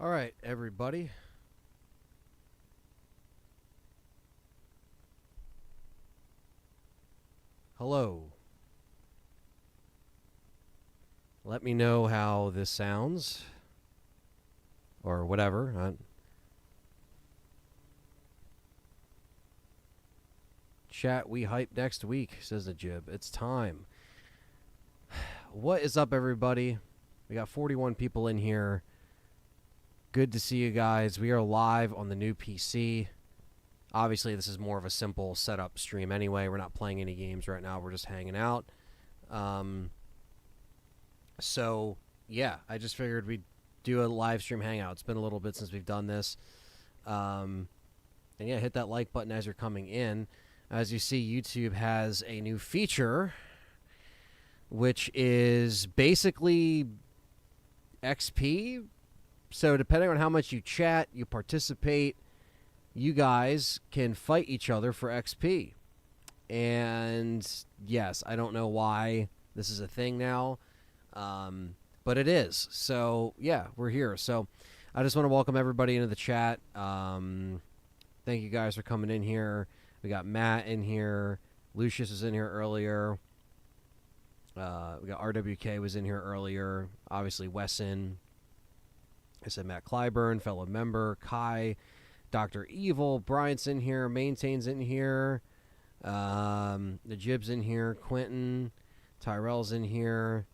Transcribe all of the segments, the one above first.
All right, everybody. Hello. Let me know how this sounds. Or whatever. Chat, we hype next week, says the Jib. It's time. What is up, everybody? We got 41 people in here. Good to see you guys. We are live on the new PC. Obviously, this is more of a simple setup stream anyway. We're not playing any games right now. We're just hanging out. So, yeah, I just figured we'd do a live stream hangout. It's been a little bit since we've done this. And, yeah, hit that like button as you're coming in. As you see, YouTube has a new feature, which is basically XP. So depending on how much you chat, you participate, you guys can fight each other for XP. And yes, I don't know why this is a thing now, but it is. So yeah, we're here. So I just want to welcome everybody into the chat. Thank you guys for coming in here. We got Matt in here. Lucius was in here earlier. We got RWK was in here earlier. Obviously, Wesson. I said Matt Clyburn, fellow member. Kai, Dr. Evil, Bryant's in here. Maintain's in here. The Jib's in here. Quentin, Tyrell's in here.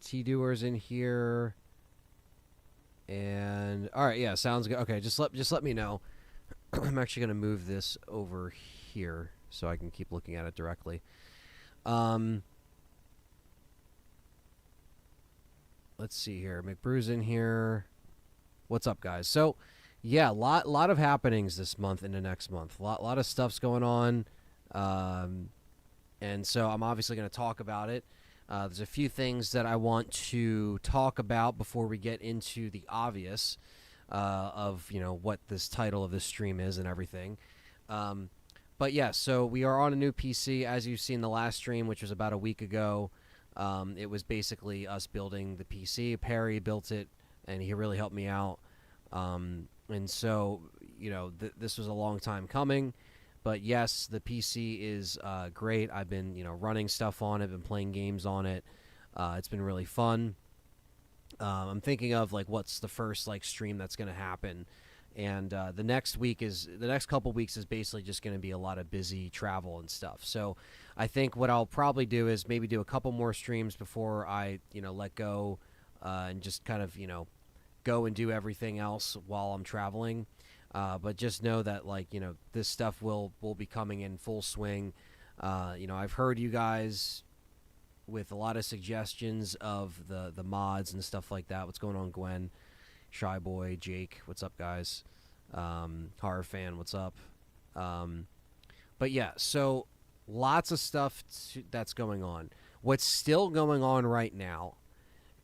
T-Doer's in here. And all right, yeah, sounds good. Okay, just let me know. I'm actually gonna move this over here so I can keep looking at it directly. Let's see here. McBrew's in here. What's up, guys? So, yeah, lot of happenings this month into next month. Lot of stuff's going on, and so I'm obviously going to talk about it. There's a few things that I want to talk about before we get into the obvious of what this title of this stream is and everything. But yeah, so we are on a new PC, as you've seen the last stream, which was about a week ago. It was basically us building the PC. Perry built it, and he really helped me out. And so, this was a long time coming. But yes, the PC is great. I've been, running stuff on it, been playing games on it. It's been really fun. I'm thinking of like what's the first like stream that's going to happen, and the next couple weeks is basically just going to be a lot of busy travel and stuff. So I think what I'll probably do is maybe do a couple more streams before I let go, and just kind of go and do everything else while I'm traveling. But just know that like this stuff will be coming in full swing. I've heard you guys with a lot of suggestions of the mods and stuff like that. What's going on, Gwen? Shy Boy, Jake, what's up, guys? Horror Fan, what's up? But yeah, so lots of stuff that's going on. What's still going on right now,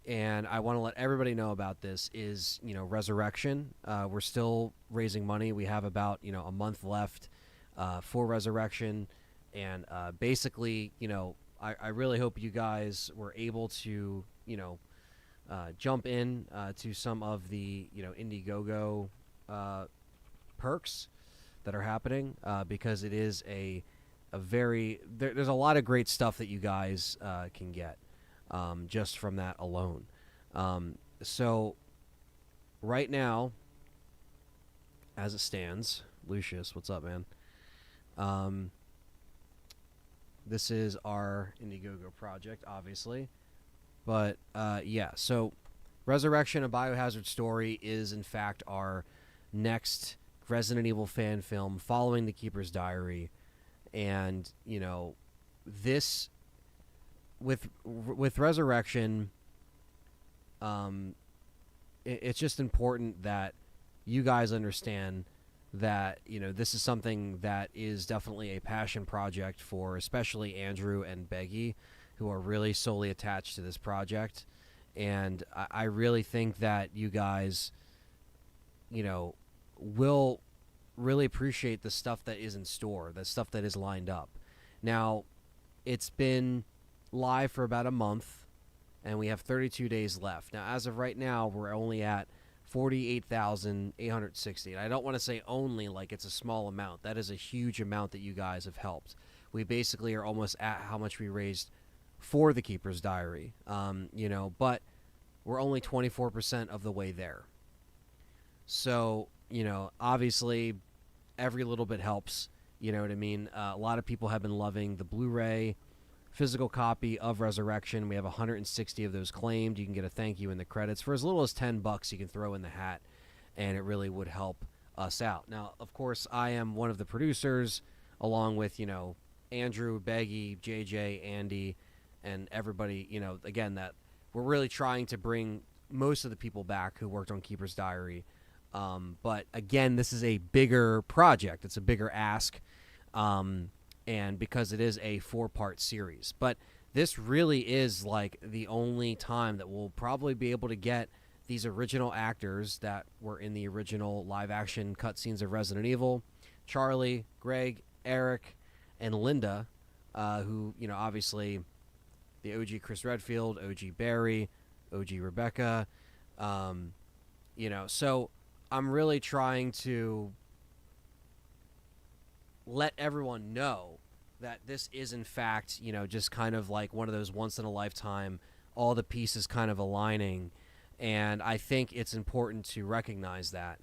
and I want to let everybody know about this, is Resurrection. We're still raising money. We have about a month left for Resurrection, and basically I really hope you guys were able to jump in to some of the Indiegogo perks that are happening, because it is a very there's a lot of great stuff that you guys can get just from that alone. So right now, as it stands, Lucius, what's up, man? This is our Indiegogo project, obviously. But, yeah, so Resurrection, A Biohazard Story is, in fact, our next Resident Evil fan film following The Keeper's Diary. And, this, with Resurrection, it's just important that you guys understand that this is something that is definitely a passion project for especially Andrew and Beggy, who are really solely attached to this project. And I really think that you guys will really appreciate the stuff that is in store, the stuff that is lined up. Now, it's been live for about a month, and we have 32 days left. Now, as of right now, we're only at 48,860. And I don't want to say only like it's a small amount. That is a huge amount that you guys have helped. We basically are almost at how much we raised for The Keeper's Diary. But we're only 24% of the way there. So, obviously every little bit helps. You know what I mean? A lot of people have been loving the Blu-ray physical copy of Resurrection. We have 160 of those claimed. You can get a thank you in the credits for as little as $10 you can throw in the hat, and it really would help us out. Now, of course, I am one of the producers, along with Andrew, Beggy, JJ, Andy, and everybody. Again, that we're really trying to bring most of the people back who worked on Keeper's Diary. But again, this is a bigger project. It's a bigger ask. And because it is a 4-part series. But this really is like the only time that we'll probably be able to get these original actors that were in the original live-action cutscenes of Resident Evil. Charlie, Greg, Eric, and Linda, who, obviously the OG Chris Redfield, OG Barry, OG Rebecca. So I'm really trying to let everyone know that this is, in fact, just kind of like one of those once-in-a-lifetime, all the pieces kind of aligning. And I think it's important to recognize that,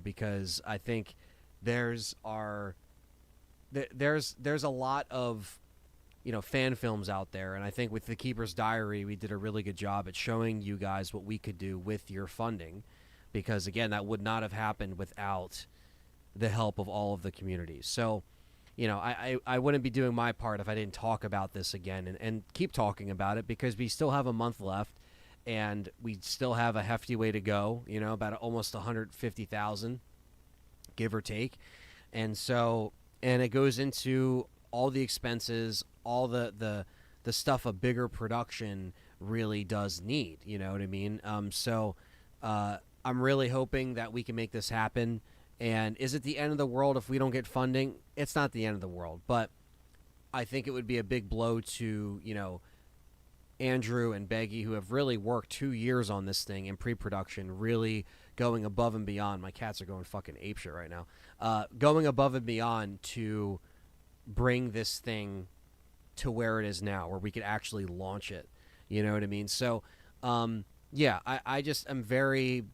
because I think there's a lot of fan films out there, and I think with The Keeper's Diary we did a really good job at showing you guys what we could do with your funding, because again, that would not have happened without the help of all of the communities. So I wouldn't be doing my part if I didn't talk about this again and keep talking about it, because we still have a month left and we still have a hefty way to go, about almost 150,000, give or take. And so, and it goes into all the expenses, all the stuff a bigger production really does need, you know what I mean? So I'm really hoping that we can make this happen. And is it the end of the world if we don't get funding? It's not the end of the world, but I think it would be a big blow to, Andrew and Beggy, who have really worked 2 years on this thing in pre-production, really going above and beyond. My cats are going fucking apeshit right now. Going above and beyond to bring this thing to where it is now, where we could actually launch it. You know what I mean? So, yeah, I just am very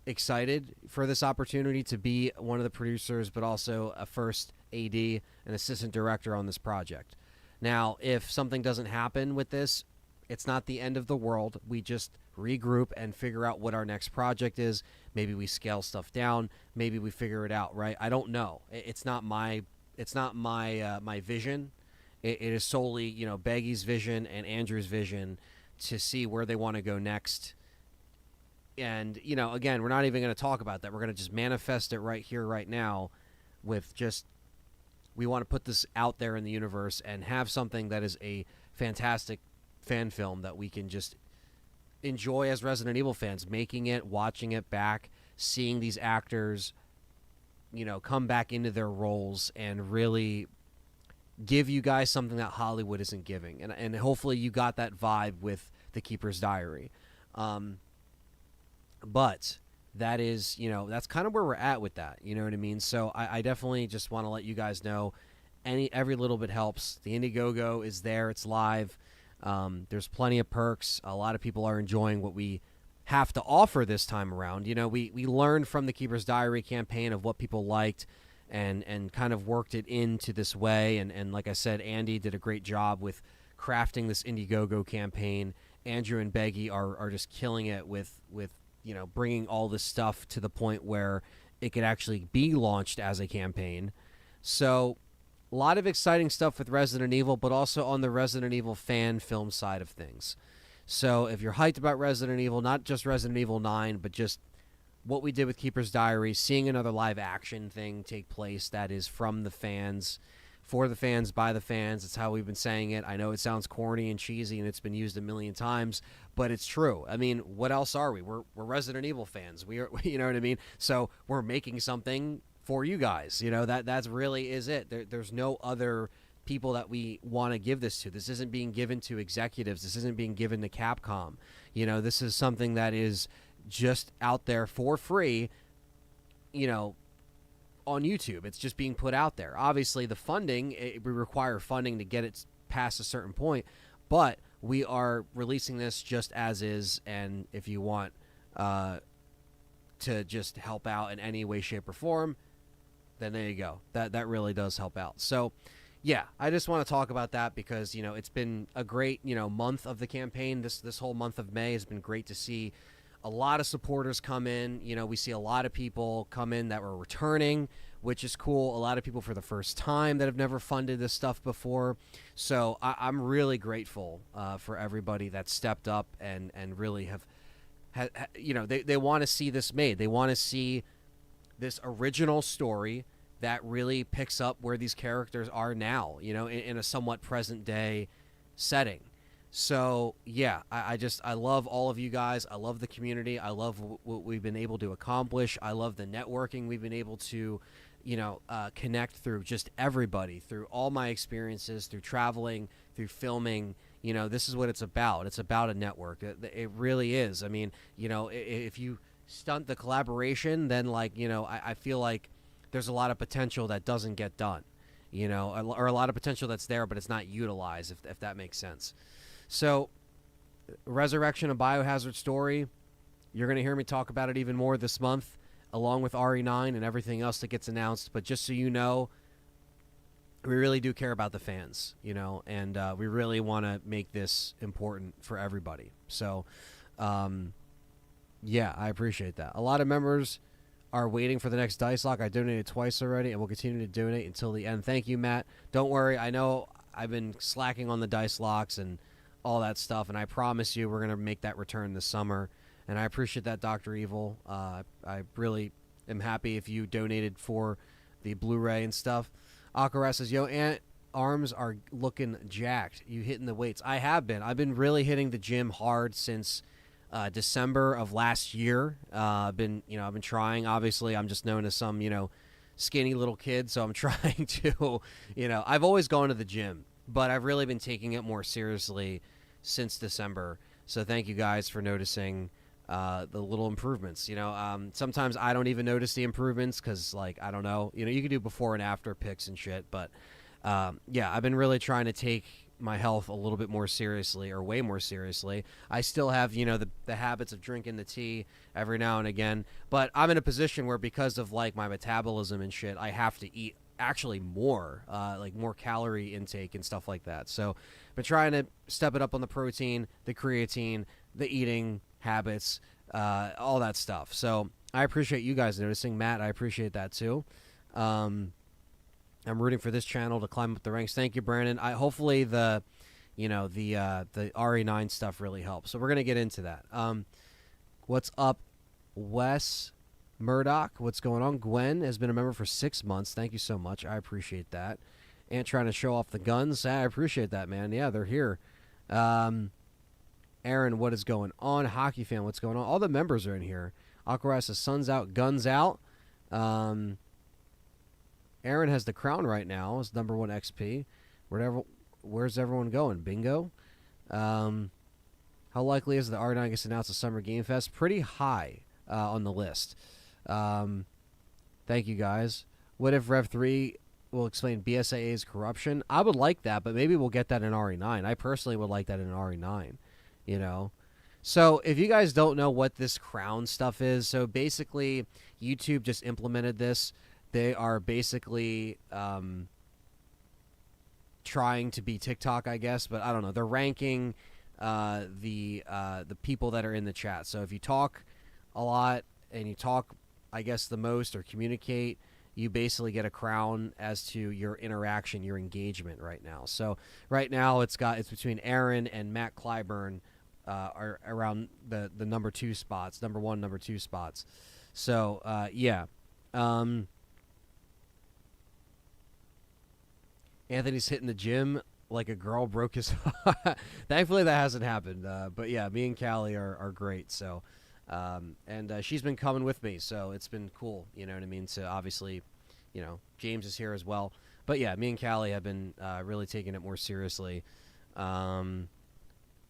excited for this opportunity to be one of the producers, but also a first AD and assistant director on this project. Now, if something doesn't happen with this, it's not the end of the world. We just regroup and figure out what our next project is. Maybe we scale stuff down. Maybe we figure it out. Right? I don't know. It's not my. It's not my my vision. It is solely Beggy's vision and Andrew's vision to see where they want to go next. And again, we're not even going to talk about that. We're going to just manifest it right here, right now, with just we want to put this out there in the universe and have something that is a fantastic fan film that we can just enjoy as Resident Evil fans, making it, watching it back, seeing these actors, come back into their roles and really give you guys something that Hollywood isn't giving. And hopefully you got that vibe with The Keeper's Diary. But that is, that's kind of where we're at with that. You know what I mean? So I definitely just want to let you guys know every little bit helps. The Indiegogo is there. It's live. There's plenty of perks. A lot of people are enjoying what we have to offer this time around. We learned from the Keeper's Diary campaign of what people liked and kind of worked it into this way. And like I said, Andy did a great job with crafting this Indiegogo campaign. Andrew and Beggy are just killing it with bringing all this stuff to the point where it could actually be launched as a campaign. So a lot of exciting stuff with Resident Evil, but also on the Resident Evil fan film side of things. So if you're hyped about Resident Evil, not just Resident Evil 9, but just what we did with Keeper's Diary, seeing another live action thing take place that is from the fans, for the fans, by the fans. It's how we've been saying it. I know it sounds corny and cheesy and it's been used a million times, but it's true. I mean, what else are we? We're Resident Evil fans. We are, you know what I mean? So we're making something for you guys. That's really is it. There's no other people that we want to give this to. This isn't being given to executives. This isn't being given to Capcom. This is something that is just out there for free, on YouTube. It's just being put out there. Obviously, the funding, we require funding to get it past a certain point, but we are releasing this just as is, and if you want to just help out in any way, shape, or form, then there you go. That really does help out. So, yeah, I just want to talk about that because, it's been a great, month of the campaign. This whole month of May has been great to see a lot of supporters come in. We see a lot of people come in that were returning, which is cool. A lot of people for the first time that have never funded this stuff before. So I'm really grateful for everybody that stepped up and really they want to see this made. They want to see this original story that really picks up where these characters are now, in a somewhat present day setting. So, yeah, I love all of you guys. I love the community. I love what we've been able to accomplish. I love the networking we've been able to, connect through just everybody, through all my experiences, through traveling, through filming. This is what it's about. It's about a network. It really is. I mean, if you stunt the collaboration, then, I feel like there's a lot of potential that doesn't get done, or a lot of potential that's there, but it's not utilized, if that makes sense. So, Resurrection of Biohazard Story, you're going to hear me talk about it even more this month, along with RE9 and everything else that gets announced. But just so you know, we really do care about the fans, and we really want to make this important for everybody. So, yeah, I appreciate that. A lot of members are waiting for the next dice lock. I donated twice already, and will continue to donate until the end. Thank you, Matt. Don't worry. I know I've been slacking on the dice locks and all that stuff, and I promise you we're going to make that return this summer. And I appreciate that, Dr. Evil. I really am happy if you donated for the Blu-ray and stuff. Akara says, yo, Aunt, arms are looking jacked. You hitting the weights. I have been. I've been really hitting the gym hard since December of last year. I've been trying. Obviously, I'm just known as some, skinny little kid, so I'm trying to, I've always gone to the gym, but I've really been taking it more seriously since December. So thank you guys for noticing the little improvements. Sometimes I don't even notice the improvements because, I don't know. You can do before and after pics and shit. But, yeah, I've been really trying to take my health a little bit more seriously, or way more seriously. I still have, the habits of drinking the tea every now and again, but I'm in a position where, because of like my metabolism and shit, I have to eat actually more, like more calorie intake and stuff like that. So I've been trying to step it up on the protein, the creatine, the eating habits, all that stuff. So I appreciate you guys noticing. Matt, I appreciate that too. I'm rooting for this channel to climb up the ranks. Thank you, Brandon. Hopefully the RE9 stuff really helps. So we're gonna get into that. What's up, Wes Murdoch? What's going on? Gwen has been a member for 6 months. Thank you so much. I appreciate that. And trying to show off the guns. I appreciate that, man. Yeah, they're here. Aaron, what is going on? Hockey fan, what's going on? All the members are in here. Aquaras says sun's out, guns out. Aaron has the crown right now. It's #1 XP. Where's everyone going? Bingo. How likely is the R9 gets announced at Summer Game Fest? Pretty high on the list. Thank you, guys. What if Rev 3 will explain BSAA's corruption? I would like that, but maybe we'll get that in RE9. I personally would like that in RE9, So if you guys don't know what this crown stuff is, so basically YouTube just implemented this. They are basically trying to be TikTok, I guess, but I don't know. They're ranking the people that are in the chat. So if you talk a lot and you talk, I guess, the most, or communicate, you basically get a crown as to your interaction, your engagement right now. So right now it's between Aaron and Matt Clyburn are around the #2 spots, #1, #2 spots. So yeah. Anthony's hitting the gym like a girl broke his heart. Thankfully, that hasn't happened. But yeah, me and Callie are great. So, and she's been coming with me, so it's been cool. You know what I mean? So obviously, James is here as well. But yeah, me and Callie have been really taking it more seriously.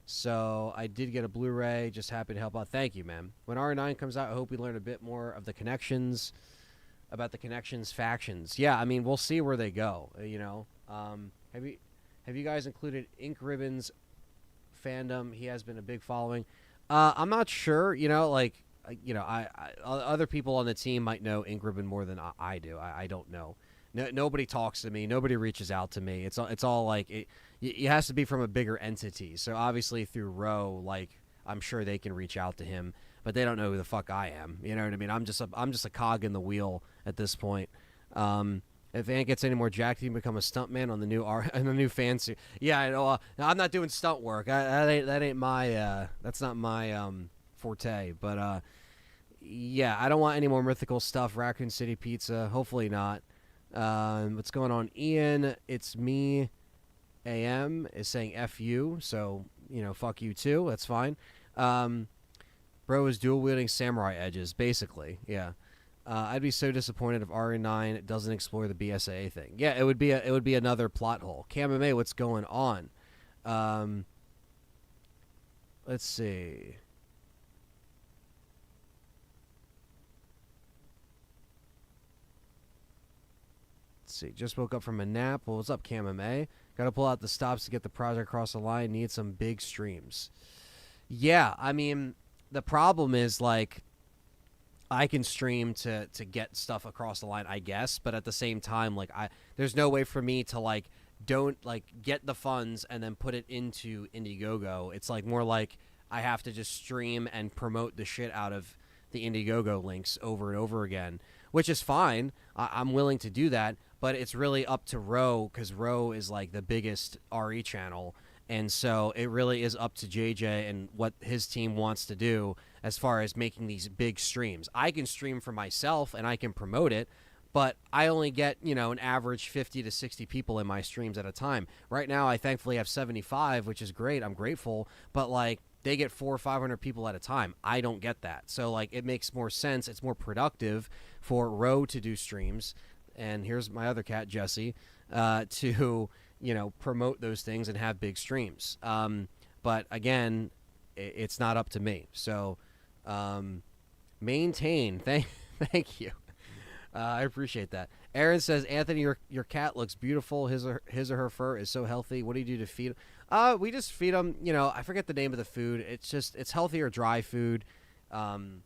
So I did get a Blu-ray. Just happy to help out. Thank you, man. When R9 comes out, I hope we learn a bit more of the connections, about the connections factions. Yeah, I mean, we'll see where they go. Have you guys included Ink Ribbon's fandom? He has been a big following. I'm not sure. Other people on the team might know Ink Ribbon more than I do. I don't know. No, nobody talks to me. Nobody reaches out to me. It's all like it has to be from a bigger entity. So obviously through Row, like I'm sure they can reach out to him, but they don't know who the fuck I am. You know what I mean? I'm just a cog in the wheel at this point. If Ant gets any more jacked, he can become a stuntman on the new fan suit. Yeah, I know. I'm not doing stunt work. That ain't my. That's not my forte. But yeah, I don't want any more mythical stuff. Raccoon City Pizza. Hopefully not. What's going on, Ian? It's me. AM is saying F you, so fuck you too. That's fine. Bro is dual wielding samurai edges, basically. Yeah. I'd be so disappointed if RE9 doesn't explore the BSAA thing. Yeah, it would be another plot hole. KMMA, what's going on? Let's see. Just woke up from a nap. Well, what's up, KMMA? Got to pull out the stops to get the project across the line. Need some big streams. Yeah, I mean, the problem is, like, I can stream to get stuff across the line, I guess, but at the same time, like, there's no way for me to get the funds and then put it into Indiegogo. It's like more like I have to just stream and promote the shit out of the Indiegogo links over and over again, which is fine. I'm willing to do that, but it's really up to Row, because Row is like the biggest RE channel, and so it really is up to JJ and what his team wants to do as far as making these big streams. I can stream for myself and I can promote it, but I only get, an average 50 to 60 people in my streams at a time. Right now, I thankfully have 75, which is great. I'm grateful, but like they get 400 or 500 people at a time. I don't get that. So like it makes more sense. It's more productive for Row to do streams. And here's my other cat, Jesse, to, promote those things and have big streams. But again, it's not up to me. So maintain. Thank you. I appreciate that. Aaron says, Anthony, your cat looks beautiful. His or her fur is so healthy. What do you do to feed him? We just feed them. I forget the name of the food. It's healthier dry food, and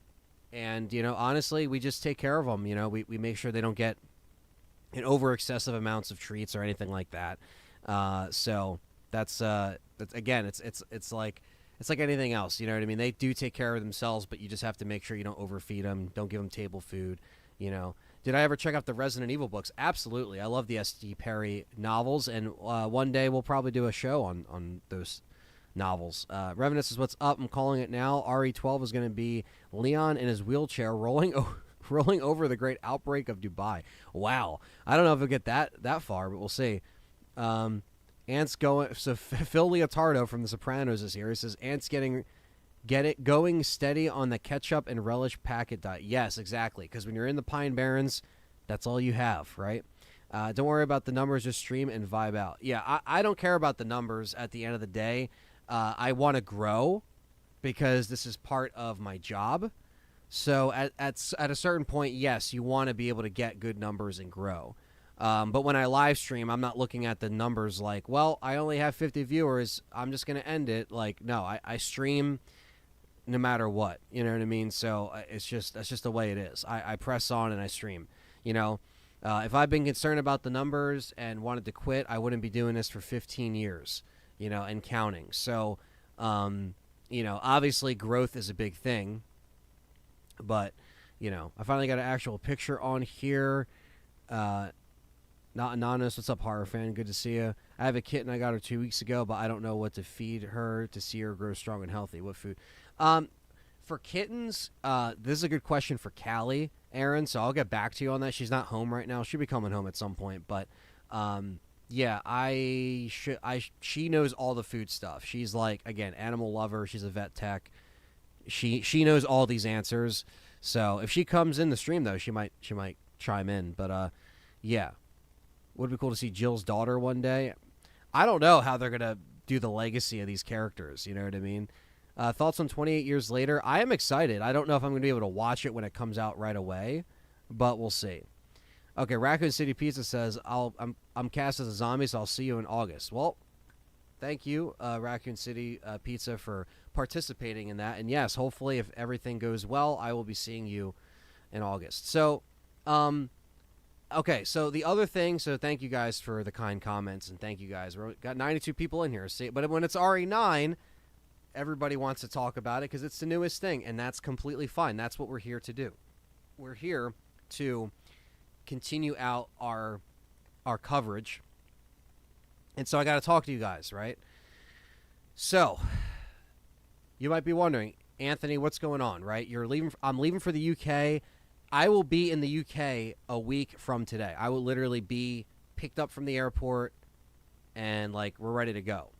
honestly, we just take care of them. We make sure they don't get in over excessive amounts of treats or anything like that. So that's again, it's like anything else. You know what I mean? They do take care of themselves, but you just have to make sure you don't overfeed them. Don't give them table food. Did I ever check out the Resident Evil books? Absolutely. I love the S.T.A.R.S novels, and one day we'll probably do a show on those novels. Revenant says, what's up? I'm calling it now. RE12 is going to be Leon in his wheelchair rolling over the great outbreak of Dubai. Wow. I don't know if we'll get that far, but we'll see. Ant's going. So Phil Leotardo from The Sopranos is here. He says, Ant's get it going steady on the ketchup and relish packet diet. Yes, exactly. Because when you're in the Pine Barrens, that's all you have, right? Don't worry about the numbers. Just stream and vibe out. Yeah, I don't care about the numbers at the end of the day. I want to grow because this is part of my job. So at a certain point, yes, you want to be able to get good numbers and grow. But when I live stream, I'm not looking at the numbers like, well, I only have 50 viewers. I'm just going to end it. Like, no, I stream no matter what. You know what I mean? So that's just the way it is. I press on and I stream. If I've been concerned about the numbers and wanted to quit, I wouldn't be doing this for 15 years, and counting. So, obviously growth is a big thing. But, I finally got an actual picture on here. Not anonymous. What's up, horror fan? Good to see you. I have a kitten. I got her 2 weeks ago, but I don't know what to feed her to see her grow strong and healthy. What food? For kittens, this is a good question for Callie, Aaron. So I'll get back to you on that. She's not home right now. She'll be coming home at some point. But yeah, she knows all the food stuff. She's like, again, animal lover. She's a vet tech. She knows all these answers. So if she comes in the stream though, she might chime in. But yeah. Would be cool to see Jill's daughter one day. I don't know how they're going to do the legacy of these characters. You know what I mean? Thoughts on 28 years later? I am excited. I don't know if I'm going to be able to watch it when it comes out right away, but we'll see. Okay, Raccoon City Pizza says, I'm cast as a zombie, so I'll see you in August. Well, thank you, Raccoon City Pizza, for participating in that. And yes, hopefully if everything goes well, I will be seeing you in August. So, okay, so the other thing, so thank you guys for the kind comments, and thank you guys. We've got 92 people in here. See, but when it's RE9, everybody wants to talk about it because it's the newest thing, and that's completely fine. That's what we're here to do. We're here to continue out our coverage. And so I got to talk to you guys, right? So, you might be wondering, Anthony, what's going on, right? I'm leaving for the UK. I will be in the UK a week from today. I will literally be picked up from the airport and we're ready to go.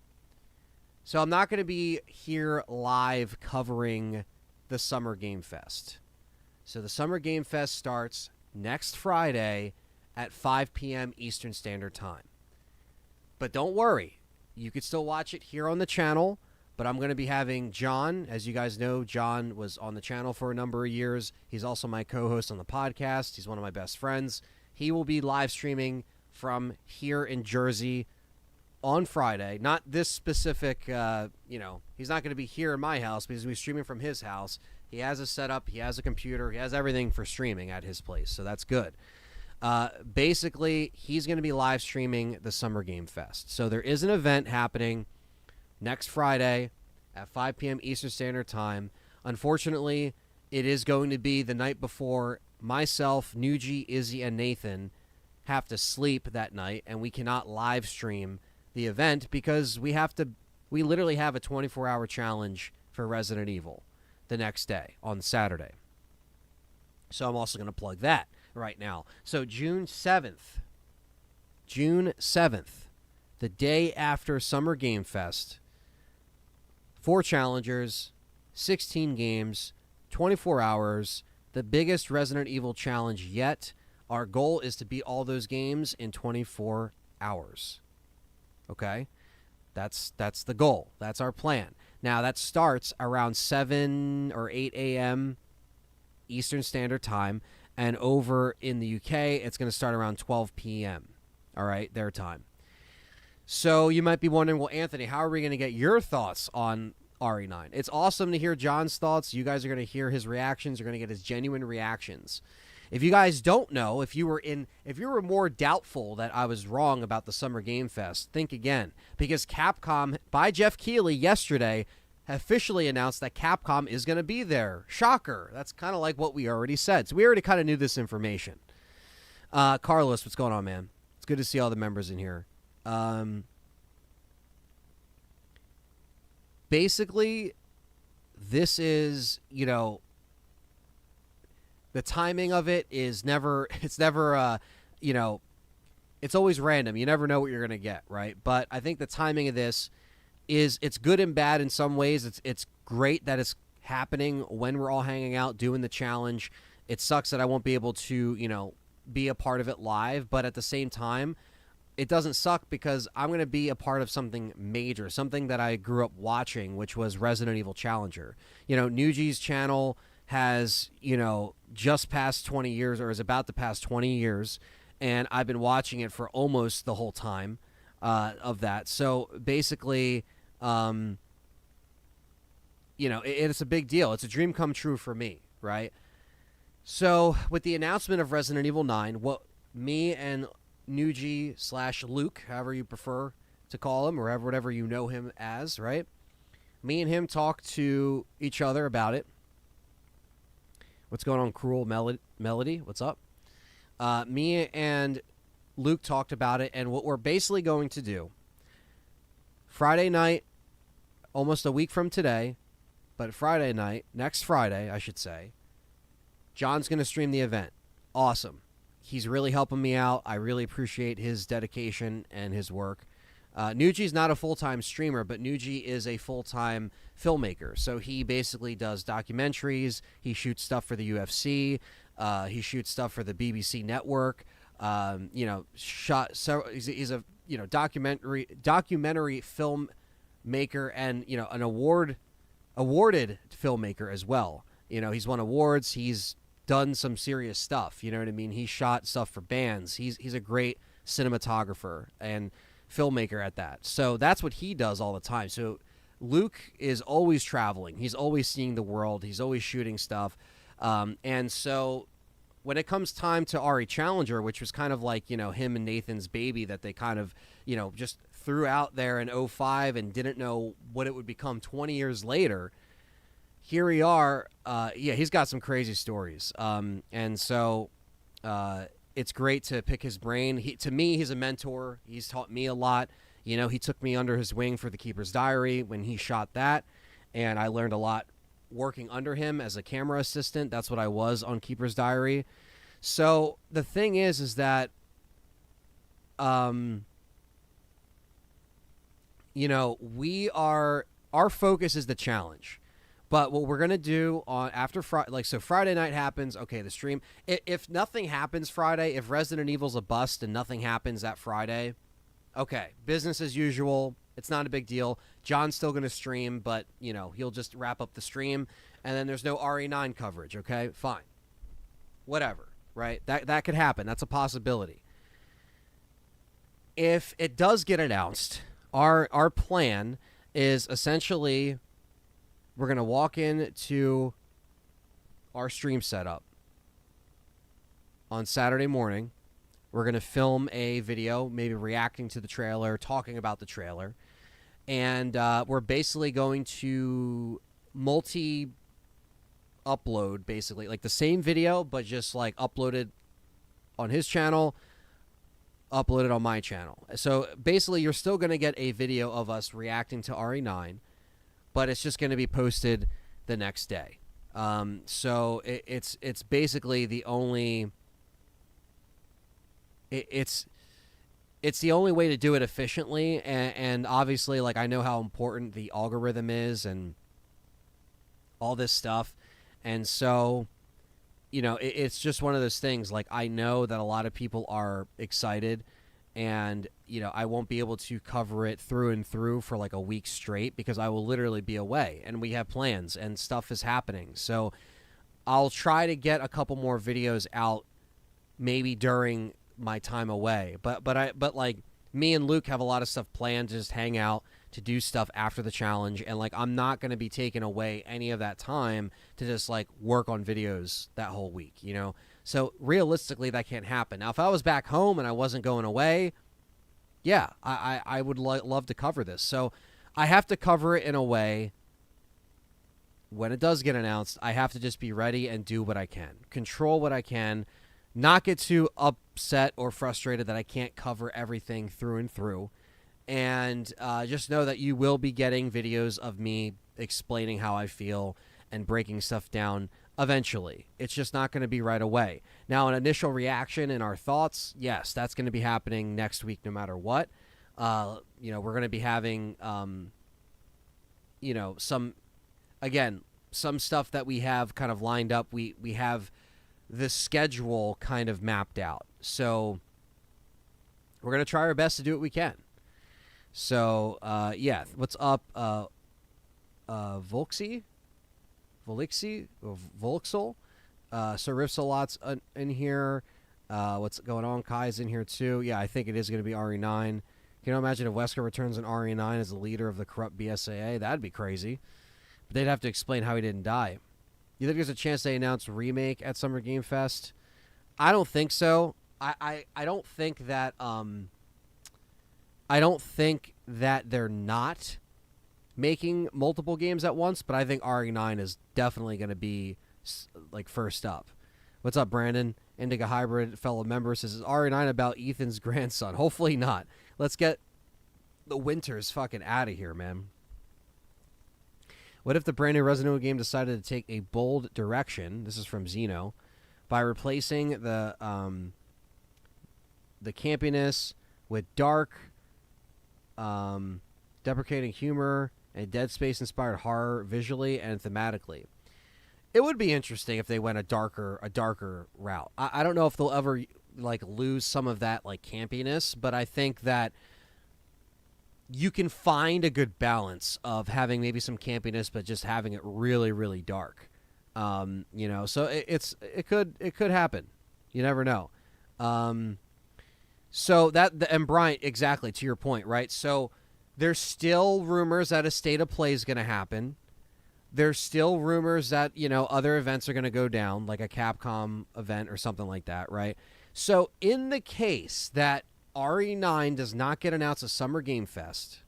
So I'm not going to be here live covering the Summer Game Fest. So the Summer Game Fest starts next Friday at 5 p.m. Eastern Standard Time. But don't worry. You could still watch it here on the channel. But I'm going to be having John. As you guys know, John was on the channel for a number of years. He's also my co-host on the podcast. He's one of my best friends. He will be live streaming from here in Jersey on Friday. Not this specific, he's not going to be here in my house, but he's going to be streaming from his house. He has a setup. He has a computer. He has everything for streaming at his place, so that's good. Basically, he's going to be live streaming the Summer Game Fest. So there is an event happening next Friday at 5 p.m. Eastern Standard Time. Unfortunately, it is going to be the night before myself, Nuji, Izzy, and Nathan have to sleep that night, and we cannot live stream the event because we literally have a 24-hour challenge for Resident Evil the next day on Saturday. So I'm also going to plug that right now. So June 7th, the day after Summer Game Fest, 4 challengers, 16 games, 24 hours, the biggest Resident Evil challenge yet. Our goal is to beat all those games in 24 hours. Okay? That's the goal. That's our plan. Now, that starts around 7 or 8 a.m. Eastern Standard Time, And over in the UK, it's going to start around 12 p.m., all right, their time. So you might be wondering, well, Anthony, how are we going to get your thoughts on RE9? It's awesome to hear John's thoughts. You guys are going to hear his reactions. You're going to get his genuine reactions. If you guys don't know, if you were more doubtful that I was wrong about the Summer Game Fest, think again. Because Capcom, by Jeff Keighley yesterday, officially announced that Capcom is going to be there. Shocker. That's kind of like what we already said. So we already kind of knew this information. Carlos, what's going on, man? It's good to see all the members in here. Basically, this is, the timing of it is it's always random. You never know what you're going to get, right? But I think the timing of this it's good and bad in some ways. It's great that it's happening when we're all hanging out doing the challenge. It sucks that I won't be able to, be a part of it live, but at the same time, it doesn't suck because I'm going to be a part of something major, something that I grew up watching, which was Resident Evil Challenger. Nuji's channel has, just passed 20 years or is about to pass 20 years, and I've been watching it for almost the whole time of that. So basically, it's a big deal. It's a dream come true for me, right? So with the announcement of Resident Evil 9, what me and Nuji/Luke, however you prefer to call him, or whatever you know him as, right? Me and him talked to each other about it. What's going on, Cruel Melody? What's up? Me and Luke talked about it, and what we're basically going to do, Friday night, almost a week from today, but Friday night, next Friday, I should say, John's going to stream the event. Awesome. He's really helping me out. I really appreciate his dedication and his work. Nuji's not a full-time streamer, but Nuji is a full-time filmmaker. So he basically does documentaries. He shoots stuff for the UFC. He shoots stuff for the BBC network. He's a documentary filmmaker and an awarded filmmaker as well. He's won awards. He's done some serious stuff. You know what I mean? He shot stuff for bands. He's a great cinematographer and filmmaker at that. So that's what he does all the time. So Luke is always traveling. He's always seeing the world. He's always shooting stuff. And so when it comes time to RE Challenger, which was kind of like, him and Nathan's baby that they kind of, just threw out there in 2005 and didn't know what it would become 20 years later, here we are. He's got some crazy stories. And so it's great to pick his brain. To me, he's a mentor. He's taught me a lot. He took me under his wing for The Keeper's Diary when he shot that, and I learned a lot working under him as a camera assistant. That's what I was on Keeper's Diary. So the thing is that, our focus is the challenge. But what we're going to do after Friday, so Friday night happens, okay, the stream. If nothing happens Friday, if Resident Evil's a bust and nothing happens that Friday, okay, business as usual. It's not a big deal. John's still going to stream, but, he'll just wrap up the stream, and then there's no RE9 coverage, okay? Fine. Whatever, right? That could happen. That's a possibility. If it does get announced, our plan is essentially we're going to walk into our stream setup on Saturday morning. We're going to film a video, maybe reacting to the trailer, talking about the trailer. And we're basically going to multi-upload, basically. Like the same video, but just like uploaded on his channel, uploaded on my channel. So basically you're still going to get a video of us reacting to RE9, but it's just going to be posted the next day. So it's basically the only... It's the only way to do it efficiently, and obviously, like, I know how important the algorithm is and all this stuff, and so, it's just one of those things. Like, I know that a lot of people are excited, and, I won't be able to cover it through and through for, like, a week straight, because I will literally be away, and we have plans, and stuff is happening, so... I'll try to get a couple more videos out maybe during my time away. But like me and Luke have a lot of stuff planned to just hang out, to do stuff after the challenge, and like I'm not going to be taking away any of that time to just like work on videos that whole week, you know? So realistically that can't happen. Now if I was back home and I wasn't going away, yeah, I would love to cover this. So I have to cover it in a way when it does get announced. I have to just be ready and do what I can, control what I can, not get too upset or frustrated that I can't cover everything through and through. And just know that you will be getting videos of me explaining how I feel and breaking stuff down eventually. It's just not going to be right away. Now, an initial reaction and our thoughts, yes, that's going to be happening next week no matter what. You know, we're going to be having, you know, some stuff that we have kind of lined up. We have the schedule kind of mapped out. So we're going to try our best to do what we can. So, yeah, what's up, Volxy, or Volxel? Sir Rifsalot's in here. What's going on? Kai's in here, too. Yeah, I think it is going to be RE9. Can you imagine if Wesker returns in RE9 as the leader of the corrupt BSAA? That'd be crazy. But they'd have to explain how he didn't die. You think there's a chance they announce remake at Summer Game Fest? I don't think so. I don't think that... I don't think that they're not making multiple games at once, but I think RE9 is definitely going to be, like, first up. What's up, Brandon? Indigo Hybrid fellow member says, is RE9 about Ethan's grandson? Hopefully not. Let's get the Winters fucking out of here, man. What if the brand new Resident Evil game decided to take a bold direction, this is from Zeno, by replacing the campiness with dark... deprecating humor and Dead Space inspired horror visually and thematically. It would be interesting if they went a darker route. I don't know if they'll ever like lose some of that like campiness, but I think that you can find a good balance of having maybe some campiness but just having it really, really dark. You know, so it could happen. You never know. So and Bryant, exactly to your point, right? So there's still rumors that a state of play is going to happen. There's still rumors that, you know, other events are going to go down, like a Capcom event or something like that, right? So in the case that RE9 does not get announced at Summer Game Fest,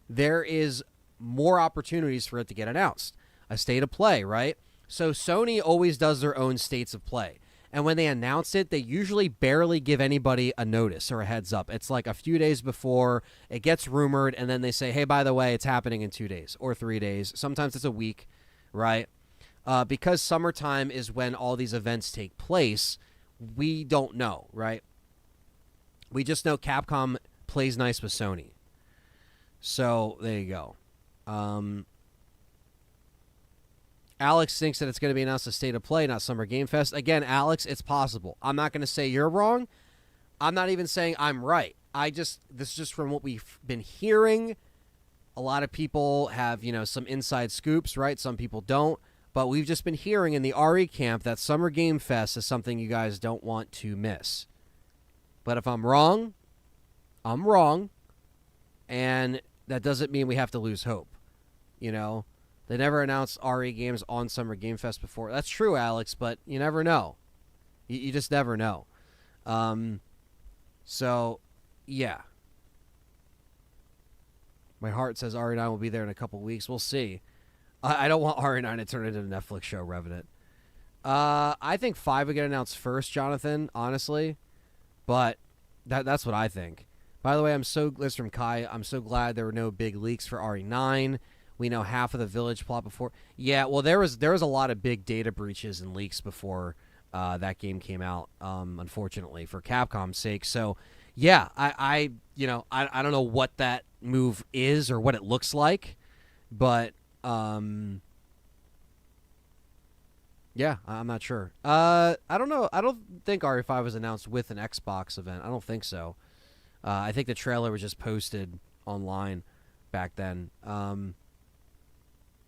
there is more opportunities for it to get announced. A state of play, right? So Sony always does their own states of play. And when they announce it, they usually barely give anybody a notice or a heads up. It's like a few days before, it gets rumored, and then they say, hey, by the way, it's happening in 2 days or 3 days. Sometimes it's a week, right? Because summertime is when all these events take place, we don't know, right? We just know Capcom plays nice with Sony. So there you go. Alex thinks that it's going to be announced as State of Play, not Summer Game Fest. Again, Alex, it's possible. I'm not going to say you're wrong. I'm not even saying I'm right. This is just from what we've been hearing. A lot of people have, you know, some inside scoops, right? Some people don't. But we've just been hearing in the RE camp that Summer Game Fest is something you guys don't want to miss. But if I'm wrong, I'm wrong. And that doesn't mean we have to lose hope, you know? They never announced RE games on Summer Game Fest before. That's true, Alex, but you never know. You just never know. So, yeah. My heart says RE9 will be there in a couple weeks. We'll see. I don't want RE9 to turn into a Netflix show, Revenant. I think 5 would get announced first, Jonathan, honestly. But that's what I think. By the way, this from Kai, I'm so glad there were no big leaks for RE9. We know half of the village plot before. Yeah, well, there was a lot of big data breaches and leaks before that game came out, unfortunately, for Capcom's sake. So, yeah, I don't know what that move is or what it looks like, but yeah, I'm not sure. I don't know. I don't think RE5 was announced with an Xbox event. I don't think so. I think the trailer was just posted online back then.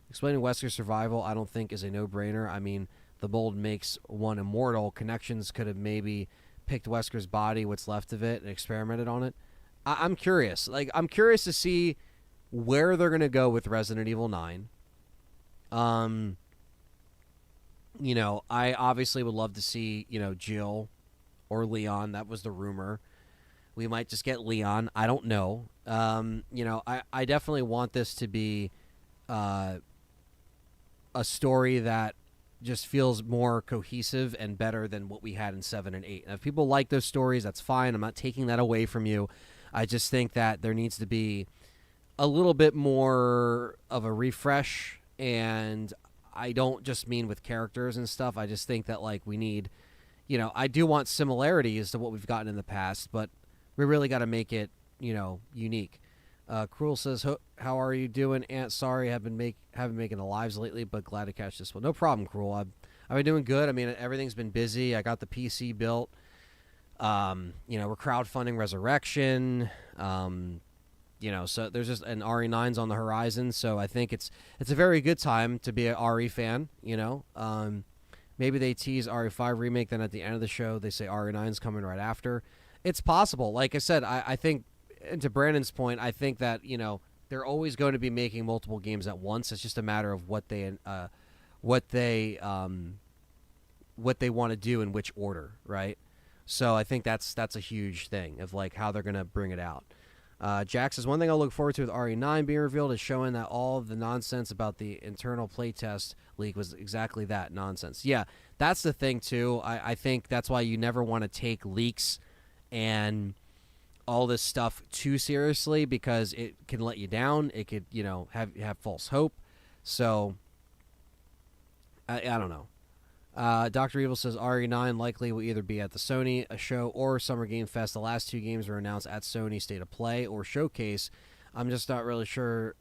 Explaining Wesker's survival, I don't think is a no-brainer. I mean, the mold makes one immortal. Connections could have maybe picked Wesker's body, what's left of it, and experimented on it. I'm curious. Like, I'm curious to see where they're gonna go with Resident Evil 9. You know, I obviously would love to see, you know, Jill or Leon. That was the rumor. We might just get Leon. I don't know. You know, I definitely want this to be a story that just feels more cohesive and better than what we had in 7 and 8. And if people like those stories, that's fine. I'm not taking that away from you. I just think that there needs to be a little bit more of a refresh, and I don't just mean with characters and stuff. I just think that, like, we need, you know, I do want similarities to what we've gotten in the past, but we really got to make it, you know, unique. Cruel says, "How are you doing, Aunt? Sorry, haven't making the lives lately, but glad to catch this one. No problem, Cruel. I've been doing good. I mean, everything's been busy. I got the PC built. You know, we're crowdfunding Resurrection. You know, so there's just an RE9's on the horizon. So I think it's a very good time to be an RE fan. You know, maybe they tease RE5 remake, then at the end of the show they say RE9's coming right after. It's possible. Like I said, I think. And to Brandon's point, I think that, you know, they're always going to be making multiple games at once. It's just a matter of what they want to do in which order, right? So I think that's a huge thing of, like, how they're going to bring it out. Jack says, one thing I'll look forward to with RE9 being revealed is showing that all of the nonsense about the internal playtest leak was exactly that, nonsense. Yeah, that's the thing too. I think that's why you never want to take leaks and all this stuff too seriously, because it can let you down. It could, you know, have false hope. So I don't know. Dr. Evil says RE9 likely will either be at the Sony show or Summer Game Fest. The last two games were announced at Sony State of Play or Showcase. I'm just not really sure.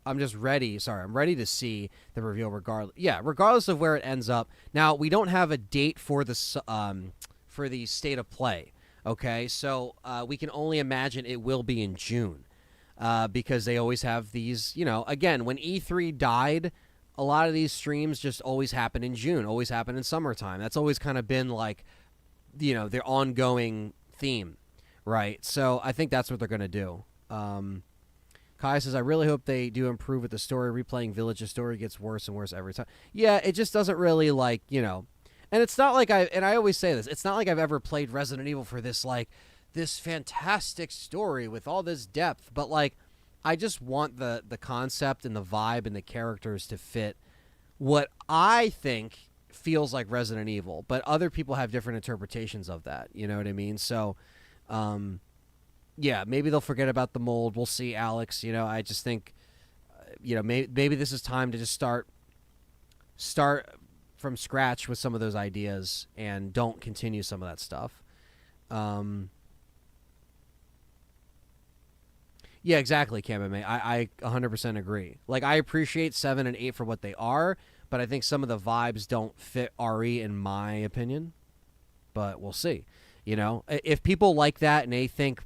I'm ready to see the reveal regardless. Yeah, regardless of where it ends up. Now, we don't have a date for the State of Play. Okay, so we can only imagine it will be in June, because they always have these, you know, again, when E3 died, a lot of these streams just always happen in June, always happen in summertime. That's always kind of been, like, you know, their ongoing theme, right? So I think that's what they're going to do. Kai says, I really hope they do improve with the story. Replaying Village's story gets worse and worse every time. Yeah, it just doesn't really, like, you know. And it's not like I always say this, it's not like I've ever played Resident Evil for this, like, this fantastic story with all this depth, but, like, I just want the concept and the vibe and the characters to fit what I think feels like Resident Evil, but other people have different interpretations of that, you know what I mean? So, yeah, maybe they'll forget about the mold. We'll see, Alex, you know, I just think, you know, maybe this is time to just start from scratch with some of those ideas and don't continue some of that stuff. Yeah, exactly, Kamame. I 100% agree. Like, I appreciate 7 and 8 for what they are, but I think some of the vibes don't fit RE in my opinion. But we'll see. You know, if people like that and they think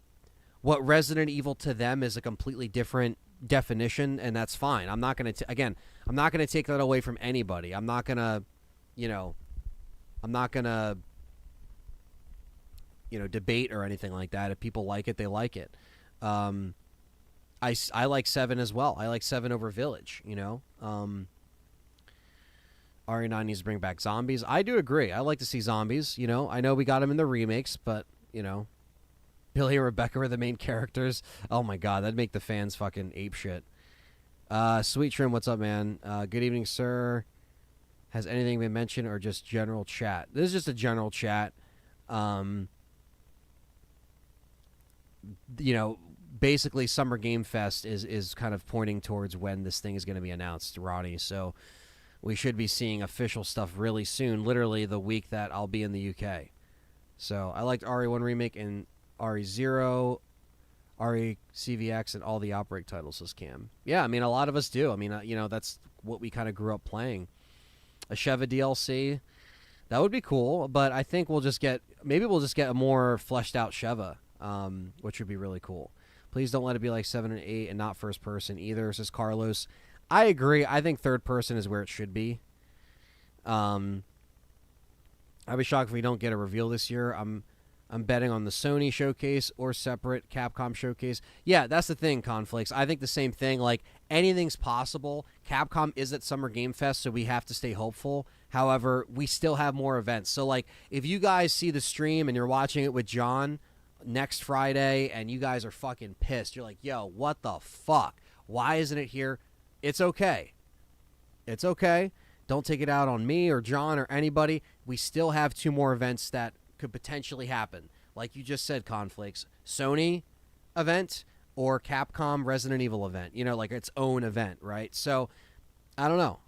what Resident Evil to them is a completely different definition, and that's fine. I'm not going to I'm not going to take that away from anybody. I'm not going to, you know, debate or anything like that. If people like it, they like it. I like 7 as well. I like 7 over Village, you know. RE9 needs to bring back zombies. I do agree. I like to see zombies, you know. I know we got them in the remakes, but, you know, Billy and Rebecca were the main characters. Oh, my God. That'd make the fans fucking ape shit. Sweet Trim, what's up, man? Good evening, sir. Has anything been mentioned or just general chat? This is just a general chat. You know, basically Summer Game Fest is kind of pointing towards when this thing is going to be announced, Ronnie. So we should be seeing official stuff really soon, literally the week that I'll be in the UK. So I liked RE1 Remake and RE0, RE CVX, and all the Outbreak titles, says Cam. Yeah, I mean, a lot of us do. I mean, you know, that's what we kind of grew up playing. A Sheva DLC, that would be cool, but I think we'll just get a more fleshed out Sheva, which would be really cool. Please don't let it be like 7 and 8 and not first person either, says Carlos. I agree. I think third person is where it should be. I'd be shocked if we don't get a reveal this year. I'm betting on the Sony showcase or separate Capcom showcase. Yeah, that's the thing, Conflicts. I think the same thing. Like, anything's possible. Capcom is at Summer Game Fest, so we have to stay hopeful. However, we still have more events. So, like, if you guys see the stream and you're watching it with John next Friday and you guys are fucking pissed, you're like, yo, what the fuck? Why isn't it here? It's okay. It's okay. Don't take it out on me or John or anybody. We still have 2 more events that could potentially happen. Like you just said, Conflicts. Sony event or Capcom Resident Evil event. You know, like its own event, right? So, I don't know.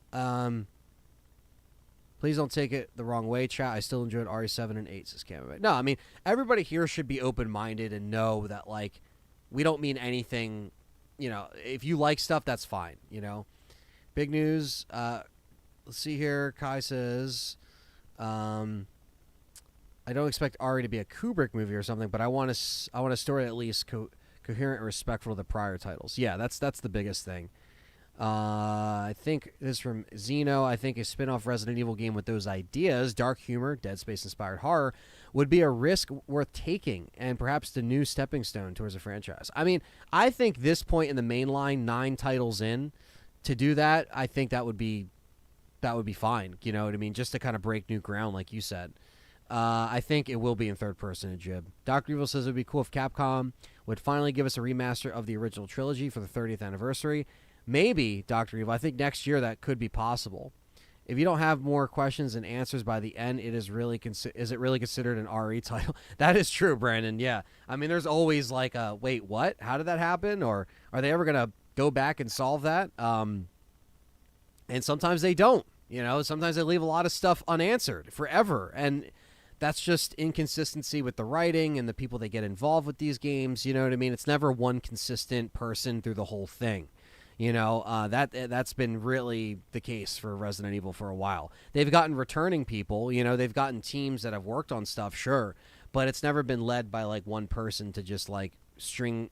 Please don't take it the wrong way, chat. I still enjoyed RE7 and 8, says Cam. No, I mean, everybody here should be open-minded and know that, like, we don't mean anything, you know, if you like stuff, that's fine, you know. Big news, let's see here. Kai says, I don't expect Ari to be a Kubrick movie or something, but I want a story at least coherent and respectful of the prior titles. Yeah, that's the biggest thing. I think this is from Zeno. I think a spin-off Resident Evil game with those ideas, dark humor, Dead Space-inspired horror, would be a risk worth taking and perhaps the new stepping stone towards a franchise. I mean, I think this point in the main line, 9 titles in, to do that, I think that would be fine. You know what I mean? Just to kind of break new ground, like you said. I think it will be in third person, Jib. Dr. Evil says it would be cool if Capcom would finally give us a remaster of the original trilogy for the 30th anniversary. Maybe, Dr. Evil, I think next year that could be possible. If you don't have more questions and answers by the end, is it really considered an RE title? That is true, Brandon, yeah. I mean, there's always like a, wait, what? How did that happen? Or are they ever going to go back and solve that? And sometimes they don't. You know, sometimes they leave a lot of stuff unanswered forever. And that's just inconsistency with the writing and the people that get involved with these games. You know what I mean? It's never one consistent person through the whole thing. You know, that's been really the case for Resident Evil for a while. They've gotten returning people. You know, they've gotten teams that have worked on stuff, sure. But it's never been led by, like, one person to just, like, streamline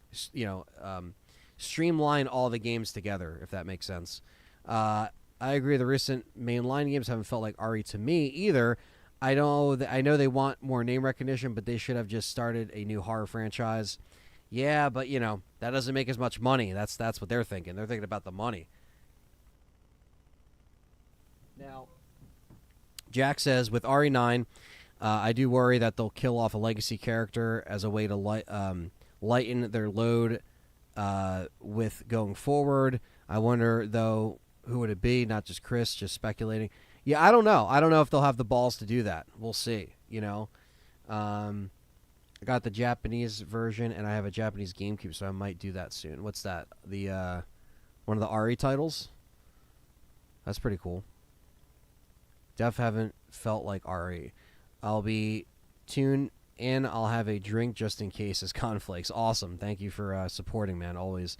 all the games together, if that makes sense. I agree. The recent mainline games haven't felt like RE to me either. I know they want more name recognition, but they should have just started a new horror franchise. Yeah, but, you know, that doesn't make as much money. That's what they're thinking. They're thinking about the money. Now, Jack says, with RE9, I do worry that they'll kill off a legacy character as a way to lighten their load with going forward. I wonder, though, who would it be? Not just Chris, just speculating. Yeah, I don't know. I don't know if they'll have the balls to do that. We'll see, you know. I got the Japanese version, and I have a Japanese GameCube, so I might do that soon. What's that? The one of the RE titles? That's pretty cool. Def haven't felt like RE. I'll be tuned in. I'll have a drink just in case as conflicts. Awesome. Thank you for supporting, man, always.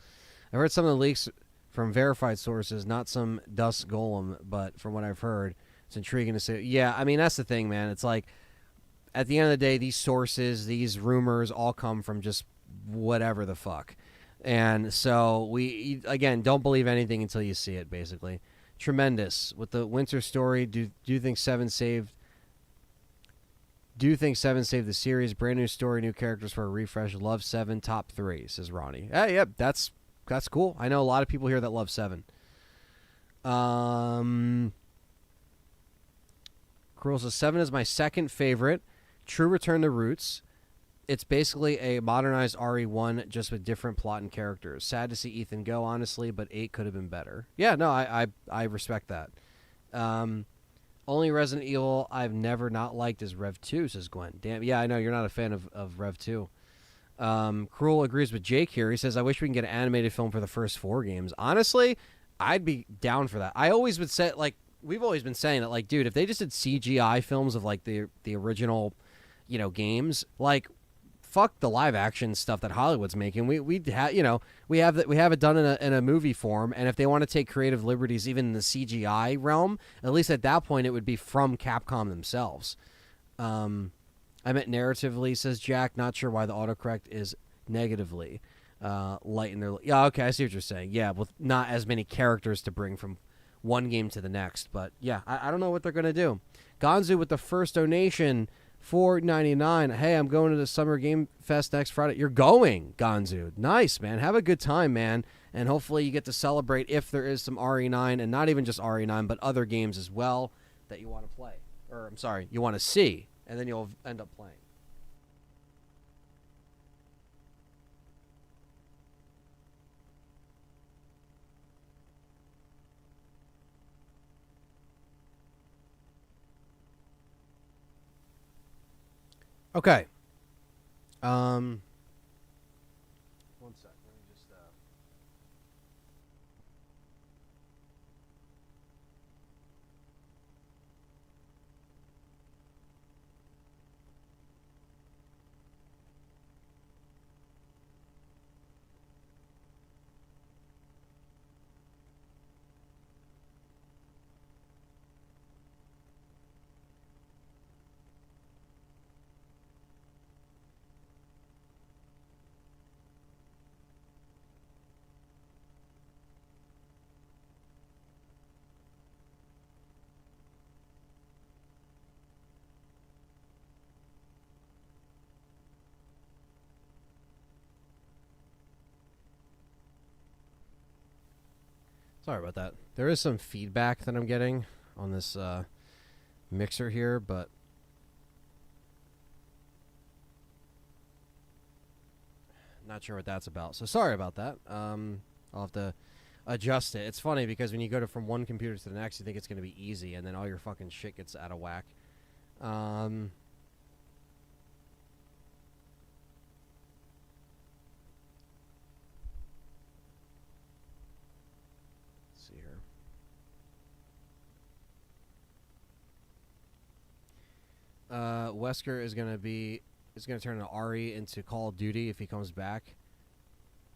I've heard some of the leaks from verified sources, not some dust golem, but from what I've heard, it's intriguing to say. Yeah, I mean, that's the thing, man. It's like, at the end of the day, these sources, these rumors all come from just whatever the fuck. And so we, again, don't believe anything until you see it, basically. Tremendous. With the Winter story, do you think 7 saved? Do you think 7 saved the series? Brand new story, new characters for a refresh. Love 7, top 3, says Ronnie. Hey, yep, that's cool. I know a lot of people here that love 7. Cruel says 7 is my second favorite. True return to roots. It's basically a modernized RE1 just with different plot and characters. Sad to see Ethan go, honestly, but 8 could have been better. Yeah, no, I respect that. Only Resident Evil I've never not liked is Rev 2, says Gwen. Damn, yeah, I know you're not a fan of Rev 2. Cruel agrees with Jake here. He says, I wish we can get an animated film for the first 4 games. Honestly, I'd be down for that. I always would say, like, we've always been saying that, like, dude, if they just did CGI films of, like, the original, you know, games, like, fuck the live action stuff that Hollywood's making. We have it done in a movie form, and if they want to take creative liberties even in the CGI realm, at least at that point it would be from Capcom themselves. I meant narratively, says Jack. Not sure why the autocorrect is negatively. lighten their. Yeah, okay, I see what you're saying. Yeah, with not as many characters to bring from one game to the next. But yeah, I don't know what they're gonna do. Gonzu with the first donation, $4.99. Hey, I'm going to the Summer Game Fest next Friday. You're going, Gonzu. Nice, man. Have a good time, man. And hopefully you get to celebrate if there is some RE9, and not even just RE9, but other games as well that you want to play. Or, I'm sorry, you want to see, and then you'll end up playing. Okay. Um, One sec. Let me just. Sorry about that. There is some feedback that I'm getting on this mixer here, but not sure what that's about. So sorry about that. I'll have to adjust it. It's funny because when you go from one computer to the next, you think it's going to be easy, and then all your fucking shit gets out of whack. Um, let's see here. Wesker is going to turn an Ari into Call of Duty if he comes back.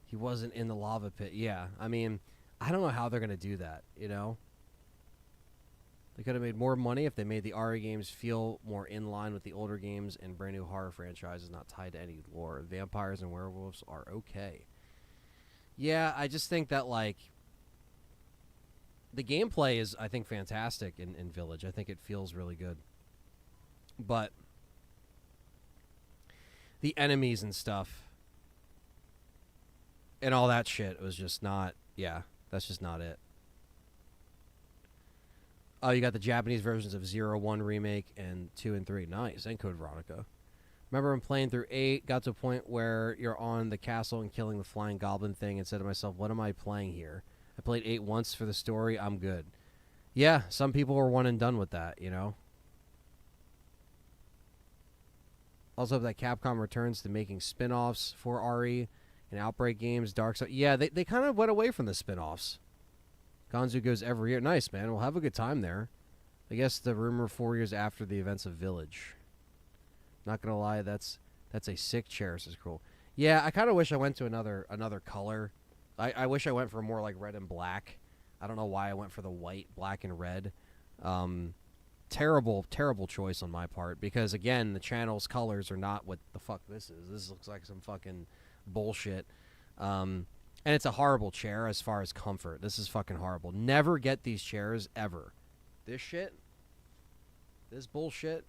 He wasn't in the lava pit. Yeah, I mean, I don't know how they're going to do that, you know? They could have made more money if they made the Ari games feel more in line with the older games and brand new horror franchises not tied to any lore. Vampires and werewolves are okay. Yeah, I just think that, like, the gameplay is, I think, fantastic in Village. I think it feels really good. But the enemies and stuff and all that shit was just not, yeah, that's just not it. Oh, you got the Japanese versions of 0-1 Remake and 2 and 3. Nice. And Code Veronica. Remember I'm playing through 8, got to a point where you're on the castle and killing the flying goblin thing and said to myself, what am I playing here? I played 8 once for the story. I'm good. Yeah, some people were one and done with that, you know? Also, that Capcom returns to making spin-offs for RE and Outbreak games, Dark Souls. Yeah, they kind of went away from the spin-offs. Gonzu goes every year. Nice, man. We'll have a good time there. I guess the rumor 4 years after the events of Village. Not gonna lie, that's a sick chair, says Cool. Yeah, I kind of wish I went to another color. I wish I went for more like red and black. I don't know why I went for the white, black, and red. Terrible choice on my part because, again, the channel's colors are not what the fuck this is. This looks like some fucking bullshit. And it's a horrible chair as far as comfort. This is fucking horrible. Never get these chairs ever. This shit, this bullshit,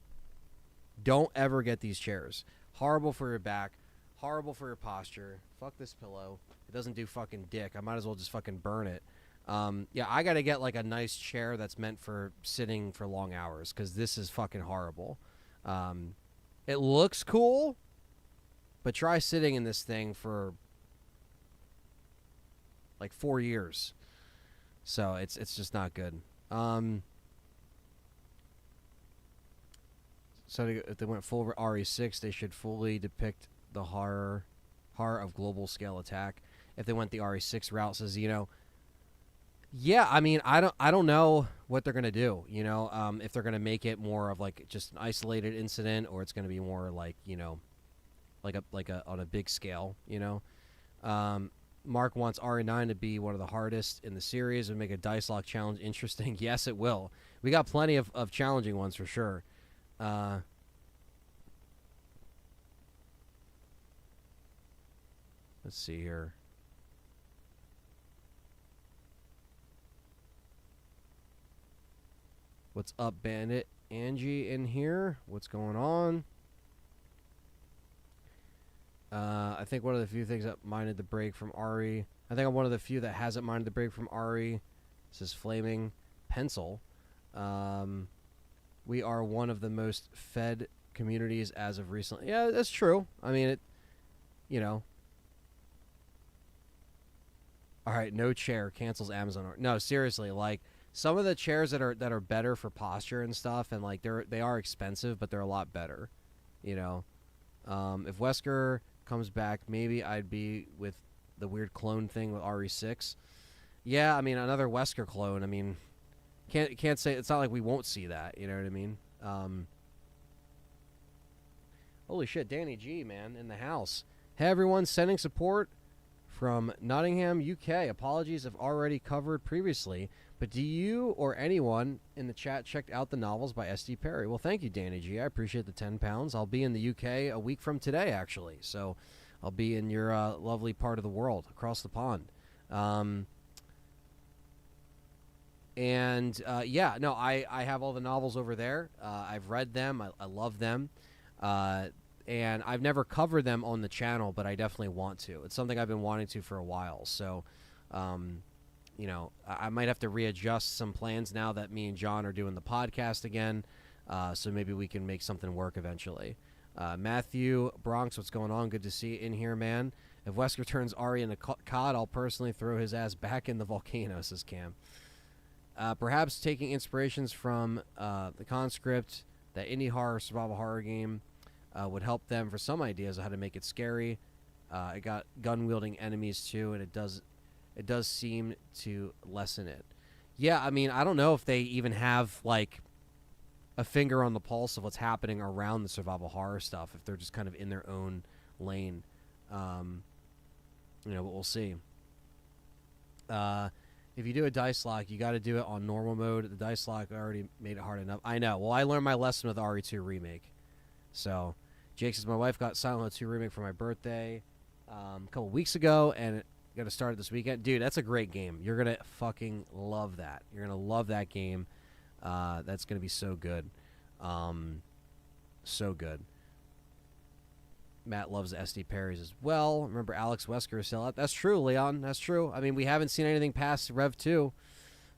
don't ever get these chairs. Horrible for your back. Horrible for your posture. Fuck this pillow. It doesn't do fucking dick. I might as well just fucking burn it. Yeah, I gotta get like a nice chair that's meant for sitting for long hours because this is fucking horrible. It looks cool, but try sitting in this thing for like 4 years. So it's just not good. So if they went full RE6, they should fully depict the horror of global scale attack. If they went the RE6 route, says, you know, yeah, I mean, I don't know what they're gonna do. You know, if they're gonna make it more of like just an isolated incident, or it's gonna be more like, you know, like a on a big scale. You know, Mark wants RE9 to be one of the hardest in the series and make a dice lock challenge interesting. Yes, it will. We got plenty of challenging ones for sure. Let's see here. What's up, Bandit? Angie in here. What's going on? I think one of the few things that minded the break from Ari. I think I'm one of the few that hasn't minded the break from Ari. This is Flaming Pencil. We are one of the most fed communities as of recently. Yeah, that's true. I mean, All right, no chair cancels Amazon order. No, seriously, like some of the chairs that are better for posture and stuff, and like they are expensive, but they're a lot better. You know, if Wesker comes back, maybe I'd be with the weird clone thing with RE6. Yeah, I mean another Wesker clone. I mean, can't say it's not like we won't see that. You know what I mean? Holy shit, Danny G, man, in the house. Hey everyone, sending support from Nottingham, UK. Apologies if already covered previously, but do you or anyone in the chat checked out the novels by S.T.A.R.S? Well, thank you, Danny G. I appreciate the 10 pounds. I'll be in the UK a week from today, actually. So I'll be in your lovely part of the world, across the pond. Yeah, no, I have all the novels over there. I've read them. I love them. And I've never covered them on the channel, but I definitely want to. It's something I've been wanting to for a while. So, you know, I might have to readjust some plans now that me and John are doing the podcast again. So maybe we can make something work eventually. Matthew Bronx, what's going on? Good to see you in here, man. If Wesker turns Ari into COD, I'll personally throw his ass back in the volcano, says Cam. Perhaps taking inspirations from the Conscript, the indie horror, survival horror game, would help them for some ideas of how to make it scary. It got gun-wielding enemies too, and it does seem to lessen it. Yeah, I mean, I don't know if they even have like a finger on the pulse of what's happening around the survival horror stuff. If they're just kind of in their own lane, you know, but we'll see. If you do a dice lock, you got to do it on normal mode. The dice lock already made it hard enough. I know. Well, I learned my lesson with RE2 Remake. So, Jake says, my wife got Silent Hill 2 Remake for my birthday a couple weeks ago, and it got to start this weekend. Dude, that's a great game. You're going to fucking love that. You're going to love that game. That's going to be so good. So good. Matt loves the S.T.A.R.S as well. Remember, Alex Wesker is still out. That's true, Leon. That's true. I mean, we haven't seen anything past Rev 2.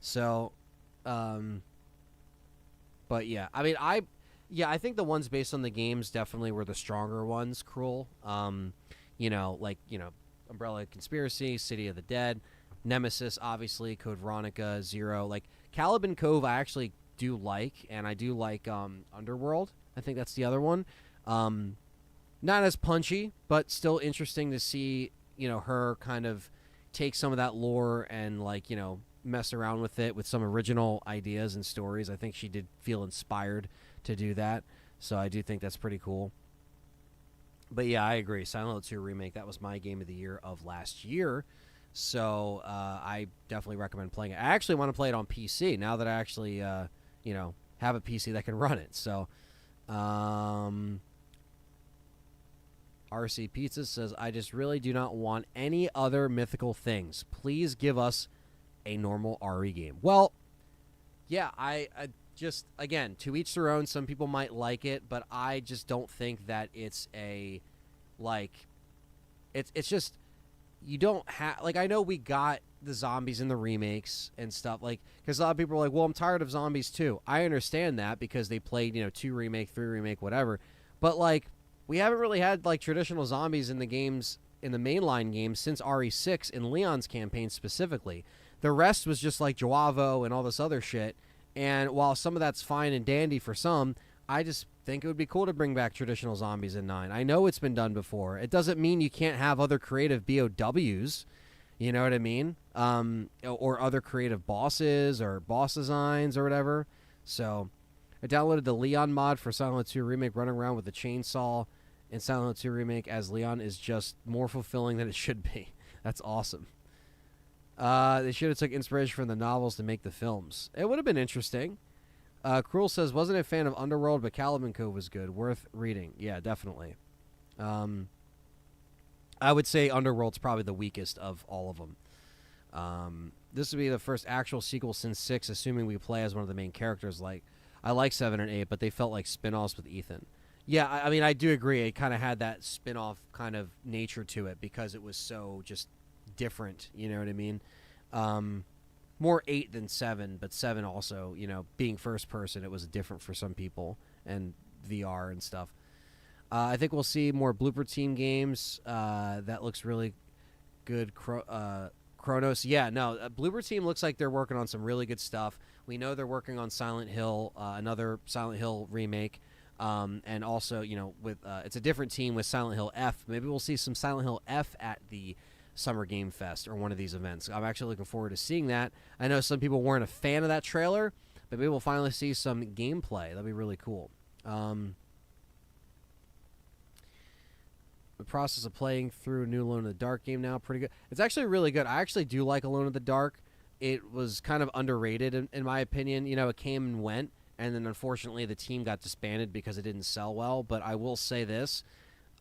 So, but yeah. I mean, I think the ones based on the games definitely were the stronger ones, Cruel. You know, like, you know, Umbrella Conspiracy, City of the Dead, Nemesis, obviously, Code Veronica, Zero. Like, Caliban Cove I actually do like, and I do like Underworld. I think that's the other one. Not as punchy, but still interesting to see, you know, her kind of take some of that lore and, like, you know, mess around with it with some original ideas and stories. I think she did feel inspired to do that, so I do think that's pretty cool. But yeah, I agree. Silent Hill 2 Remake, that was my game of the year of last year, so I definitely recommend playing it. I actually want to play it on PC now that I actually, you know, have a PC that can run it. So, RC Pizza says, I just really do not want any other mythical things. Please give us a normal RE game. Well, yeah, I just, again, to each their own. Some people might like it, but I just don't think that it's a, like, it's just, you don't have, like, I know we got the zombies in the remakes and stuff, like, because a lot of people are like, well, I'm tired of zombies too. I understand that because they played, you know, 2 remake, 3 remake, whatever. But, like, we haven't really had, like, traditional zombies in the games, in the mainline games, since RE6 in Leon's campaign specifically. The rest was just, like, Joavo and all this other shit. And while some of that's fine and dandy for some, I just think it would be cool to bring back traditional zombies in 9. I know it's been done before. It doesn't mean you can't have other creative BOWs, you know what I mean? Or other creative bosses or boss designs or whatever. So I downloaded the Leon mod for Silent Hill 2 Remake. Running around with a chainsaw in Silent Hill 2 Remake as Leon is just more fulfilling than it should be. That's awesome. They should have took inspiration from the novels to make the films. It would have been interesting. Cruel says, wasn't a fan of Underworld, but Caliban Cove was good. Worth reading. Yeah, definitely. I I would say Underworld's probably the weakest of all of them. This would be the first actual sequel since 6, assuming we play as one of the main characters. Like, I like 7 and 8, but they felt like spin-offs with Ethan. Yeah, I mean, I do agree. It kind of had that spin-off kind of nature to it because it was so just different. You know what I mean? More 8 than 7, but 7 also, you know, being first person, it was different for some people, and VR and stuff. I think we'll see more Blooper Team games. That looks really good. Chronos. Yeah, no, Blooper Team looks like they're working on some really good stuff. We know they're working on Silent Hill, another Silent Hill remake. And also, you know, with it's a different team with Silent Hill F. Maybe we'll see some Silent Hill F at the Summer Game Fest or one of these events. I'm actually looking forward to seeing that. I know some people weren't a fan of that trailer, but maybe we'll finally see some gameplay. That'd be really cool. The process of playing through a new Alone in the Dark game now, pretty good. It's actually really good. I actually do like Alone in the Dark. It was kind of underrated in my opinion. You know, it came and went, and then unfortunately the team got disbanded because it didn't sell well. But I will say this,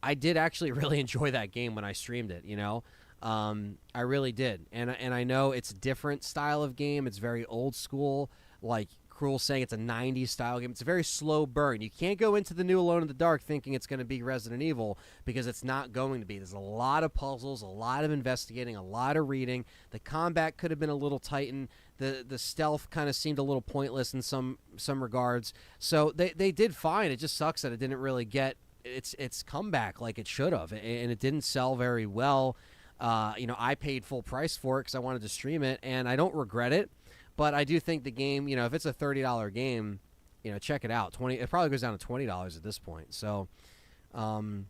I did actually really enjoy that game when I streamed it, you know. I really did. And I know it's a different style of game. It's very old school, like Cruel saying it's a 90s style game. It's a very slow burn. You can't go into the new Alone in the Dark thinking it's going to be Resident Evil because it's not going to be. There's a lot of puzzles, a lot of investigating, a lot of reading. The combat could have been a little tightened. The stealth kind of seemed a little pointless in some regards. So they did fine. It just sucks that it didn't really get its comeback like it should have, and it didn't sell very well. You know, I paid full price for it because I wanted to stream it, and I don't regret it. But I do think the game, you know, if it's a $30 game, you know, check it out. It probably goes down to $20 at this point. So, RC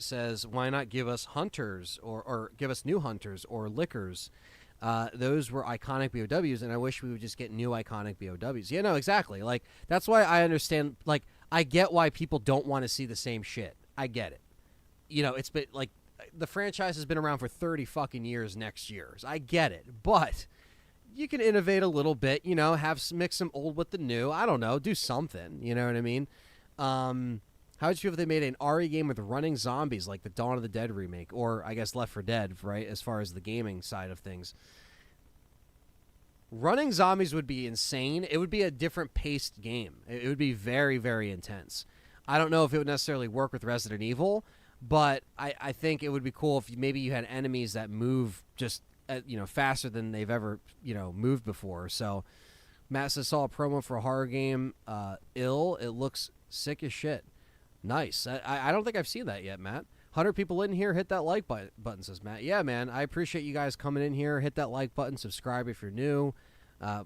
says, why not give us hunters or give us new hunters or liquors? Those were iconic BOWs, and I wish we would just get new iconic BOWs. Yeah, no, exactly. Like, that's why I understand. Like, I get why people don't want to see the same shit. I get it. You know, it's been like, the franchise has been around for 30 fucking years next year. So I get it. But you can innovate a little bit, you know, mix some old with the new. I don't know. Do something. You know what I mean? How would you feel if they made an RE game with running zombies like the Dawn of the Dead remake? Or, I guess, Left 4 Dead, right, as far as the gaming side of things. Running zombies would be insane. It would be a different paced game. It would be very, very intense. I don't know if it would necessarily work with Resident Evil, but I think it would be cool if maybe you had enemies that move just you know, faster than they've ever, you know, moved before. So Matt says, saw a promo for a horror game, Ill. It looks sick as shit. Nice. I don't think I've seen that yet, Matt. 100 people in here, hit that like button, says Matt. Yeah, man, I appreciate you guys coming in here. Hit that like button, subscribe if you're new.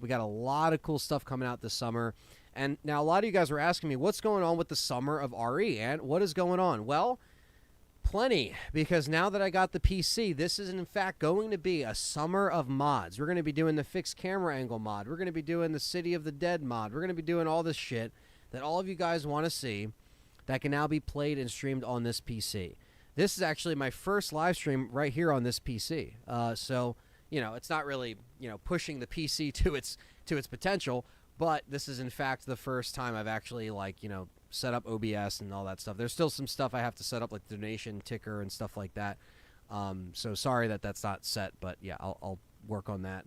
We got a lot of cool stuff coming out this summer. And now a lot of you guys were asking me, what's going on with the summer of RE? And what is going on? Well, plenty, because now that I got the PC, this is in fact going to be a summer of mods. We're going to be doing the fixed camera angle mod. We're going to be doing the City of the Dead mod. We're going to be doing all this shit that all of you guys want to see that can now be played and streamed on this PC. This is actually my first live stream right here on this PC. So, you know, it's not really, you know, pushing the PC to its potential, but this is in fact the first time I've actually, like, you know, set up OBS and all that stuff. There's still some stuff I have to set up, like donation ticker and stuff like that. So sorry that that's not set, but yeah, I'll work on that.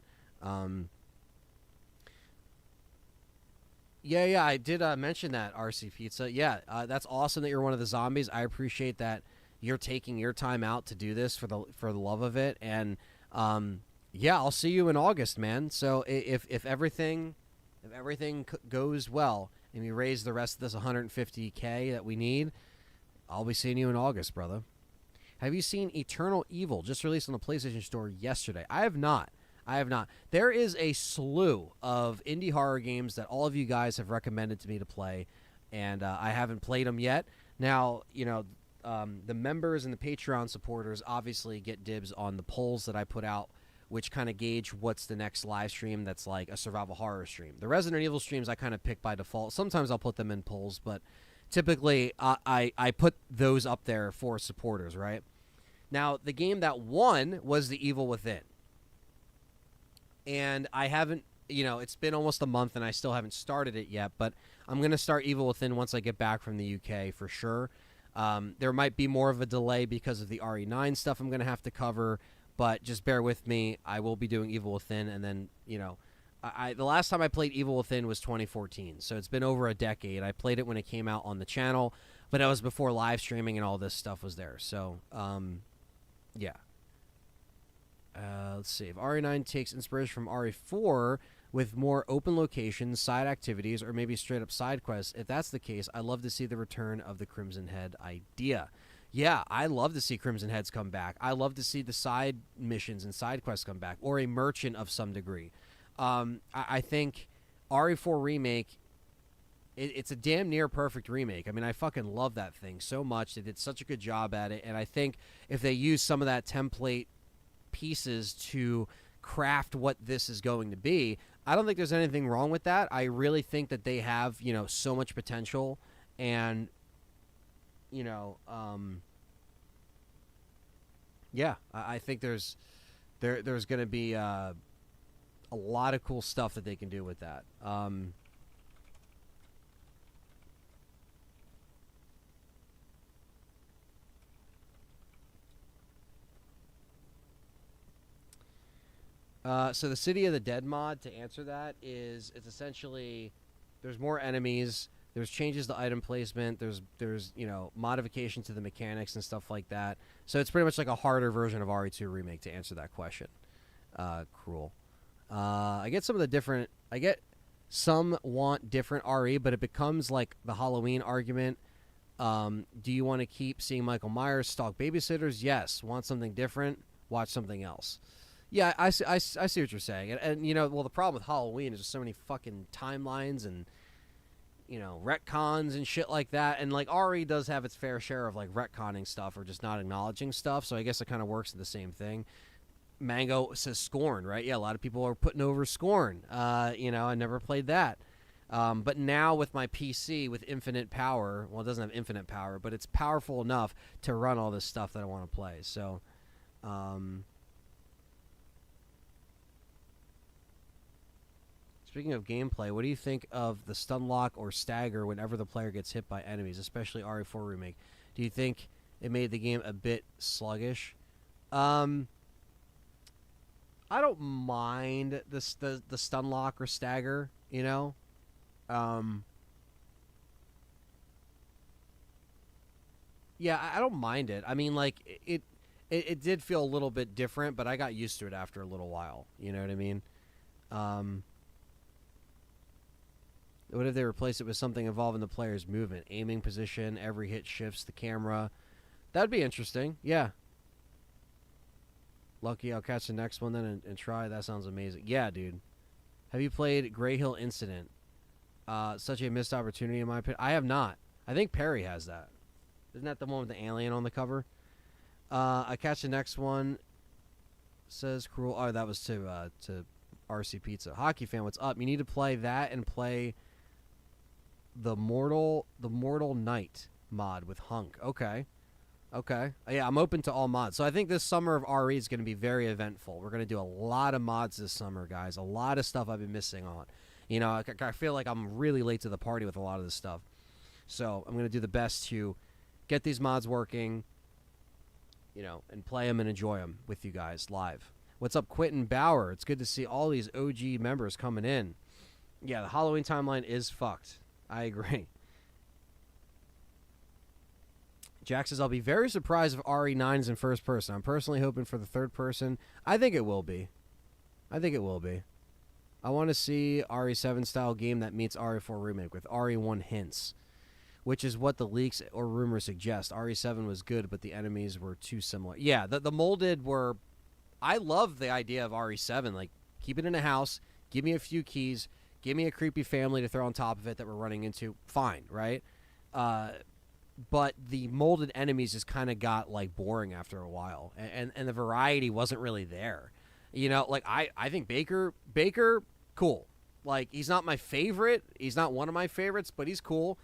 Yeah, I did mention that, RC Pizza. Yeah, that's awesome that you're one of the zombies. I appreciate that you're taking your time out to do this for the love of it. And yeah, I'll see you in August, man. So if everything goes well and we raise the rest of this 150K that we need, I'll be seeing you in August, brother. Have you seen Eternal Evil, just released on the PlayStation Store yesterday? I have not. There is a slew of indie horror games that all of you guys have recommended to me to play, and I haven't played them yet. Now, you know, the members and the Patreon supporters obviously get dibs on the polls that I put out, which kind of gauge what's the next live stream that's like a survival horror stream. The Resident Evil streams I kind of pick by default. Sometimes I'll put them in polls, but typically I put those up there for supporters, right? Now, the game that won was The Evil Within. And I haven't, you know, it's been almost a month and I still haven't started it yet, but I'm going to start Evil Within once I get back from the UK for sure. There might be more of a delay because of the RE9 stuff I'm going to have to cover, but just bear with me. I will be doing Evil Within, and then, the last time I played Evil Within was 2014, so it's been over a decade. I played it when it came out on the channel, but that was before live streaming and all this stuff was there. So, yeah. Let's see. If RE9 takes inspiration from RE4 with more open locations, side activities, or maybe straight up side quests, if that's the case, I'd love to see the return of the Crimson Head idea. Yeah, I love to see Crimson Heads come back. I love to see the side missions and side quests come back, or a merchant of some degree. I think RE4 Remake, it's a damn near perfect remake. I mean, I fucking love that thing so much. They did such a good job at it, and I think if they use some of that template pieces to craft what this is going to be, I don't think there's anything wrong with that. I really think that they have, so much potential, and, yeah, I think there's going to be a lot of cool stuff that they can do with that. So the City of the Dead mod, to answer that, it's essentially there's more enemies, there's changes to item placement, there's modification to the mechanics and stuff like that. So it's pretty much like a harder version of RE2 Remake, to answer that question. Cruel. I get some want different RE, but it becomes like the Halloween argument. Do you want to keep seeing Michael Myers stalk babysitters? Yes. Want something different? Watch something else. Yeah, I see what you're saying. And the problem with Halloween is there's so many fucking timelines and, retcons and shit like that. And, like, RE does have its fair share of, like, retconning stuff or just not acknowledging stuff. So I guess it kind of works in the same thing. Mango says Scorn, right? Yeah, a lot of people are putting over Scorn. I never played that. But now with my PC with infinite power, well, it doesn't have infinite power, but it's powerful enough to run all this stuff that I want to play. So, speaking of gameplay, what do you think of the stun lock or stagger whenever the player gets hit by enemies, especially RE4 Remake? Do you think it made the game a bit sluggish? I don't mind the stun lock or stagger, Yeah, I don't mind it. I mean, like, it did feel a little bit different, but I got used to it after a little while. You know what I mean? What if they replace it with something involving the player's movement? Aiming position, every hit shifts the camera. That'd be interesting. Yeah. Lucky, I'll catch the next one then and try. That sounds amazing. Yeah, dude. Have you played Grey Hill Incident? Such a missed opportunity in my opinion. I have not. I think Perry has that. Isn't that the one with the alien on the cover? I catch the next one. Says Cruel. Oh, that was to RC Pizza. Hockey fan, what's up? You need to play that and play the Mortal Knight mod with Hunk. Okay. Yeah, I'm open to all mods. So I think this summer of RE is going to be very eventful. We're going to do a lot of mods this summer, guys. A lot of stuff I've been missing on. I feel like I'm really late to the party with a lot of this stuff. So I'm going to do the best to get these mods working, and play them and enjoy them with you guys live. What's up, Quentin Bauer? It's good to see all these OG members coming in. Yeah, the Halloween timeline is fucked. I agree. Jack says, I'll be very surprised if RE9 is in first person. I'm personally hoping for the third person. I think it will be. I want to see RE7 style game that meets RE4 Remake with RE1 hints, which is what the leaks or rumors suggest. RE7 was good, but the enemies were too similar. Yeah, the molded were... I love the idea of RE7. Like, keep it in a house, give me a few keys, give me a creepy family to throw on top of it that we're running into. Fine, right? But the molded enemies just kind of got, like, boring after a while. And the variety wasn't really there. Like, I think Baker, cool. Like, he's not my favorite. He's not one of my favorites, but he's cool.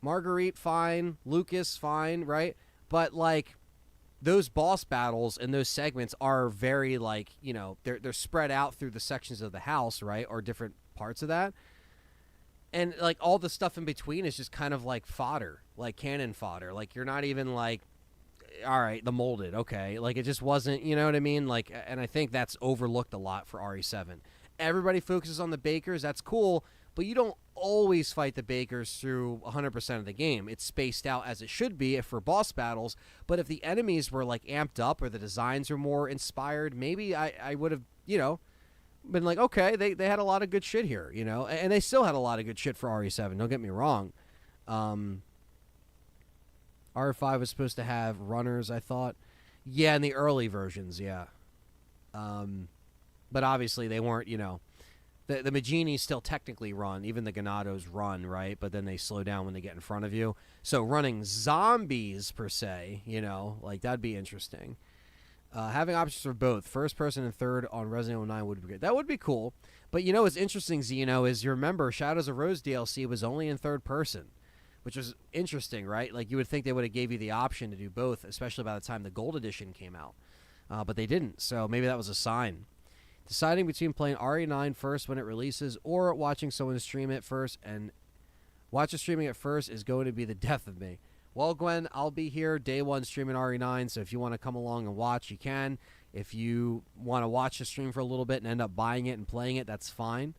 Marguerite, fine. Lucas, fine, right? But, like, those boss battles and those segments are very, like, they're spread out through the sections of the house, right? Or different parts of that. And like all the stuff in between is just kind of like fodder, like cannon fodder. Like you're not even like, all right, the molded, okay. Like it just wasn't, you know what I mean? Like, and I think that's overlooked a lot for RE7. Everybody focuses on the Bakers, that's cool, but you don't always fight the Bakers through 100% of the game. It's spaced out as it should be for boss battles, but if the enemies were like amped up or the designs were more inspired, maybe I would have, been like, okay, they had a lot of good shit here, and they still had a lot of good shit for RE7, don't get me wrong. R5 was supposed to have runners, I thought. Yeah, in the early versions, yeah. But obviously they weren't, the Maginis still technically run. Even the Ganados run, right? But then they slow down when they get in front of you. So running zombies, per se, like that'd be interesting. Having options for both, first person and third on Resident Evil 9 would be great. That would be cool. But what's interesting, Zeno, is you remember Shadows of Rose DLC was only in third person, which was interesting, right? Like you would think they would have gave you the option to do both, especially by the time the Gold Edition came out. But they didn't, so maybe that was a sign. Deciding between playing RE9 first when it releases or watching someone stream it first, and watching streaming it first is going to be the death of me. Well, Gwen, I'll be here day one streaming RE9, so if you want to come along and watch, you can. If you want to watch the stream for a little bit and end up buying it and playing it, that's fine.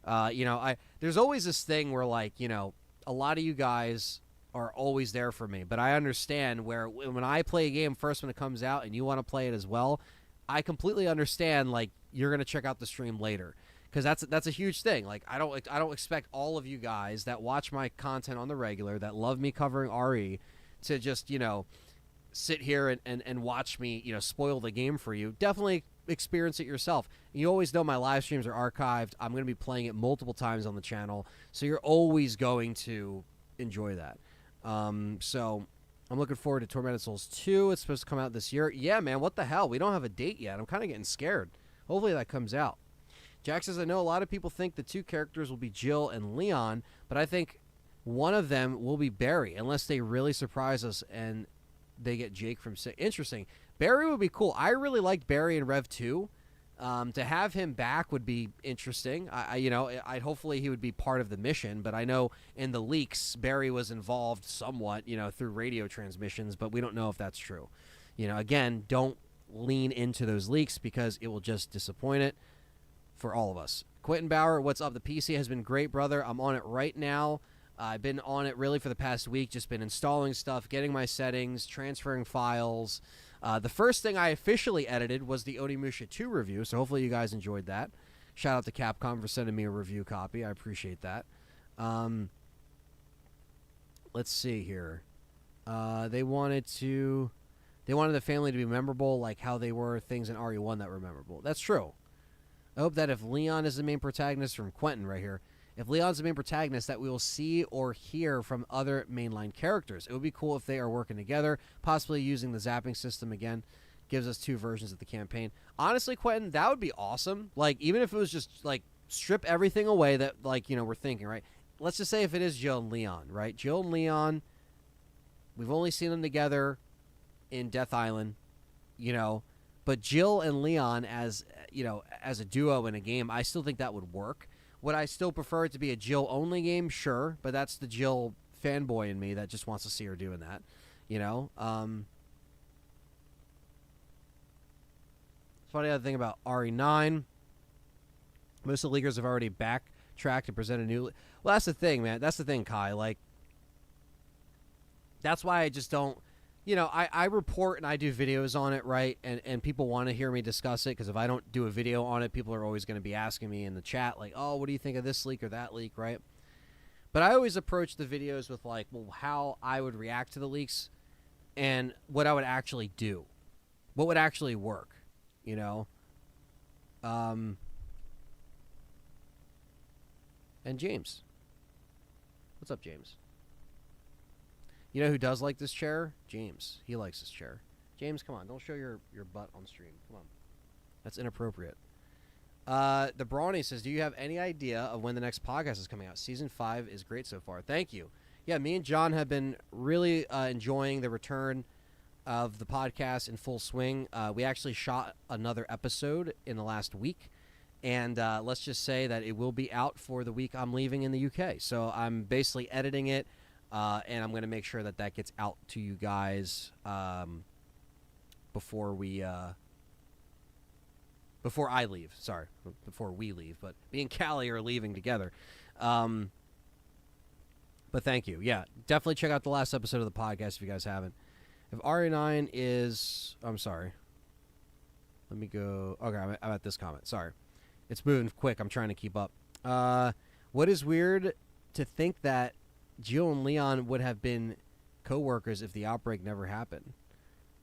There's always this thing where, like, a lot of you guys are always there for me, but I understand where when I play a game first when it comes out and you want to play it as well, I completely understand, like, you're going to check out the stream later. Because that's a huge thing. Like I don't expect all of you guys that watch my content on the regular, that love me covering RE, to just sit here and watch me spoil the game for you. Definitely experience it yourself. You always know my live streams are archived. I'm going to be playing it multiple times on the channel, so you're always going to enjoy that. So I'm looking forward to Tormented Souls 2. It's supposed to come out this year. Yeah, man. What the hell? We don't have a date yet. I'm kind of getting scared. Hopefully that comes out. Jack says, I know a lot of people think the two characters will be Jill and Leon, but I think one of them will be Barry, unless they really surprise us and they get Jake from 6. Interesting. Barry would be cool. I really liked Barry in Rev 2. To have him back would be interesting. I'd hopefully he would be part of the mission, but I know in the leaks, Barry was involved somewhat, through radio transmissions, but we don't know if that's true. Again, don't lean into those leaks because it will just disappoint it for all of us. Quentin Bauer, what's up? The PC has been great, brother. I'm on it right now. I've been on it really for the past week, just been installing stuff, getting my settings, transferring files. The first thing I officially edited was the Onimusha 2 review, so hopefully you guys enjoyed that. Shout out to Capcom for sending me a review copy. I appreciate that. Let's see here. They wanted the family to be memorable, like how they were things in RE1 that were memorable. That's true. I hope that if Leon is the main protagonist, from Quentin right here, if Leon's the main protagonist, that we will see or hear from other mainline characters. It would be cool if they are working together, possibly using the zapping system again. Gives us 2 versions of the campaign. Honestly, Quentin, that would be awesome. Like, even if it was just, like, strip everything away that, like, we're thinking, right? Let's just say if it is Jill and Leon, right? Jill and Leon, we've only seen them together in Death Island, but Jill and Leon as a duo in a game, I still think that would work. Would I still prefer it to be a Jill-only game? Sure, but that's the Jill fanboy in me that just wants to see her doing that, Funny other thing about RE9, most of the leaguers have already backtracked and presented new... Well, that's the thing, man. That's the thing, Kai. Like, that's why I just don't... I report and I do videos on it, right? And people want to hear me discuss it, because if I don't do a video on it, people are always going to be asking me in the chat, like, oh, what do you think of this leak or that leak, right? But I always approach the videos with, like, well, how I would react to the leaks and what I would actually do. What would actually work, And James. What's up, James? You know who does like this chair? James. He likes this chair. James, come on. Don't show your butt on stream. Come on. That's inappropriate. The Brawny says, do you have any idea of when the next podcast is coming out? Season 5 is great so far. Thank you. Yeah, me and John have been really enjoying the return of the podcast in full swing. We actually shot another episode in the last week, And let's just say that it will be out for the week I'm leaving in the UK. So I'm basically editing it, and I'm going to make sure that that gets out to you guys before I leave. Sorry, before we leave. But me and Callie are leaving together. But thank you. Yeah, definitely check out the last episode of the podcast if you guys haven't. If RE9 is... I'm sorry. Let me go... Okay, I'm at this comment. Sorry. It's moving quick. I'm trying to keep up. What is weird to think that Jill and Leon would have been co-workers if the outbreak never happened.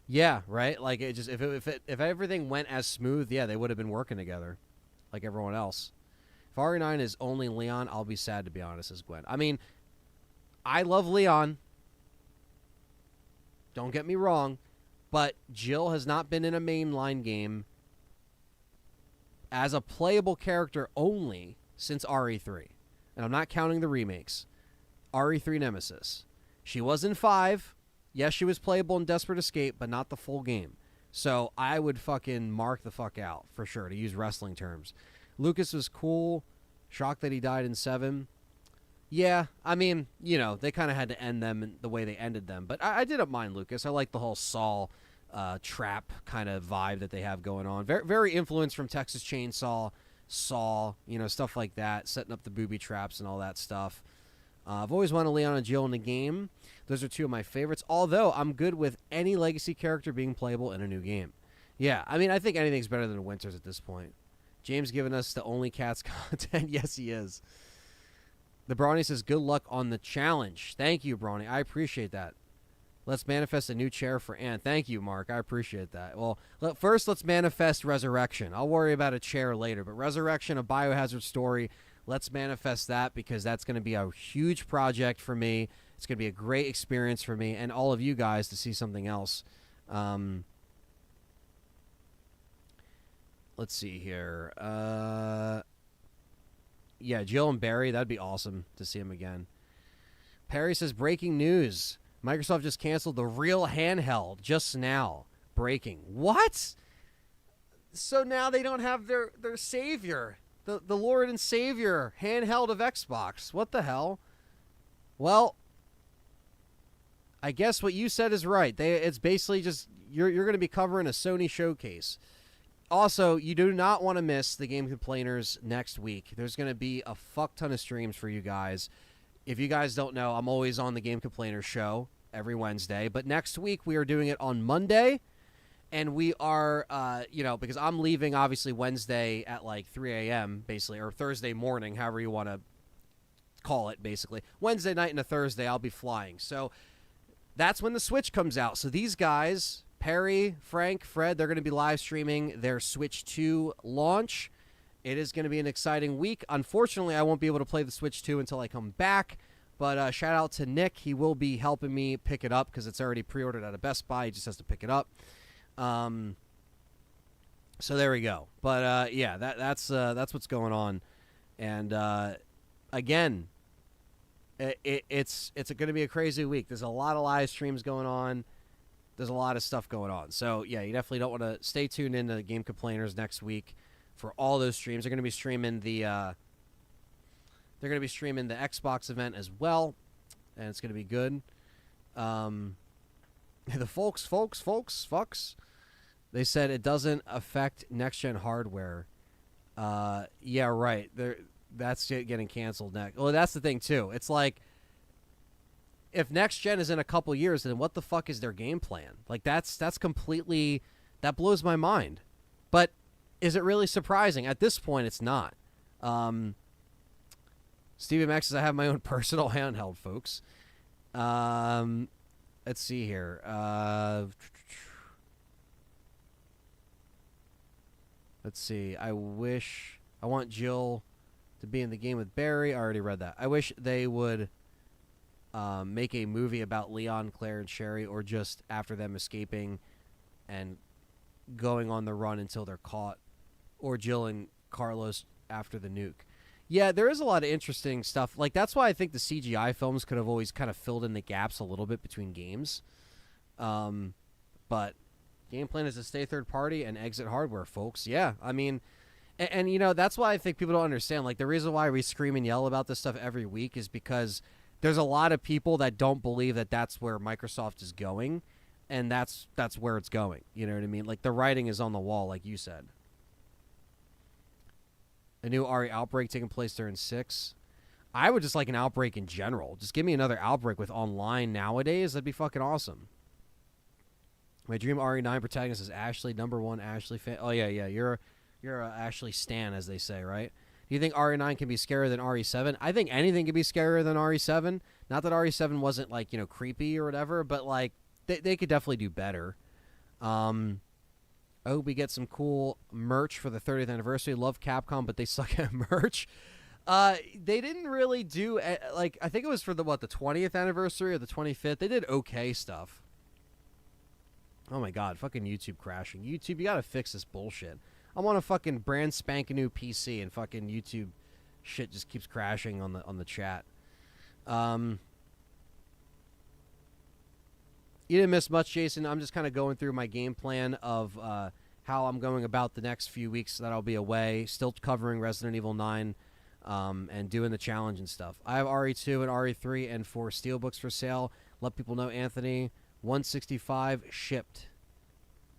Yeah, right? Like, it just if everything went as smooth, yeah, they would have been working together like everyone else. If RE9 is only Leon, I'll be sad, to be honest, as Gwen. I mean, I love Leon. Don't get me wrong. But Jill has not been in a mainline game as a playable character only since RE3. And I'm not counting the remakes. RE3 Nemesis. She was in 5. Yes, she was playable in Desperate Escape, but not the full game. So I would fucking mark the fuck out, for sure, to use wrestling terms. Lucas was cool. Shocked that he died in 7. Yeah, I mean, you know, they kind of had to end them in the way they ended them. But I didn't mind Lucas. I like the whole Saul trap kind of vibe that they have going on. Very, very influenced from Texas Chainsaw, Saw, you know, stuff like that, setting up the booby traps and all that stuff. I've always wanted Leon and Jill in the game. Those are two of my favorites, although I'm good with any legacy character being playable in a new game. Yeah, I mean, I think anything's better than Winters at this point. James giving us the Only Cats content. Yes, he is. The Brawny says, good luck on the challenge. Thank you, Brawny. I appreciate that. Let's manifest a new chair for Ann. Thank you, Mark. I appreciate that. Well, first let's manifest Resurrection. I'll worry about a chair later, but Resurrection, a Biohazard story, let's manifest that because that's going to be a huge project for me. It's going to be a great experience for me and all of you guys to see something else. Let's see here. Yeah, Jill and Barry, that'd be awesome to see him again. Perry says, breaking news. Microsoft just canceled the real handheld just now. Breaking. What? So now they don't have their savior, the Lord and Savior handheld of Xbox. What the hell? Well, I guess what you said is right. It's basically just you're going to be covering a Sony showcase. Also, you do not want to miss the Game Complainers next week. There's going to be a fuck ton of streams for you guys. If you guys don't know, I'm always on the Game Complainers show every Wednesday. But next week, we are doing it on Monday. And we are, because I'm leaving, obviously, Wednesday at like 3 a.m., basically, or Thursday morning, however you want to call it, basically. Wednesday night and a Thursday, I'll be flying. So that's when the Switch comes out. So these guys... Perry, Frank, Fred, they're going to be live streaming their Switch 2 launch. It is going to be an exciting week. Unfortunately, I won't be able to play the Switch 2 until I come back. But shout out to Nick. He will be helping me pick it up because it's already pre-ordered at a Best Buy. He just has to pick it up. So there we go. But yeah, that's what's going on. And again, it's going to be a crazy week. There's a lot of live streams going on. There's a lot of stuff going on. So, yeah, you definitely don't want to stay tuned into the Game Complainers next week for all those streams. They're going to be streaming the Xbox event as well, and it's going to be good. The folks, they said it doesn't affect next-gen hardware. Yeah, right. That's getting canceled next. Well, that's the thing, too. It's like, if next gen is in a couple years, then what the fuck is their game plan? Like that's completely, that blows my mind. But is it really surprising? At this point, it's not. Stevie Max says, I have my own personal handheld, folks. Let's see here. Let's see. I want Jill to be in the game with Barry. I already read that. I wish they would make a movie about Leon, Claire, and Sherry, or just after them escaping and going on the run until they're caught, or Jill and Carlos after the nuke. Yeah, there is a lot of interesting stuff. Like, that's why I think the CGI films could have always kind of filled in the gaps a little bit between games. But game plan is to stay third party and exit hardware, folks. Yeah, I mean, And you know, that's why I think people don't understand. Like, the reason why we scream and yell about this stuff every week is because there's a lot of people that don't believe that that's where Microsoft is going, and that's where it's going. You know what I mean? Like, the writing is on the wall, like you said. A new RE Outbreak taking place during 6. I would just like an Outbreak in general. Just give me another Outbreak with online nowadays. That'd be fucking awesome. My dream RE9 protagonist is Ashley, #1 Ashley fan. Oh, yeah. You're a Ashley stan, as they say, right? Do you think RE9 can be scarier than RE7? I think anything can be scarier than RE7. Not that RE7 wasn't, like, you know, creepy or whatever, but, like, they could definitely do better. I hope we get some cool merch for the 30th anniversary. Love Capcom, but they suck at merch. They didn't really do, like, I think it was for the 20th anniversary or the 25th. They did okay stuff. Oh my god, fucking YouTube crashing. YouTube, you gotta fix this bullshit. I'm on a fucking brand spanking new PC and fucking YouTube shit just keeps crashing on the chat. You didn't miss much, Jason. I'm just kind of going through my game plan of how I'm going about the next few weeks that I'll be away. Still covering Resident Evil 9 and doing the challenge and stuff. I have RE2 and RE3 and 4 steelbooks for sale. Let people know, Anthony. 165 shipped.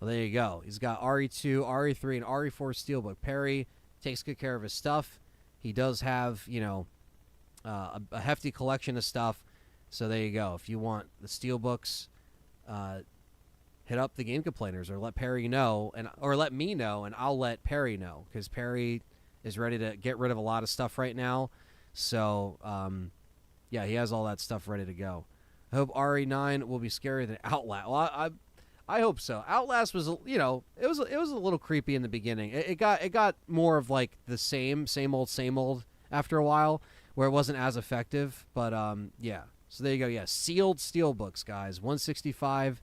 Well, there you go. He's got RE2, RE3, and RE4 steelbook. Perry takes good care of his stuff. He does have, you know, a hefty collection of stuff. So there you go. If you want the steelbooks, hit up the Game Complainers or let Perry know, or let me know, and I'll let Perry know, because Perry is ready to get rid of a lot of stuff right now. So, yeah, he has all that stuff ready to go. I hope RE9 will be scarier than Outlast. Well, I hope so. Outlast was, you know, it was a little creepy in the beginning. It got more of like the same old after a while, where it wasn't as effective. But yeah. So there you go. Yeah, sealed steelbooks, guys. 165,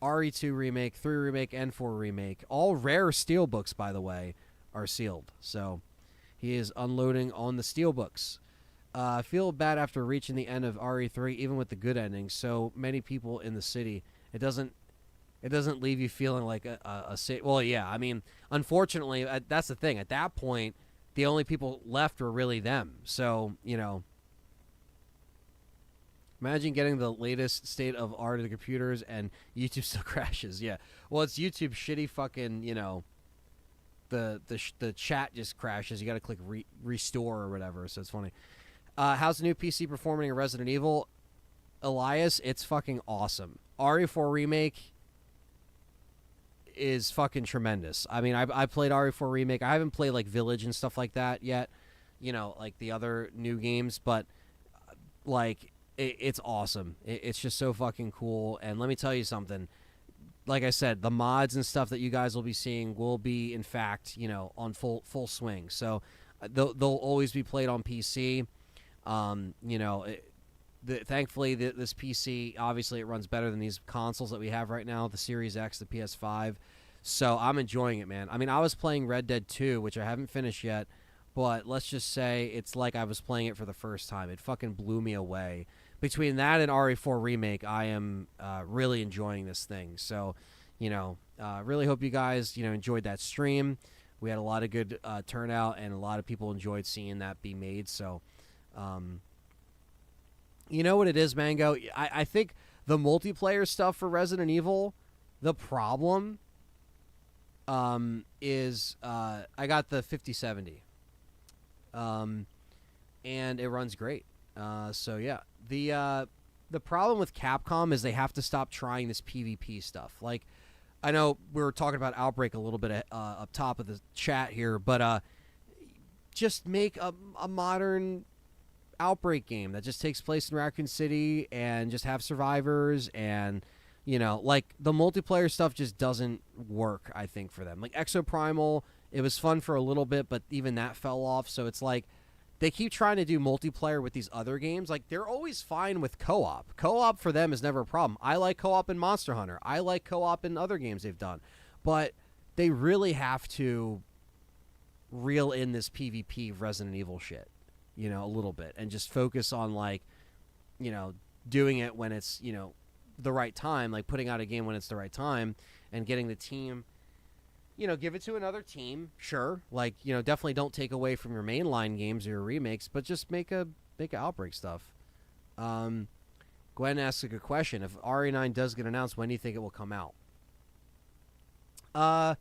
RE2 remake, 3 remake, and 4 remake. All rare steelbooks, by the way, are sealed. So he is unloading on the steelbooks. I feel bad after reaching the end of RE3, even with the good ending. So many people in the city. It doesn't leave you feeling like a well, yeah. I mean, unfortunately, that's the thing. At that point, the only people left were really them. So, you know, imagine getting the latest state of art of the computers and YouTube still crashes. Yeah. Well, it's YouTube shitty fucking, you know, the chat just crashes. You got to click restore or whatever. So it's funny. How's the new PC performing in Resident Evil? Elias, it's fucking awesome. RE4 Remake is fucking tremendous. I mean, I played RE4 Remake. I haven't played like Village and stuff like that yet, you know, like the other new games, but like it's awesome. It's just so fucking cool. And let me tell you something. Like I said, the mods and stuff that you guys will be seeing will be, in fact, you know, on full swing. So they'll always be played on PC. You know, thankfully, this PC, obviously, it runs better than these consoles that we have right now, the Series X, the PS5. So I'm enjoying it, man. I mean, I was playing Red Dead 2, which I haven't finished yet, but let's just say it's like I was playing it for the first time. It fucking blew me away. Between that and RE4 Remake, I am really enjoying this thing. So, you know, really hope you guys, you know, enjoyed that stream. We had a lot of good turnout, and a lot of people enjoyed seeing that be made. So, you know what it is, Mango? I think the multiplayer stuff for Resident Evil, the problem is I got the 5070. And it runs great. So, yeah. The problem with Capcom is they have to stop trying this PvP stuff. Like, I know we were talking about Outbreak a little bit up top of the chat here, but just make a modern Outbreak game that just takes place in Raccoon City and just have survivors, and, you know, like, the multiplayer stuff just doesn't work, I think, for them. Like Exoprimal, it was fun for a little bit, but even that fell off. So it's like they keep trying to do multiplayer with these other games. Like, they're always fine with co-op. Co-op for them is never a problem. I like co-op in Monster Hunter. I like co-op in other games they've done. But they really have to reel in this PvP Resident Evil shit, you know, a little bit, and just focus on, like, you know, doing it when it's, you know, the right time, like putting out a game when it's the right time, and getting the team, give it to another team. Sure, like definitely don't take away from your mainline games or your remakes, but just make a Outbreak stuff. Um, Gwen asks a good question. If RE9 does get announced, when do you think it will come out? Uh,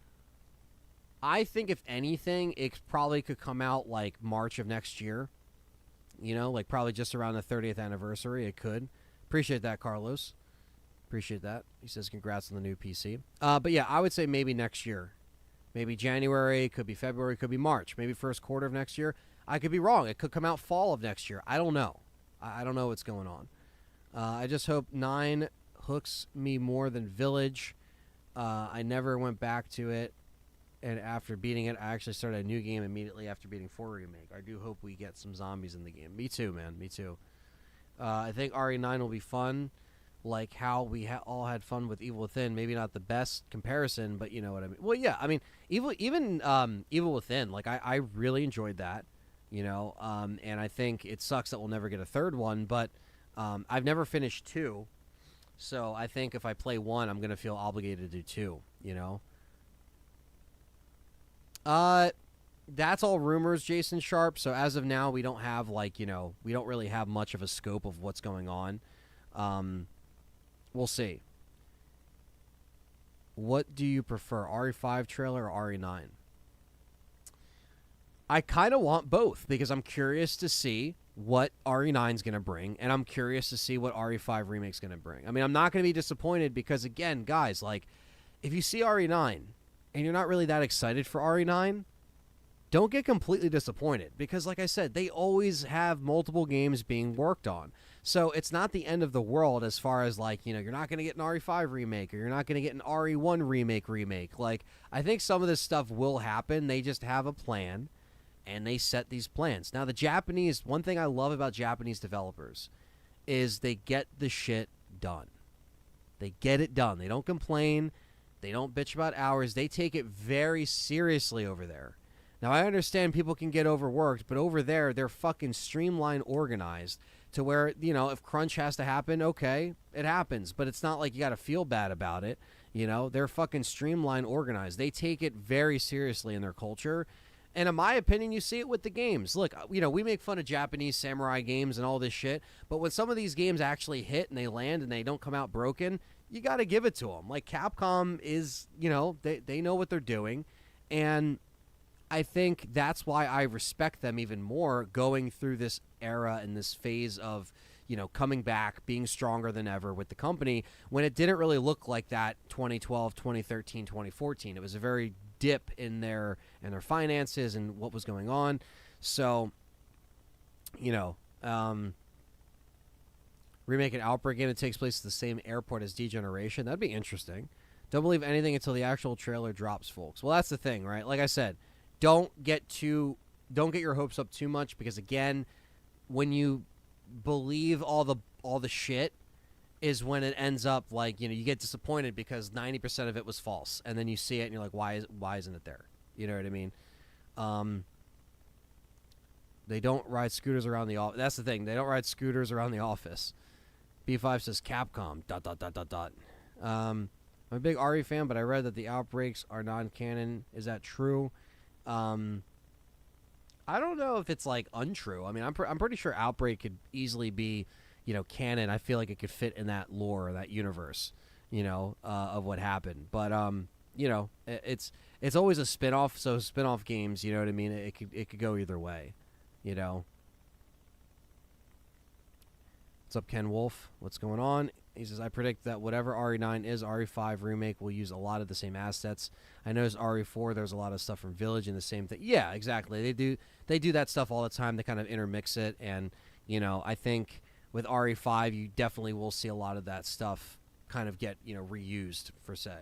I think if anything, it probably could come out like March of next year. Like probably just around the 30th anniversary. It could. Appreciate that, Carlos. Appreciate that. He says congrats on the new PC. But yeah, I would say maybe next year. Maybe January, could be February, could be March, maybe first quarter of next year. I could be wrong. It could come out fall of next year. I don't know. I don't know what's going on. I just hope 9 hooks me more than Village. I never went back to it, and after beating it, I actually started a new game immediately after beating 4 Remake. I do hope we get some zombies in the game. Me too, man. Me too. I think RE9 will be fun, like how we all had fun with Evil Within. Maybe not the best comparison, but you know what I mean. Well, yeah, I mean, Evil Within, like I really enjoyed that, and I think it sucks that we'll never get a third one, but I've never finished 2, so I think if I play 1, I'm gonna feel obligated to do 2. That's all rumors, Jason Sharp. So as of now, we don't have we don't really have much of a scope of what's going on. We'll see. What do you prefer, RE5 trailer or RE9? I kind of want both because I'm curious to see what RE9 is going to bring, and I'm curious to see what RE5 Remake's going to bring. I mean, I'm not going to be disappointed because, again, guys, like, if you see RE9 and you're not really that excited for RE9, don't get completely disappointed because, like I said, they always have multiple games being worked on. So it's not the end of the world as far as, like, you're not going to get an RE5 remake or you're not going to get an RE1 remake. Like, I think some of this stuff will happen. They just have a plan, and they set these plans. Now, the Japanese, one thing I love about Japanese developers is they get the shit done. They get it done. They don't complain. They don't bitch about hours. They take it very seriously over there. Now, I understand people can get overworked, but over there, they're fucking streamlined, organized to where, if crunch has to happen, okay, it happens. But it's not like you got to feel bad about it. They're fucking streamlined, organized. They take it very seriously in their culture. And in my opinion, you see it with the games. Look, we make fun of Japanese samurai games and all this shit, but when some of these games actually hit and they land and they don't come out broken, you got to give it to them. Like Capcom is, they know what they're doing. And I think that's why I respect them even more going through this era and this phase of, coming back, being stronger than ever with the company when it didn't really look like that 2012, 2013, 2014. It was a very dip in their finances and what was going on. So, remake an Outbreak game that takes place at the same airport as Degeneration. That'd be interesting. Don't believe anything until the actual trailer drops, folks. Well, that's the thing, right? Like I said, don't get your hopes up too much because, again, when you believe all the shit is when it ends up like, you get disappointed because 90% of it was false, and then you see it and you're like, why isn't it there? You know what I mean? They don't ride scooters around the office. That's the thing. They don't ride scooters around the office. B5 says Capcom. ... I'm a big RE fan, but I read that the Outbreaks are non-canon. Is that true? I don't know if it's like untrue. I mean, I'm pretty sure Outbreak could easily be, canon. I feel like it could fit in that lore, that universe, of what happened. But it's always a spin-off. So spin-off games, you know what I mean? It could go either way, What's up, Ken Wolf? What's going on? He says, I predict that whatever RE9 is, RE5 Remake will use a lot of the same assets. I noticed RE4, there's a lot of stuff from Village and the same thing. Yeah, exactly. They do that stuff all the time. They kind of intermix it. And, I think with RE5, you definitely will see a lot of that stuff kind of get, reused, per se,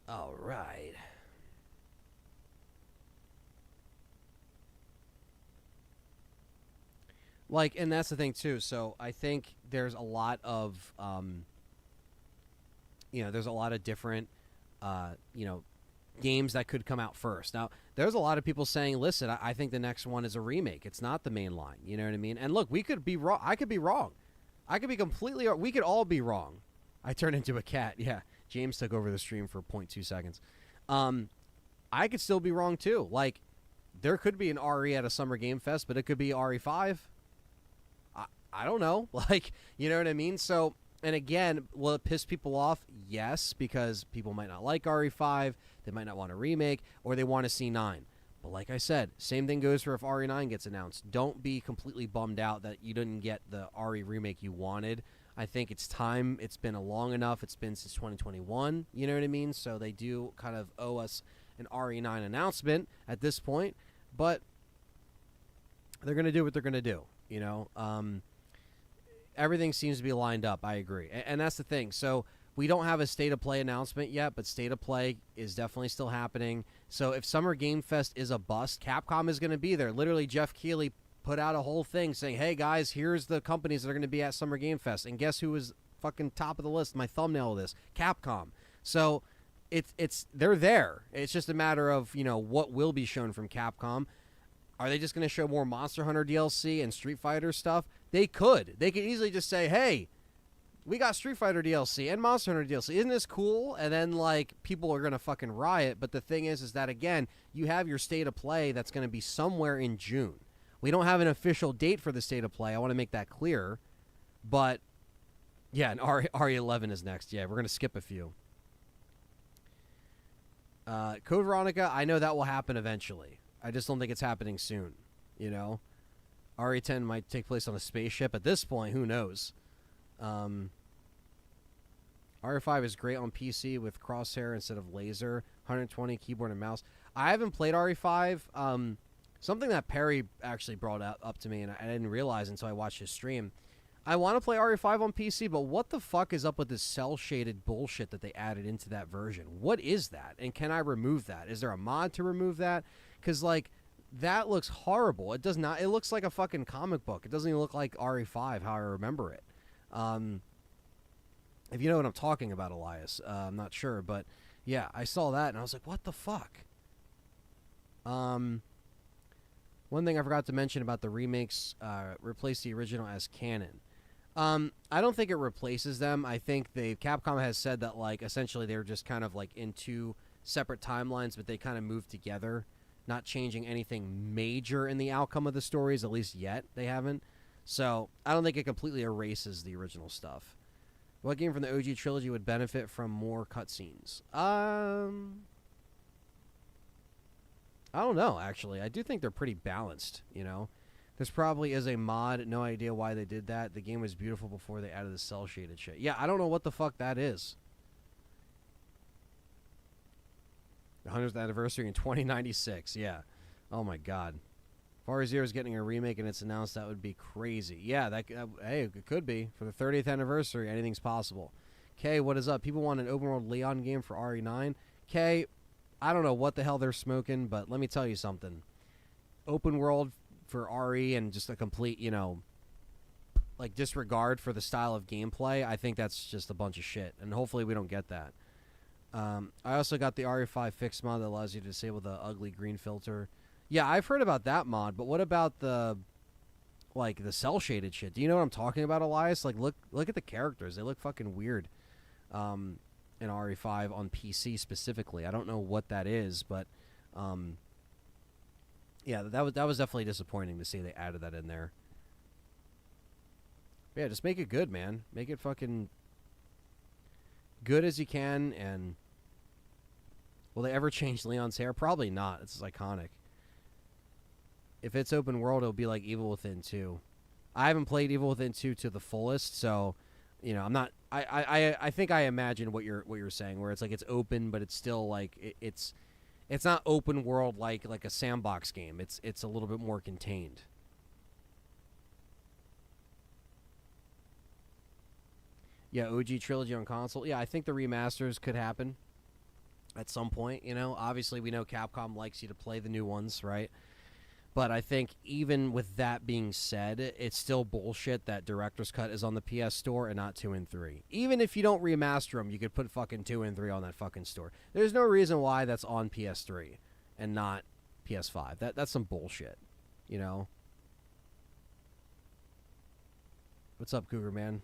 All right. And that's the thing, too. So I think there's a lot of there's a lot of different, games that could come out first. Now, there's a lot of people saying, listen, I think the next one is a remake. It's not the main line. You know what I mean? And look, we could be wrong. I could be wrong. I could be completely wrong. We could all be wrong. I turned into a cat. Yeah. James took over the stream for 0.2 seconds. I could still be wrong, too. Like, there could be an RE at a Summer Game Fest, but it could be RE5. I don't know. Like, you know what I mean? So, and again, will it piss people off? Yes, because people might not like RE5. They might not want a remake, or they want to see 9. But like I said, same thing goes for if RE9 gets announced. Don't be completely bummed out that you didn't get the RE remake you wanted. I think it's time. It's been a long enough. It's been since 2021. You know what I mean? So they do kind of owe us an RE9 announcement at this point. But they're going to do what they're going to do. Everything seems to be lined up. I agree. And that's the thing. So we don't have a State of Play announcement yet, but State of Play is definitely still happening. So if Summer Game Fest is a bust, Capcom is going to be there. Literally, Jeff Keighley put out a whole thing saying, hey, guys, here's the companies that are going to be at Summer Game Fest. And guess who was fucking top of the list? My thumbnail of this. Capcom. So they're there. It's just a matter of, what will be shown from Capcom. Are they just going to show more Monster Hunter DLC and Street Fighter stuff? They could. They could easily just say, hey, we got Street Fighter DLC and Monster Hunter DLC. Isn't this cool? And then, people are going to fucking riot. But the thing is that, again, you have your State of Play that's going to be somewhere in June. We don't have an official date for the State of Play. I want to make that clear. But, yeah, and RE11 is next. Yeah, we're going to skip a few. Code Veronica, I know that will happen eventually. I just don't think it's happening soon, RE10 might take place on a spaceship. At this point, who knows? RE5 is great on PC with crosshair instead of laser, 120 keyboard and mouse. I haven't played RE5. Something that Perry actually brought up to me, and I didn't realize until I watched his stream. I want to play RE5 on PC, but what the fuck is up with this cell-shaded bullshit that they added into that version? What is that? And can I remove that? Is there a mod to remove that? Because, that looks horrible. It does not. It looks like a fucking comic book. It doesn't even look like RE5, how I remember it. If you know what I'm talking about, Elias. I'm not sure, but, yeah, I saw that, and I was like, what the fuck? One thing I forgot to mention about the remakes, replace the original as canon. I don't think it replaces them. I think Capcom has said that, essentially they're just kind of, in two separate timelines, but they kind of moved together, not changing anything major in the outcome of the stories, at least yet. They haven't. So, I don't think it completely erases the original stuff. What game from the OG trilogy would benefit from more cutscenes? I don't know, actually. I do think they're pretty balanced, This probably is a mod. No idea why they did that. The game was beautiful before they added the cell-shaded shit. Yeah, I don't know what the fuck that is. The 100th anniversary in 2096. Yeah. Oh, my God. If RE0 is getting a remake and it's announced, that would be crazy. Yeah, hey, it could be. For the 30th anniversary, anything's possible. Kay, what is up? People want an open-world Leon game for RE9. Kay, I don't know what the hell they're smoking, but let me tell you something. Open world for RE and just a complete, disregard for the style of gameplay, I think that's just a bunch of shit. And hopefully we don't get that. I also got the RE5 fix mod that allows you to disable the ugly green filter. Yeah, I've heard about that mod, but what about the cell-shaded shit? Do you know what I'm talking about, Elias? Look at the characters. They look fucking weird. In RE5 on PC specifically. I don't know what that is, but yeah, that was definitely disappointing to see they added that in there. But yeah, just make it good, man. Make it fucking good as you can. And will they ever change Leon's hair? Probably not. It's iconic. If it's open world, it'll be like Evil Within 2. I haven't played Evil Within 2 to the fullest, so I'm not. I think I imagine what you're saying, where it's it's open, but it's still it's not open world like a sandbox game. It's a little bit more contained. Yeah, OG trilogy on console. Yeah, I think the remasters could happen at some point. Obviously we know Capcom likes you to play the new ones, right? But I think even with that being said, it's still bullshit that Director's Cut is on the PS Store and not 2 and 3. Even if you don't remaster them, you could put fucking 2 and 3 on that fucking store. There's no reason why that's on PS3 and not PS5. That's some bullshit, you know? What's up, Cougar Man?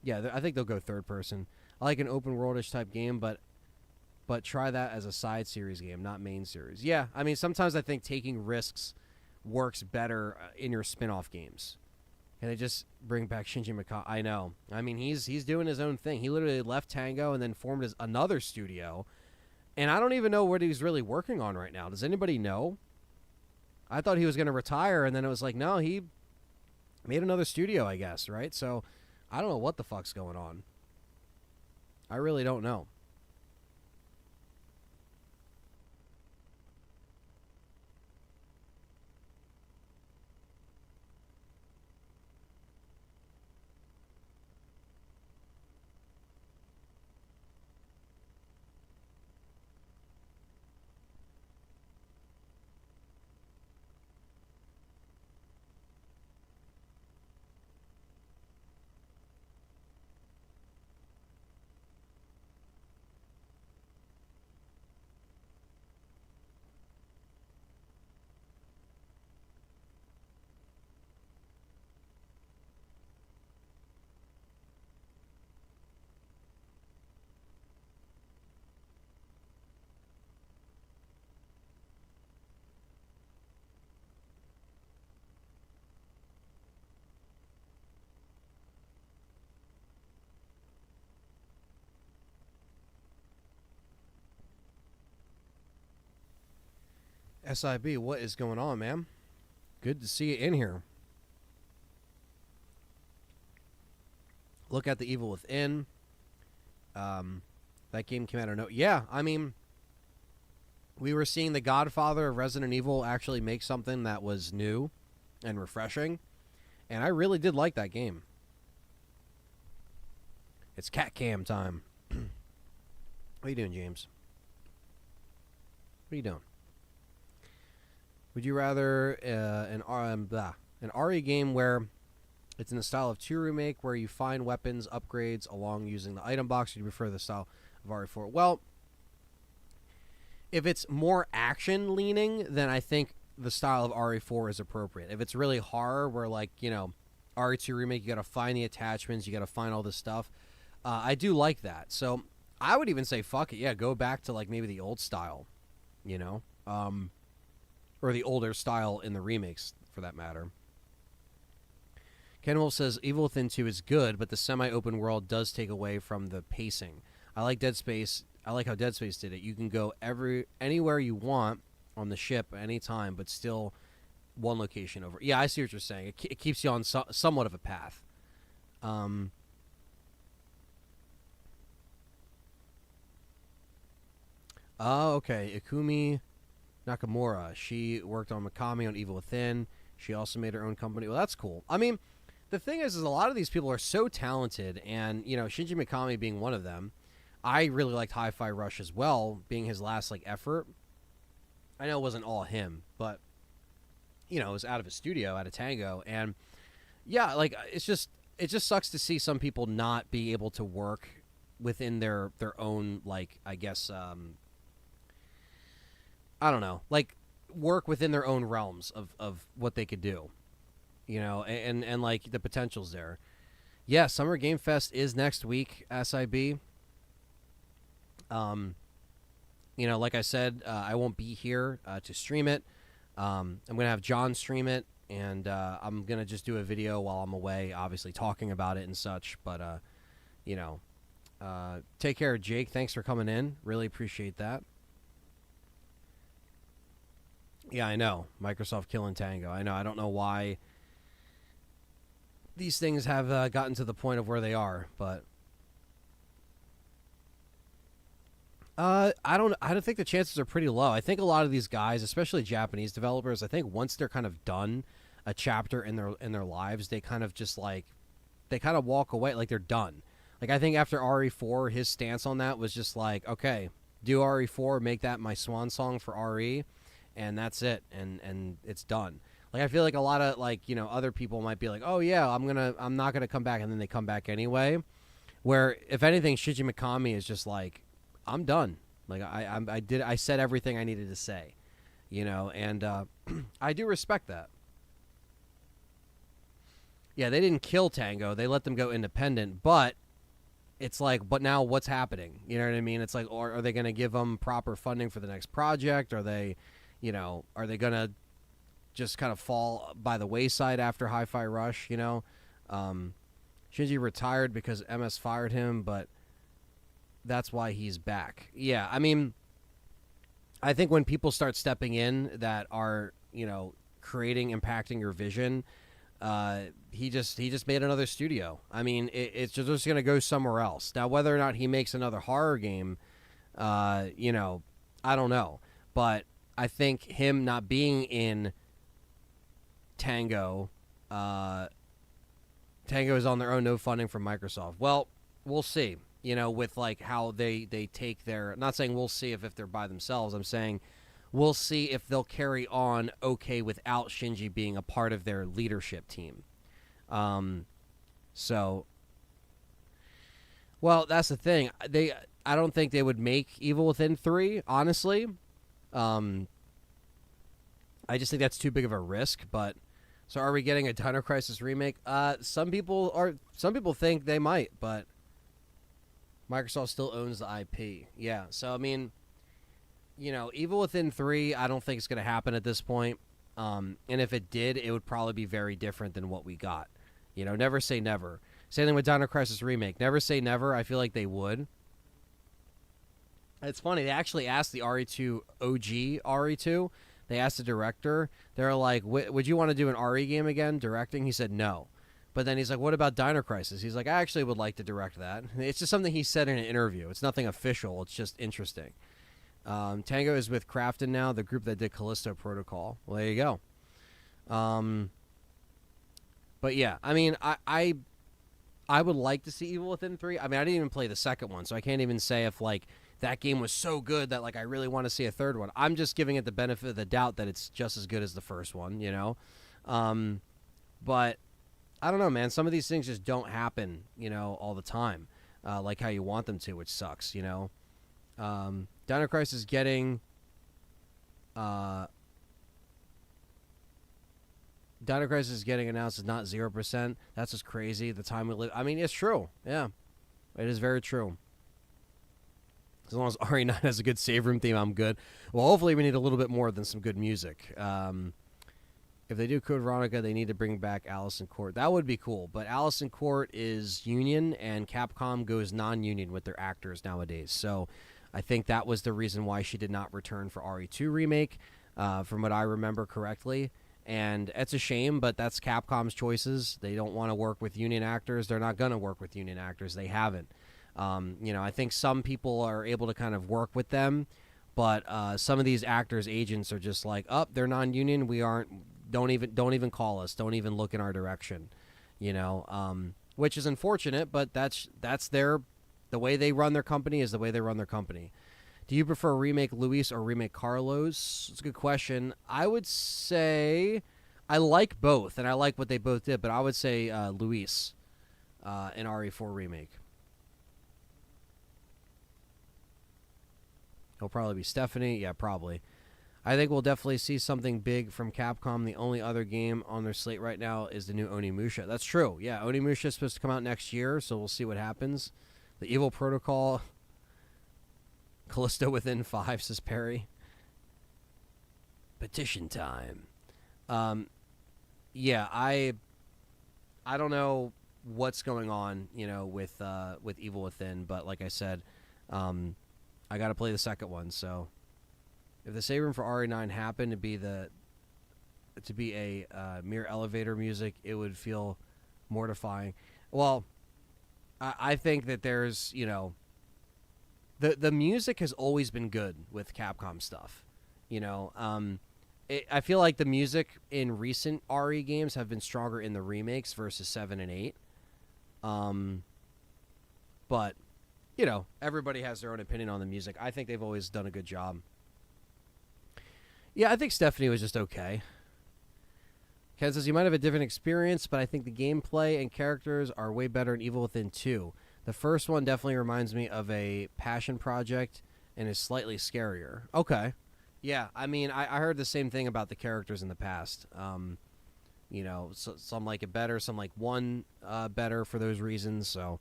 Yeah, I think they'll go third person. I like an open worldish type game, but try that as a side series game, not main series. Yeah, I mean, sometimes I think taking risks works better in your spin-off games. Can they just bring back Shinji Mikami? I know. I mean, he's doing his own thing. He literally left Tango and then formed another studio, and I don't even know what he's really working on right now. Does anybody know? I thought he was going to retire, and then it was like, no, he made another studio, I guess, right? So I don't know what the fuck's going on. I really don't know. SIB, what is going on, man? Good to see you in here. Look at the Evil Within. That game came out of no. Yeah, I mean, we were seeing the Godfather of Resident Evil actually make something that was new and refreshing, and I really did like that game. It's cat cam time. What are you doing, James? What are you doing? Would you rather an RE game where it's in the style of 2 remake, where you find weapons, upgrades along using the item box? Or do you prefer the style of RE4? Well, if it's more action leaning, then I think the style of RE4 is appropriate. If it's really horror, where like, you know, RE2 remake, you got to find the attachments, you got to find all this stuff. I do like that. So I would even say, fuck it, yeah, go back to like maybe the old style, you know, or the older style in the remakes, for that matter. Ken Wolf says, Evil Within 2 is good, but the semi-open world does take away from the pacing. I like Dead Space. I like how Dead Space did it. You can go anywhere you want on the ship anytime, but still one location over. Yeah, I see what you're saying. It keeps you on somewhat of a path. Oh, okay. Ikumi Nakamura. She worked on Mikami on Evil Within. She also made her own company. Well, that's cool. I mean, the thing is a lot of these people are so talented, and, you know, Shinji Mikami being one of them. I really liked Hi-Fi Rush as well, being his last, like, effort. I know it wasn't all him, but, you know, it was out of his studio, out of Tango, and, yeah, like, it just sucks to see some people not be able to work within their own, like, I guess, I don't know, like, work within their own realms of what they could do, you know, and like, the potential's there. Yeah, Summer Game Fest is next week, SIB. You know, like I said, I won't be here to stream it. I'm going to have John stream it, and I'm going to just do a video while I'm away, obviously talking about it and such, but, you know, take care, Jake. Thanks for coming in. Really appreciate that. Yeah, I know. Microsoft killing Tango. I know. I don't know why these things have gotten to the point of where they are, but I don't think the chances are pretty low. I think a lot of these guys, especially Japanese developers, I think once they're kind of done a chapter in their lives, they kind of just like they walk away, like they're done. Like, I think after RE4, his stance on that was just like, okay, do RE4, make that my swan song for RE, and that's it, and it's done. Like, I feel like a lot of, like, other people might be like, oh yeah, I'm not gonna come back, and then they come back anyway. Where, if anything, Shinji Mikami is just like, I'm done. Like, I said everything I needed to say, and I do respect that. Yeah, they didn't kill Tango. They let them go independent, but it's like, but now what's happening? You know what I mean? It's like, or are they going to give them proper funding for the next project? Are they going to just kind of fall by the wayside after Hi-Fi Rush, Shinji retired because MS fired him, but that's why he's back. Yeah, I mean, I think when people start stepping in that are, creating, impacting your vision, he just made another studio. I mean, it's just going to go somewhere else. Now, whether or not he makes another horror game, I don't know. But I think him not being in Tango, Tango is on their own, no funding from Microsoft. Well, we'll see. With like how they take their. I'm not saying we'll see if they're by themselves. I'm saying we'll see if they'll carry on okay without Shinji being a part of their leadership team. So, well, that's the thing. I don't think they would make Evil Within 3, honestly. I just think that's too big of a risk. But so, are we getting a Dino Crisis remake? Some people think they might, but Microsoft still owns the IP. Yeah, so I mean, Evil Within 3, I don't think it's going to happen at this point. And if it did, it would probably be very different than what we got. Never say never. Same thing with Dino Crisis Remake. Never say never. I feel like they would. It's funny. They actually asked the RE2 OG RE2. They asked the director. They're like, would you want to do an RE game again, directing? He said no. But then he's like, what about Dino Crisis? He's like, I actually would like to direct that. It's just something he said in an interview. It's nothing official. It's just interesting. Tango is with Crafton now, the group that did Callisto Protocol. Well, there you go. But yeah, I mean, I would like to see Evil Within 3. I mean, I didn't even play the second one, so I can't even say if, like, that game was so good that, like, I really want to see a third one. I'm just giving it the benefit of the doubt that it's just as good as the first one, But I don't know, man. Some of these things just don't happen, all the time, like how you want them to, which sucks, Dino Crisis is getting Dino Crisis is getting announced as not 0%. That's just crazy. The time we live. I mean, it's true. Yeah, it is very true. As long as RE9 has a good save room theme, I'm good. Well, hopefully we need a little bit more than some good music. If they do Code Veronica, they need to bring back Allison Court. That would be cool. But Allison Court is union, and Capcom goes non-union with their actors nowadays. So I think that was the reason why she did not return for RE2 Remake, from what I remember correctly. And it's a shame, but that's Capcom's choices. They don't want to work with union actors. They're not going to work with union actors. They haven't. I think some people are able to kind of work with them, but some of these actors' agents are just like, they're non-union. We aren't. Don't even call us. Don't even look in our direction. Which is unfortunate, but that's the way they run their company is the way they run their company. Do you prefer remake Luis or remake Carlos? It's a good question. I would say I like both, and I like what they both did, but I would say Luis in RE4 remake. He'll probably be Stephanie. Yeah, probably. I think we'll definitely see something big from Capcom. The only other game on their slate right now is the new Onimusha. That's true. Yeah, Onimusha is supposed to come out next year, so we'll see what happens. The Evil Protocol. Callisto Within 5, says Perry. Petition time. Yeah, I don't know what's going on, with Evil Within, but like I said, I got to play the second one. So if the save room for RE9 happened to be a mere elevator music, it would feel mortifying. Well, I think that there's, the music has always been good with Capcom stuff. I feel like the music in recent RE games have been stronger in the remakes versus 7 and 8. But everybody has their own opinion on the music. I think they've always done a good job. Yeah, I think Stephanie was just okay. Ken says, you might have a different experience, but I think the gameplay and characters are way better in Evil Within 2. The first one definitely reminds me of a passion project and is slightly scarier. Okay. Yeah, I mean, I heard the same thing about the characters in the past. So some like it better, some like one better for those reasons, so.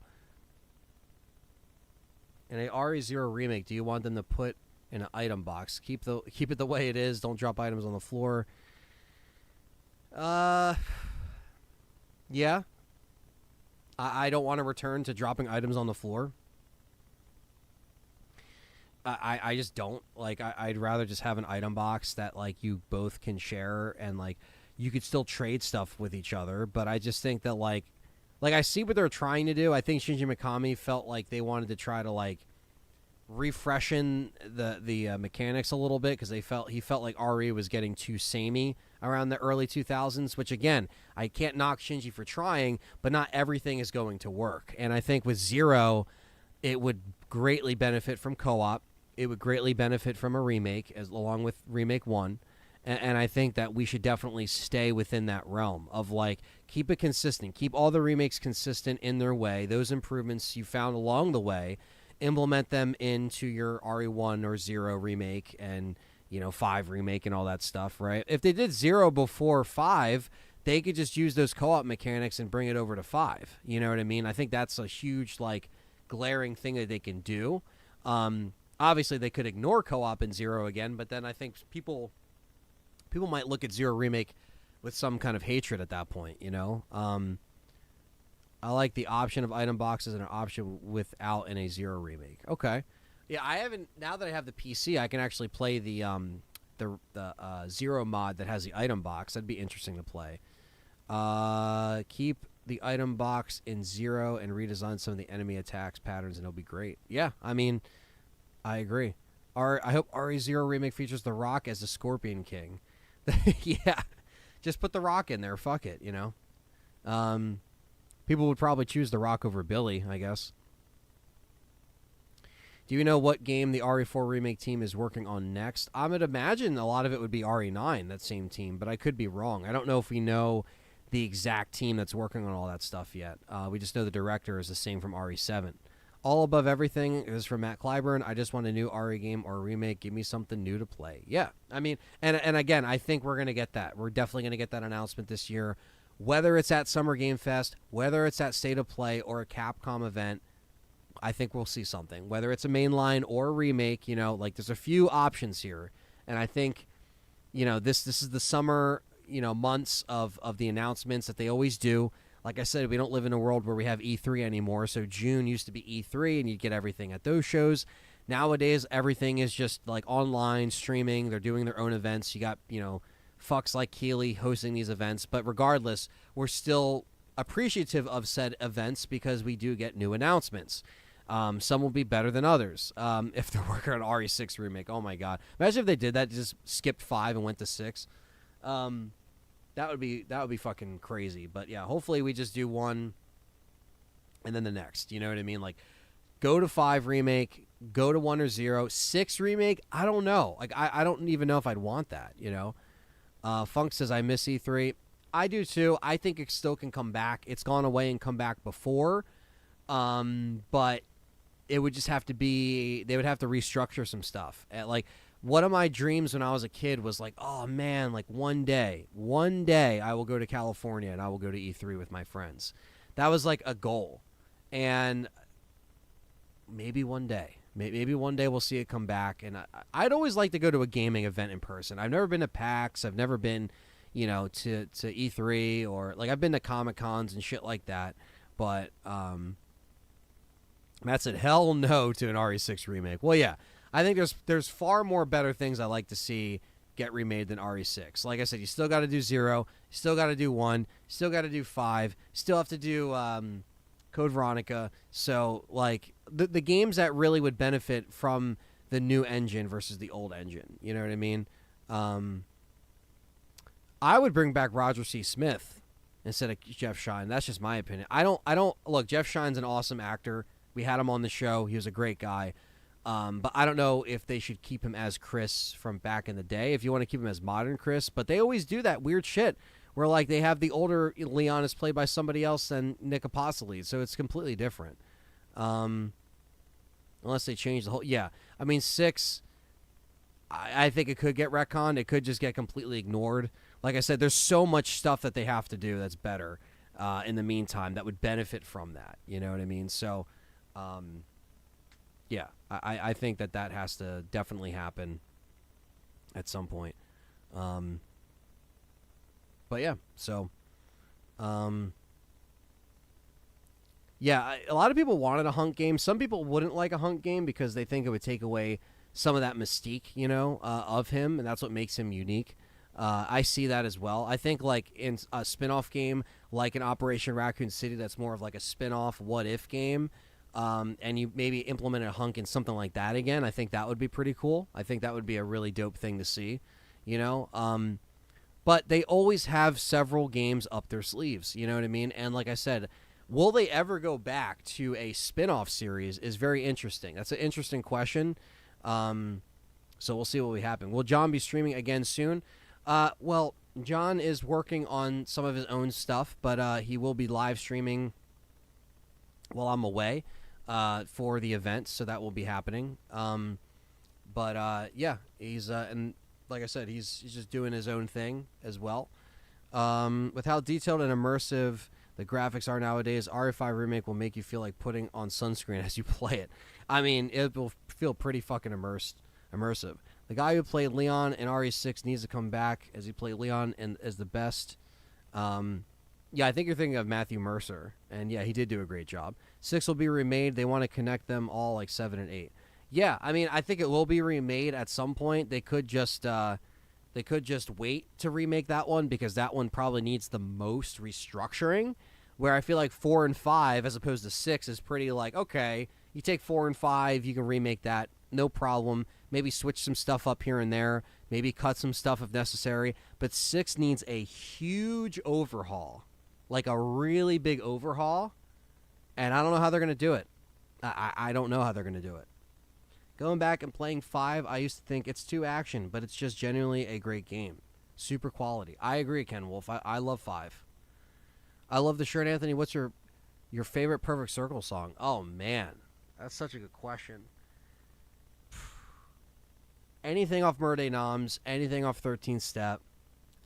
In a RE0 remake, do you want them to put in an item box? Keep it the way it is. Don't drop items on the floor. Yeah. I don't want to return to dropping items on the floor. I just don't. Like, I'd rather just have an item box that, like, you both can share and, like, you could still trade stuff with each other. But I just think that, like I see what they're trying to do. I think Shinji Mikami felt like they wanted to try to, like, refreshen the mechanics a little bit because he felt like RE was getting too samey around the early 2000s, which, again, I can't knock Shinji for trying, but not everything is going to work. And I think with Zero, it would greatly benefit from co-op. It would greatly benefit from a remake, along with Remake 1. And I think that we should definitely stay within that realm of, like, keep it consistent. Keep all the remakes consistent in their way. Those improvements you found along the way, implement them into your RE1 or 0 remake and, 5 remake and all that stuff, right? If they did 0 before 5, they could just use those co-op mechanics and bring it over to 5. You know what I mean? I think that's a huge, like, glaring thing that they can do. Obviously, they could ignore co-op in 0 again, but then I think people might look at 0 remake with some kind of hatred at that point, I like the option of item boxes and an option without in a 0 remake. Okay. Yeah, I haven't. Now that I have the PC, I can actually play the 0 mod that has the item box. That'd be interesting to play. Keep the item box in 0 and redesign some of the enemy attacks patterns, and it'll be great. Yeah, I mean, I agree. I hope RE0 remake features The Rock as the Scorpion King. Yeah, just put The Rock in there. Fuck it, People would probably choose The Rock over Billy, I guess. Do you know what game the RE4 remake team is working on next? I would imagine a lot of it would be RE9, that same team, but I could be wrong. I don't know if we know the exact team that's working on all that stuff yet. We just know the director is the same from RE7. All Above Everything is from Matt Clyburn. I just want a new RE game or a remake. Give me something new to play. Yeah, I mean, and again, I think we're going to get that. We're definitely going to get that announcement this year. Whether it's at Summer Game Fest, whether it's at State of Play or a Capcom event, I think we'll see something. Whether it's a mainline or a remake, there's a few options here. And I think, this is the summer, months of the announcements that they always do. Like I said, we don't live in a world where we have E3 anymore. So June used to be E3 and you'd get everything at those shows. Nowadays, everything is just like online streaming. They're doing their own events. You got, fucks like Keeley hosting these events. But regardless, we're still appreciative of said events because we do get new announcements. Some will be better than others. If they're working on RE6 remake, oh my god! Imagine if they did that, just skipped 5 and went to 6. That would be fucking crazy. But yeah, hopefully we just do one, and then the next. You know what I mean? Like, go to 5 remake, go to 1 or 0, 6 remake. I don't know. Like, I don't even know if I'd want that. Funk says I miss E3. I do too. I think it still can come back. It's gone away and come back before, but it would just have to be, they would have to restructure some stuff. Like, one of my dreams when I was a kid was like, oh man, like one day I will go to California and I will go to E3 with my friends. That was like a goal. And maybe one day we'll see it come back. And I'd always like to go to a gaming event in person. I've never been to PAX. I've never been, to E3 or like I've been to Comic Cons and shit like that. But, Matt said, hell no to an RE6 remake. Well, yeah, I think there's far more better things I like to see get remade than RE6. Like I said, you still got to do 0, you still got to do 1, still got to do 5, still have to do Code Veronica. So, like, the games that really would benefit from the new engine versus the old engine. You know what I mean? I would bring back Roger C. Smith instead of Jeff Shine. That's just my opinion. I don't look, Jeff Shine's an awesome actor. We had him on the show. He was a great guy. But I don't know if they should keep him as Chris from back in the day, if you want to keep him as modern Chris. But they always do that weird shit where, like, they have the older Leon is played by somebody else than Nick Apostoli, so it's completely different. Unless they change the whole... Yeah, I mean, 6, I think it could get retconned. It could just get completely ignored. Like I said, there's so much stuff that they have to do that's better in the meantime that would benefit from that. You know what I mean? So... yeah, I think that has to definitely happen at some point. But yeah, so, yeah, a lot of people wanted a hunt game. Some people wouldn't like a hunt game because they think it would take away some of that mystique, you know, of him, and that's what makes him unique. I see that as well. I think, like, in a spin-off game, like an Operation Raccoon City, that's more of like a spin-off what-if game, and you maybe implement a hunk in something like that again, I think that would be pretty cool. I think that would be a really dope thing to see, you know? But they always have several games up their sleeves, you know what I mean? And like I said, will they ever go back to a spin-off series is very interesting. That's an interesting question. So we'll see what will happen. Will John be streaming again soon? Well, John is working on some of his own stuff, but he will be live streaming while I'm away for the event, so that will be happening. Yeah, he's and like I said, he's just doing his own thing as well. With how detailed and immersive the graphics are nowadays, RE5 Remake will make you feel like putting on sunscreen as you play it. I mean, it will feel pretty fucking immersive. The guy who played Leon in RE6 needs to come back as he played Leon and as the best. Yeah, I think you're thinking of Matthew Mercer, and yeah, he did do a great job. 6 will be remade. They want to connect them all like 7 and 8. Yeah, I mean, I think it will be remade at some point. They could just wait to remake that one because that one probably needs the most restructuring. Where I feel like 4 and 5, as opposed to 6, is pretty like, okay, you take 4 and 5, you can remake that, no problem. Maybe switch some stuff up here and there. Maybe cut some stuff if necessary. But 6 needs a huge overhaul, like a really big overhaul. And I don't know how they're going to do it. I don't know how they're going to do it. Going back and playing 5, I used to think it's too action, but it's just genuinely a great game. Super quality. I agree, Ken Wolf. I love 5. I love the shirt, Anthony. What's your favorite Perfect Circle song? Oh, man. That's such a good question. Anything off Murday Noms, anything off 13th Step.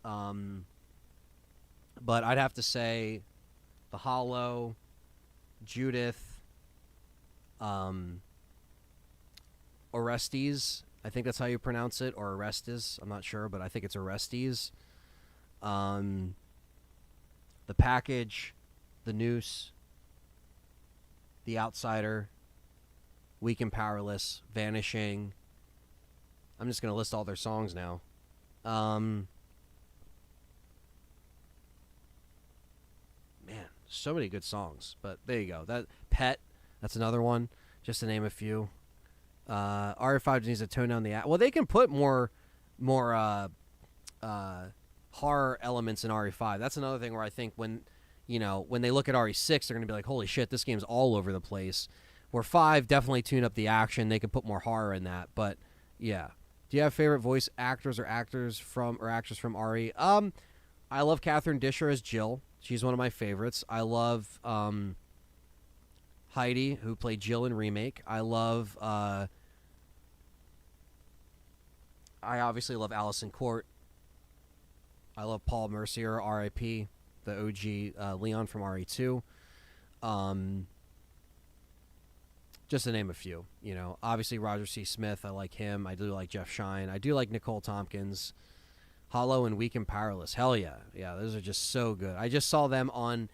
But I'd have to say The Hollow, Judith, Orestes. I think that's how you pronounce it, or Orestes. I'm not sure, but I think it's Orestes. The Package, The Noose, The Outsider, Weak and Powerless, Vanishing. I'm just going to list all their songs now. Man, so many good songs. But there you go. That Pet, that's another one, just to name a few. RE5 needs to tone down the... Well, they can put more horror elements in RE5. That's another thing where I think when they look at RE6, they're going to be like, holy shit, this game's all over the place. Where 5 definitely tune up the action. They could put more horror in that. But, yeah. Do you have favorite voice actors or actors from RE? I love Catherine Disher as Jill. She's one of my favorites. I love Heidi, who played Jill in Remake. I obviously love Allison Court. I love Paul Mercier, R.I.P., the OG Leon from RE2. Just to name a few, Obviously, Roger C. Smith, I like him. I do like Jeff Shine. I do like Nicole Tompkins. Hollow and Weak and Powerless. Hell yeah. Yeah, those are just so good. I just saw them on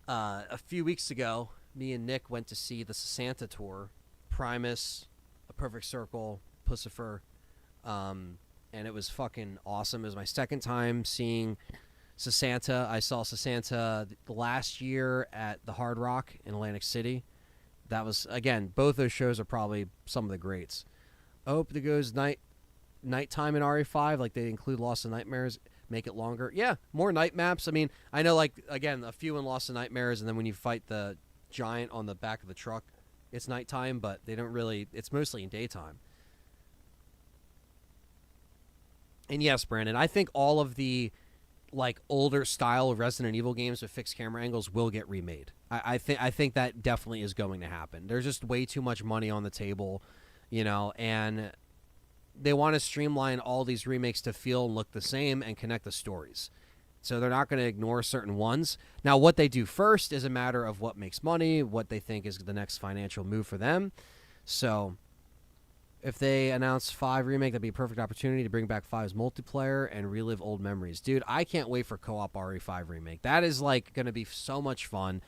a few weeks ago. Me and Nick went to see the Santa tour. Primus, A Perfect Circle, Pussifer. And it was fucking awesome. It was my second time seeing Santa. I saw Santa last year at the Hard Rock in Atlantic City. That was, again, both those shows are probably some of the greats. I hope it goes nighttime in RE5, like they include Lost in Nightmares, make it longer. Yeah, more night maps. I mean, I know, like, again, a few in Lost in Nightmares, and then when you fight the giant on the back of the truck. It's nighttime, but they don't really. It's mostly in daytime. And yes, Brandon, I think all of the like older style Resident Evil games with fixed camera angles will get remade. I think that definitely is going to happen. There's just way too much money on the table, and they want to streamline all these remakes to feel and look the same and connect the stories. So they're not going to ignore certain ones. Now, what they do first is a matter of what makes money, what they think is the next financial move for them. So if they announce 5 remake, that'd be a perfect opportunity to bring back 5's multiplayer and relive old memories. Dude, I can't wait for co-op RE5 remake. That is like going to be so much fun.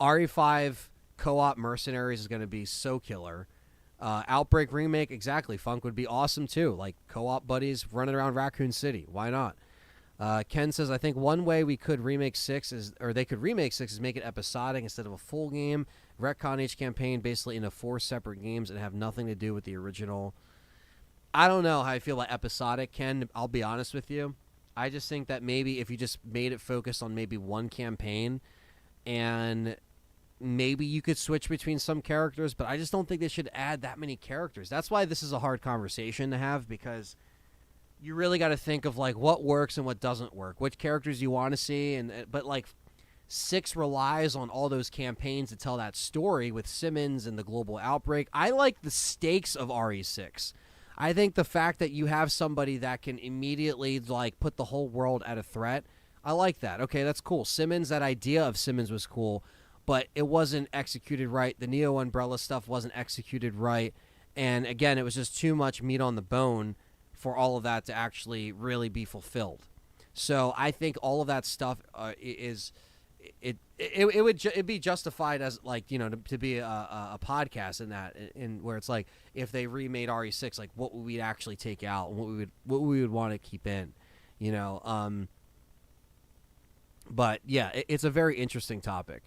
RE5 co-op Mercenaries is going to be so killer. Outbreak remake, exactly. Funk would be awesome too. Like co-op buddies running around Raccoon City. Why not? Ken says, I think one way we could remake 6 is, or they could remake 6 is make it episodic instead of a full game. Retcon each campaign basically into 4 separate games and have nothing to do with the original. I don't know how I feel about episodic, Ken. I'll be honest with you. I just think that maybe if you just made it focus on maybe one campaign, and maybe you could switch between some characters, but I just don't think they should add that many characters. That's why this is a hard conversation to have, because you really got to think of like what works and what doesn't work, which characters you want to see, but like 6 relies on all those campaigns to tell that story with Simmons and the global outbreak. I like the stakes of RE6. I think the fact that you have somebody that can immediately like put the whole world at a threat, I like that. Okay, that's cool. Simmons, that idea of Simmons was cool, but it wasn't executed right. The Neo Umbrella stuff wasn't executed right, and again, it was just too much meat on the bone for all of that to actually really be fulfilled. So I think all of that stuff it'd be justified as like to be a podcast in that, in where it's like if they remade RE6, like what would we actually take out and what we would want to keep in, But yeah, it's a very interesting topic.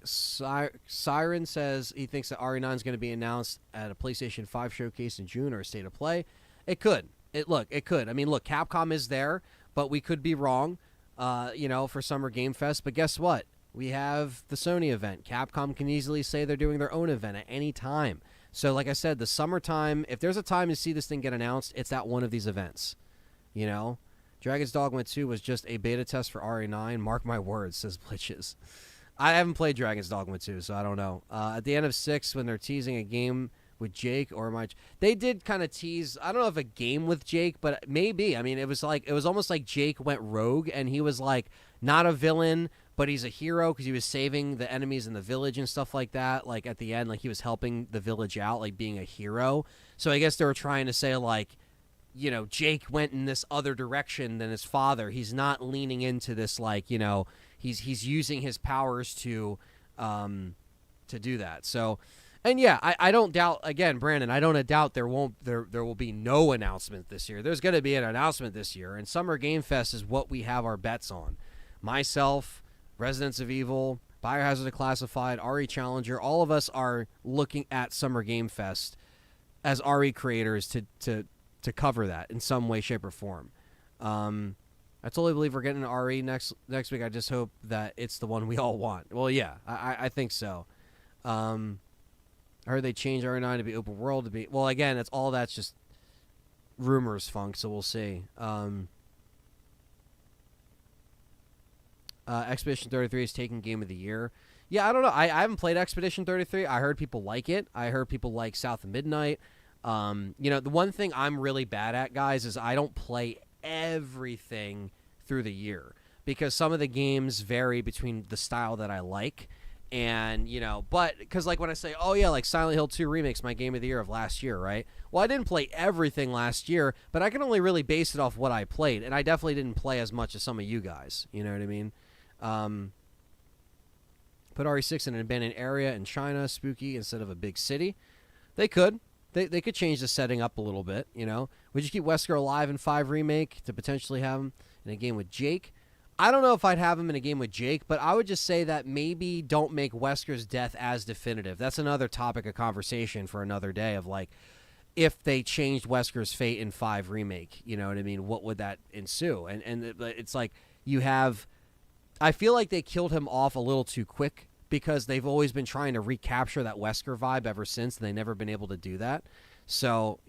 Siren says he thinks that RE9 is going to be announced at a PlayStation 5 showcase in June or a State of Play. It could. It could. I mean, look, Capcom is there, but we could be wrong, for Summer Game Fest. But guess what? We have the Sony event. Capcom can easily say they're doing their own event at any time. So, like I said, the summertime, if there's a time to see this thing get announced, it's at one of these events. Dragon's Dogma 2 was just a beta test for RE9. Mark my words, says Blitches. I haven't played Dragon's Dogma 2, so I don't know. At the end of 6, when they're teasing a game with Jake, they did kind of tease, I don't know if a game with Jake, but maybe. I mean, it was almost like Jake went rogue, and he was like not a villain, but he's a hero because he was saving the enemies in the village and stuff like that. Like at the end, like he was helping the village out, like being a hero. So I guess they were trying to say like, Jake went in this other direction than his father. He's not leaning into this like, he's using his powers to do that. So, and yeah, I don't doubt, again, Brandon, I don't doubt there will be no announcement this year. There's going to be an announcement this year, and Summer Game Fest is what we have our bets on. Myself, Residents of Evil, Biohazard Declassified, RE Challenger, all of us are looking at Summer Game Fest as RE creators to cover that in some way, shape, or form. I totally believe we're getting an RE next week. I just hope that it's the one we all want. Well, yeah, I think so. I heard they changed RE9 to be open world to be. Well, again, that's just rumors, Funk. So we'll see. Expedition 33 is taking Game of the Year. Yeah, I don't know. I haven't played Expedition 33. I heard people like it. I heard people like South of Midnight. The one thing I'm really bad at, guys, is I don't play everything through the year because some of the games vary between the style that I like and but because like when I say, oh yeah, like Silent Hill 2 Remake's my game of the year of last year, right? Well, I didn't play everything last year, but I can only really base it off what I played, and I definitely didn't play as much as some of you guys, you know what I mean? Put RE6 in an abandoned area in China, spooky instead of a big city. They could They could change the setting up a little bit, Would you keep Wesker alive in 5 Remake to potentially have him in a game with Jake? I don't know if I'd have him in a game with Jake, but I would just say that maybe don't make Wesker's death as definitive. That's another topic of conversation for another day of, like, if they changed Wesker's fate in 5 Remake, you know what I mean? What would that ensue? And it's like you have... I feel like they killed him off a little too quick because they've always been trying to recapture that Wesker vibe ever since, and they've never been able to do that. So,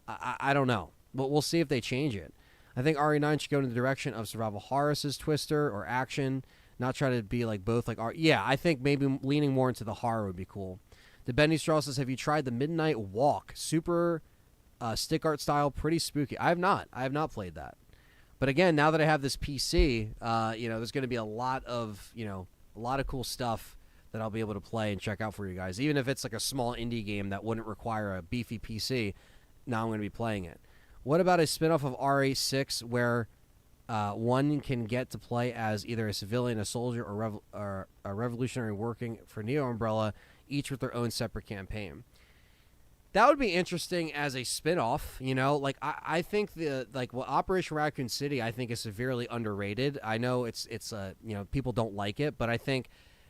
I don't know. But we'll see if they change it. I think RE9 should go in the direction of Survival Horror's Twister or action, not try to be like both like yeah, I think maybe leaning more into the horror would be cool. The Benny Straw says, have you tried the Midnight Walk? Super stick art style, pretty spooky. I have not played that. But again, now that I have this PC, there's going to be a lot of cool stuff that I'll be able to play and check out for you guys. Even if it's like a small indie game that wouldn't require a beefy PC, now I'm going to be playing it. What about a spinoff of RE6 where one can get to play as either a civilian, a soldier, or a revolutionary working for Neo Umbrella, each with their own separate campaign? That would be interesting as a spinoff, I think Operation Raccoon City, I think, is severely underrated. I know it's people don't like it, but I think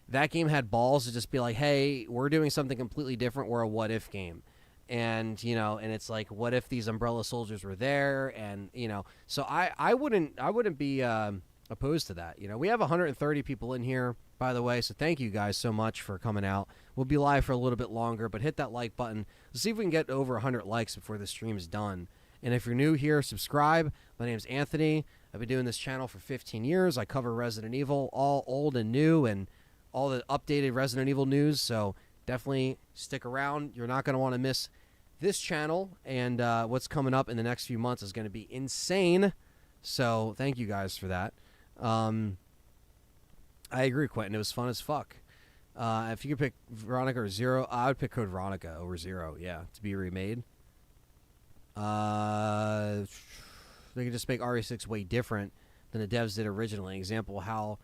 that game had balls to just be like, hey, we're doing something completely different. We're a what if game. And, and it's like, what if these Umbrella soldiers were there? And, so I wouldn't be opposed to that. We have 130 people in here, by the way, so thank you guys so much for coming out. We'll be live for a little bit longer, but hit that like button. Let's see if we can get over 100 likes before the stream is done. And if you're new here, subscribe. My name's Anthony. I've been doing this channel for 15 years. I cover Resident Evil, all old and new, and all the updated Resident Evil news, so definitely stick around. You're not going to want to miss this channel, and what's coming up in the next few months is going to be insane. So thank you guys for that. I agree, Quentin. It was fun as fuck. If you could pick Veronica or Zero, I would pick Code Veronica over Zero, yeah, to be remade. They could just make RE6 way different than the devs did originally. Example, how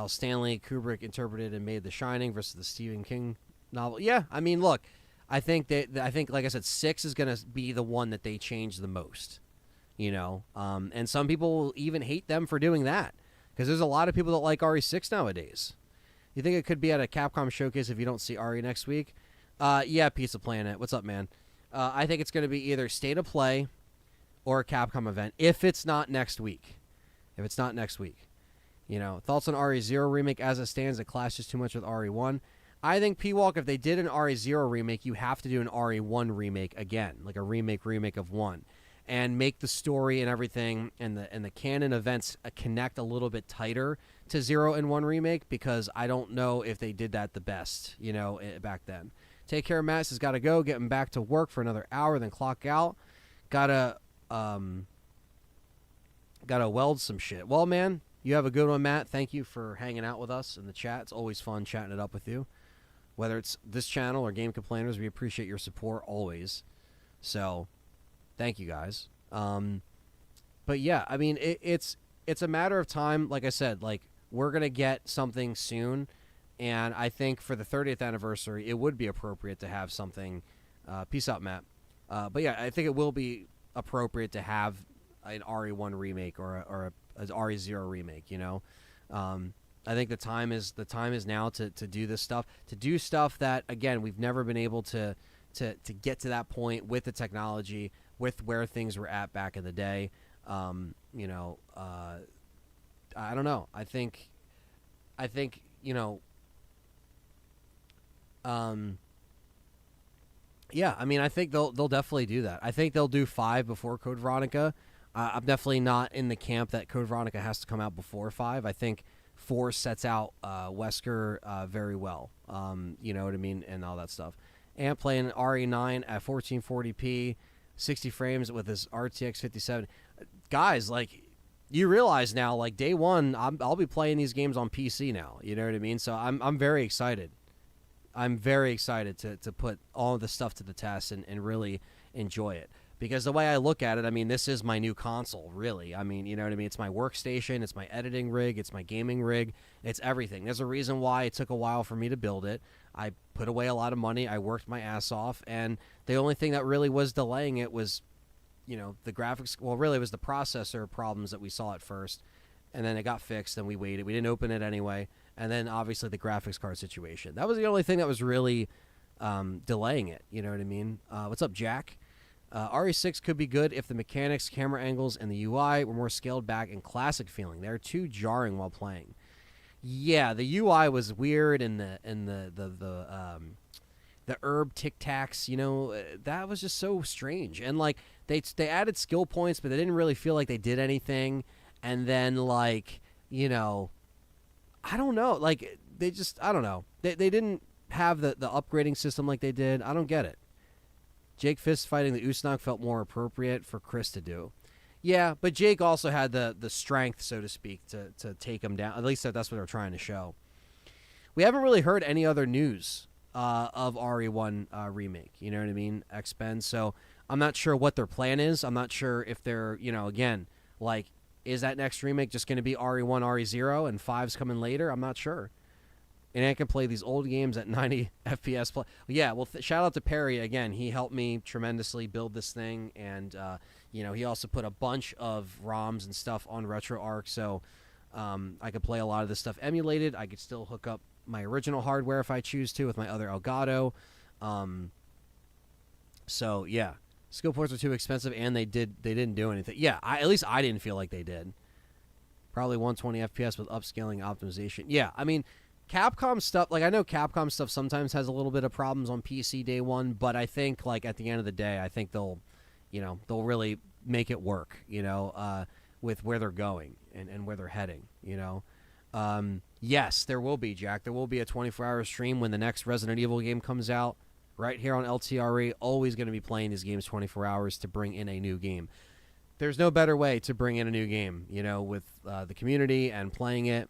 Stanley Kubrick interpreted and made The Shining versus the Stephen King novel. Yeah, I mean, look, I think, like I said, 6 is going to be the one that they change the most, and some people will even hate them for doing that because there's a lot of people that like RE6 nowadays. You think it could be at a Capcom showcase if you don't see RE next week? Yeah, Pizza Planet. What's up, man? I think it's going to be either State of Play or a Capcom event if it's not next week. Thoughts on RE0 remake as it stands? It clashes too much with RE1. I think P-Walk, if they did an RE0 remake, you have to do an RE1 remake again, like a remake of 1, and make the story and everything and the canon events connect a little bit tighter to 0 and 1 remake, because I don't know if they did that the best, back then. Take care, Matt. Has got to go. Getting back to work for another hour, then clock out. Gotta weld some shit. Well, man, you have a good one, Matt. Thank you for hanging out with us in the chat. It's always fun chatting it up with you. Whether it's this channel or Game Complainers, we appreciate your support always. So, thank you guys. But yeah, I mean, it's a matter of time. Like I said, we're gonna get something soon, and I think for the 30th anniversary, it would be appropriate to have something. Peace out, Matt. But yeah, I think it will be appropriate to have an RE1 remake or a RE0 remake. I think the time is now to do this stuff, to do stuff that, again, we've never been able to get to that point with the technology, with where things were at back in the day. I don't know. I think yeah, I mean, I think they'll definitely do that. I think they'll do 5 before Code Veronica. I'm definitely not in the camp that Code Veronica has to come out before 5. I think 4 sets out Wesker very well. You know what I mean? And all that stuff. And playing RE9 at 1440p, 60 frames with this RTX 57. Guys, you realize now, day one, I'll be playing these games on PC now. You know what I mean? So I'm very excited. I'm very excited to put all of this stuff to the test and really enjoy it. Because the way I look at it, I mean, this is my new console, really. I mean, you know what I mean? It's my workstation, it's my editing rig, it's my gaming rig, it's everything. There's a reason why it took a while for me to build it. I put away a lot of money, I worked my ass off, and the only thing that really was delaying it was, the graphics. Well, really, it was the processor problems that we saw at first, and then it got fixed, and we waited. We didn't open it anyway, and then obviously the graphics card situation. That was the only thing that was really delaying it, you know what I mean? What's up, Jack? RE6 could be good if the mechanics, camera angles, and the UI were more scaled back and classic feeling. They're too jarring while playing. Yeah, the UI was weird, and the herb tic tacs, that was just so strange. And like they added skill points, but they didn't really feel like they did anything. And then like I don't know, like they just I don't know, they didn't have the upgrading system like they did. I don't get it. Jake Fist fighting the Usnag felt more appropriate for Chris to do. Yeah, but Jake also had the strength, so to speak, to take him down. At least that's what they're trying to show. We haven't really heard any other news of RE1 remake. You know what I mean? X-Ben. So I'm not sure what their plan is. I'm not sure if they're, again, like, is that next remake just going to be RE1, RE0, and 5's coming later? I'm not sure. And I can play these old games at 90 FPS. Yeah, well, shout out to Perry again. He helped me tremendously build this thing, and he also put a bunch of ROMs and stuff on RetroArch, so I could play a lot of this stuff emulated. I could still hook up my original hardware if I choose to with my other Elgato. So yeah, skill points are too expensive, and they didn't do anything. Yeah, at least I didn't feel like they did. Probably 120 FPS with upscaling optimization. Yeah, I mean. Capcom stuff, like I know Capcom stuff sometimes has a little bit of problems on PC day one, but I think like at the end of the day, I think they'll really make it work, with where they're going and where they're heading, Yes, there will be, Jack. There will be a 24-hour stream when the next Resident Evil game comes out right here on LTRE. Always going to be playing these games 24 hours to bring in a new game. There's no better way to bring in a new game, with the community and playing it.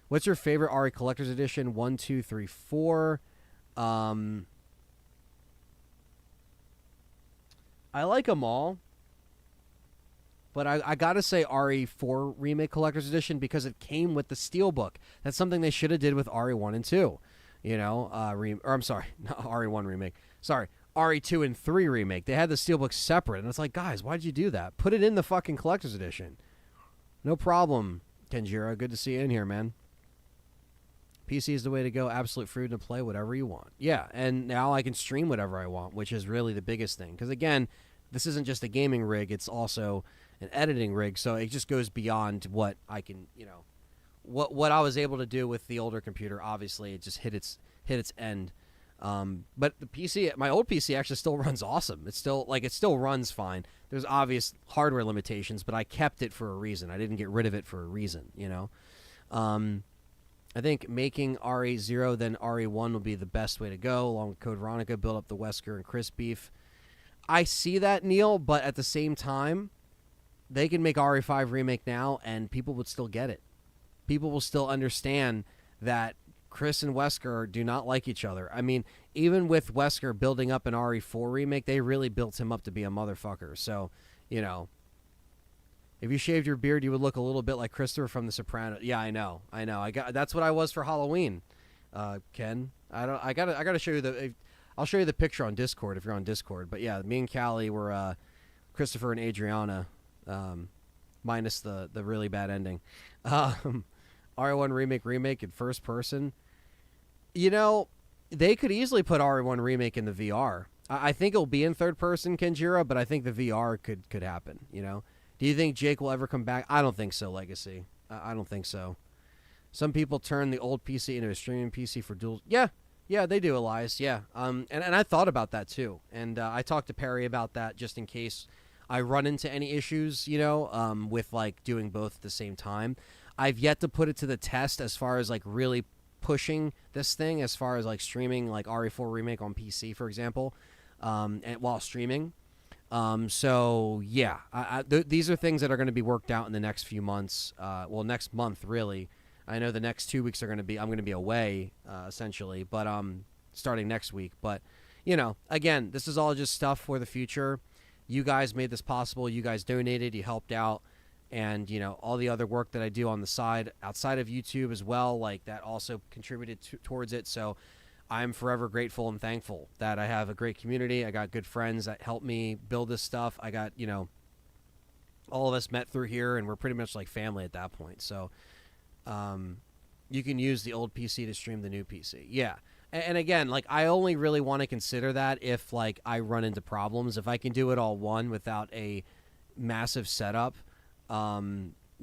What's your favorite RE Collector's Edition? 1, 2, 3, 4. I like them all. But I got to say RE4 Remake Collector's Edition because it came with the Steelbook. That's something they should have did with RE1 and 2. I'm sorry, not RE1 Remake. Sorry, RE2 and 3 Remake. They had the Steelbook separate. And it's like, guys, why'd you do that? Put it in the fucking Collector's Edition. No problem, Kenjira. Good to see you in here, man. PC is the way to go. Absolute freedom to play whatever you want. Yeah, and now I can stream whatever I want, which is really the biggest thing. Because, again, this isn't just a gaming rig. It's also an editing rig. So it just goes beyond what I can, what I was able to do with the older computer. Obviously, it just hit its end. But the PC, my old PC actually still runs awesome. It still runs fine. There's obvious hardware limitations, but I kept it for a reason. I didn't get rid of it for a reason, I think making RE0 then RE1 will be the best way to go, along with Code Veronica, build up the Wesker and Chris beef. I see that, Neil, but at the same time, they can make RE5 remake now, and people would still get it. People will still understand that Chris and Wesker do not like each other. I mean, even with Wesker building up an RE4 remake, they really built him up to be a motherfucker. So, if you shaved your beard, you would look a little bit like Christopher from The Sopranos. Yeah, I know. That's what I was for Halloween, Ken. I gotta show you I'll show you the picture on Discord if you're on Discord. But yeah, me and Callie were Christopher and Adriana, minus the really bad ending. RE1 remake in first person. They could easily put RE1 remake in the VR. I think it'll be in third person, Kenjira, but I think the VR could happen. Do you think Jake will ever come back? I don't think so, Legacy. I don't think so. Some people turn the old PC into a streaming PC for dual. Yeah, they do, Elias. Yeah. And I thought about that too. And I talked to Perry about that just in case I run into any issues, with like doing both at the same time. I've yet to put it to the test as far as like really pushing this thing as far as like streaming like RE4 remake on PC, for example, and while streaming. So yeah, these are things that are going to be worked out in the next few months. Next month, really. I know the next 2 weeks I'm going to be away, essentially, but, starting next week. But, again, this is all just stuff for the future. You guys made this possible. You guys donated, you helped out, and, all the other work that I do on the side, outside of YouTube as well, like that also contributed towards it. So I'm forever grateful and thankful that I have a great community. I got good friends that helped me build this stuff. I got, all of us met through here, and we're pretty much like family at that point. So you can use the old PC to stream the new PC. Yeah. And again, like I only really want to consider that if like I run into problems. If I can do it all without a massive setup,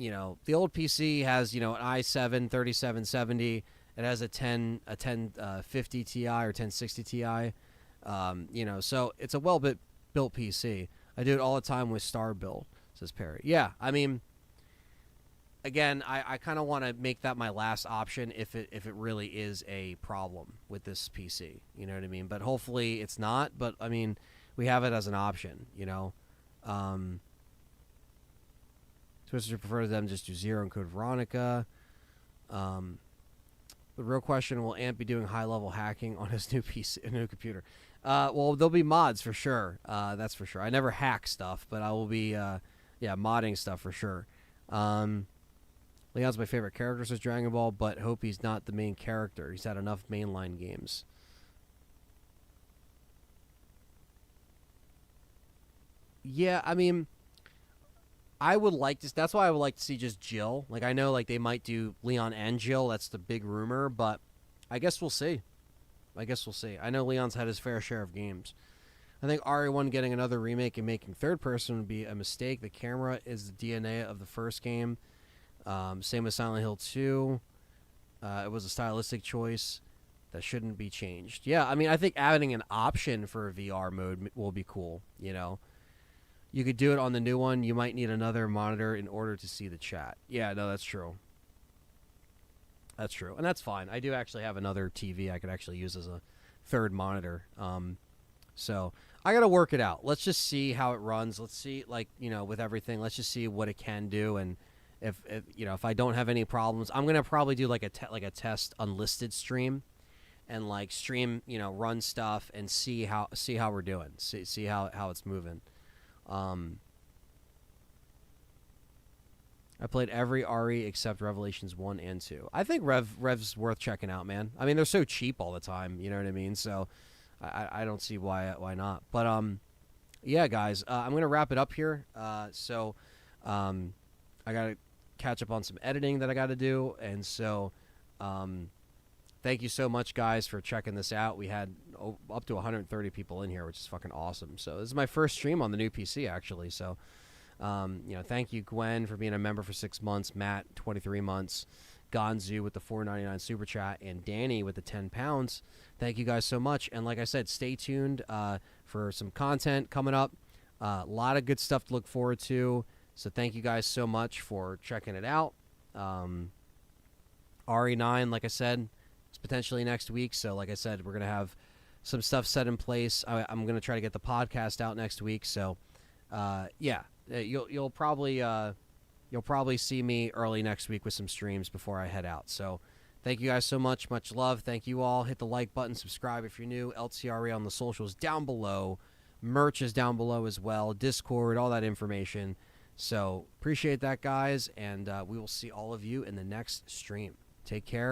the old PC has, an i7 3770. It has a 1050 Ti or 1060 Ti. So it's a built PC. I do it all the time with S.T.A.R. build, says Perry. Yeah, I mean, again, I kind of want to make that my last option if it really is a problem with this PC. You know what I mean? But hopefully it's not. But I mean, we have it as an option. Twisters prefer them just do 0 and code Veronica. The real question: will Ant be doing high-level hacking on his new PC, new computer? Well, there'll be mods for sure. That's for sure. I never hack stuff, but I will be, modding stuff for sure. Leon's my favorite character, says Dragon Ball, but hope he's not the main character. He's had enough mainline games. Yeah, I mean, I would like to. That's why I would like to see just Jill. Like, I know, like, they might do Leon and Jill. That's the big rumor, but I guess we'll see. I know Leon's had his fair share of games. I think RE1 getting another remake and making third person would be a mistake. The camera is the DNA of the first game. Same with Silent Hill 2. It was a stylistic choice that shouldn't be changed. Yeah, I mean, I think adding an option for a VR mode will be cool, You could do it on the new one. You might need another monitor in order to see the chat. Yeah, no, that's true. That's true. And that's fine. I do actually have another TV I could actually use as a third monitor. So I got to work it out. Let's just see how it runs. Let's see, with everything, let's just see what it can do. And if I don't have any problems, I'm going to probably do like a test unlisted stream and stream, run stuff and see how we're doing. See how it's moving. I played every RE except Revelations 1 and 2. I think Rev's worth checking out, man. I mean, they're so cheap all the time, you know what I mean? So I don't see why not. But yeah, guys, I'm going to wrap it up here. I got to catch up on some editing that I got to do. And so thank you so much, guys, for checking this out. We had up to 130 people in here, which is fucking awesome. So this is my first stream on the new PC, actually. So thank you, Gwen, for being a member for 6 months, Matt, 23 months, Gonzu with the $4.99 super chat, and Danny with the 10 pounds. Thank you guys so much. And like I said, stay tuned for some content coming up. A lot of good stuff to look forward to. So thank you guys so much for checking it out. RE9, like I said, is potentially next week. So like I said, we're going to have some stuff set in place. I'm going to try to get the podcast out next week. So you'll probably see me early next week with some streams before I head out. So thank you guys so much. Much love. Thank you all. Hit the like button, subscribe if you're new. LTRE on the socials down below. Merch is down below as well. Discord, all that information. So appreciate that, guys. And we will see all of you in the next stream. Take care.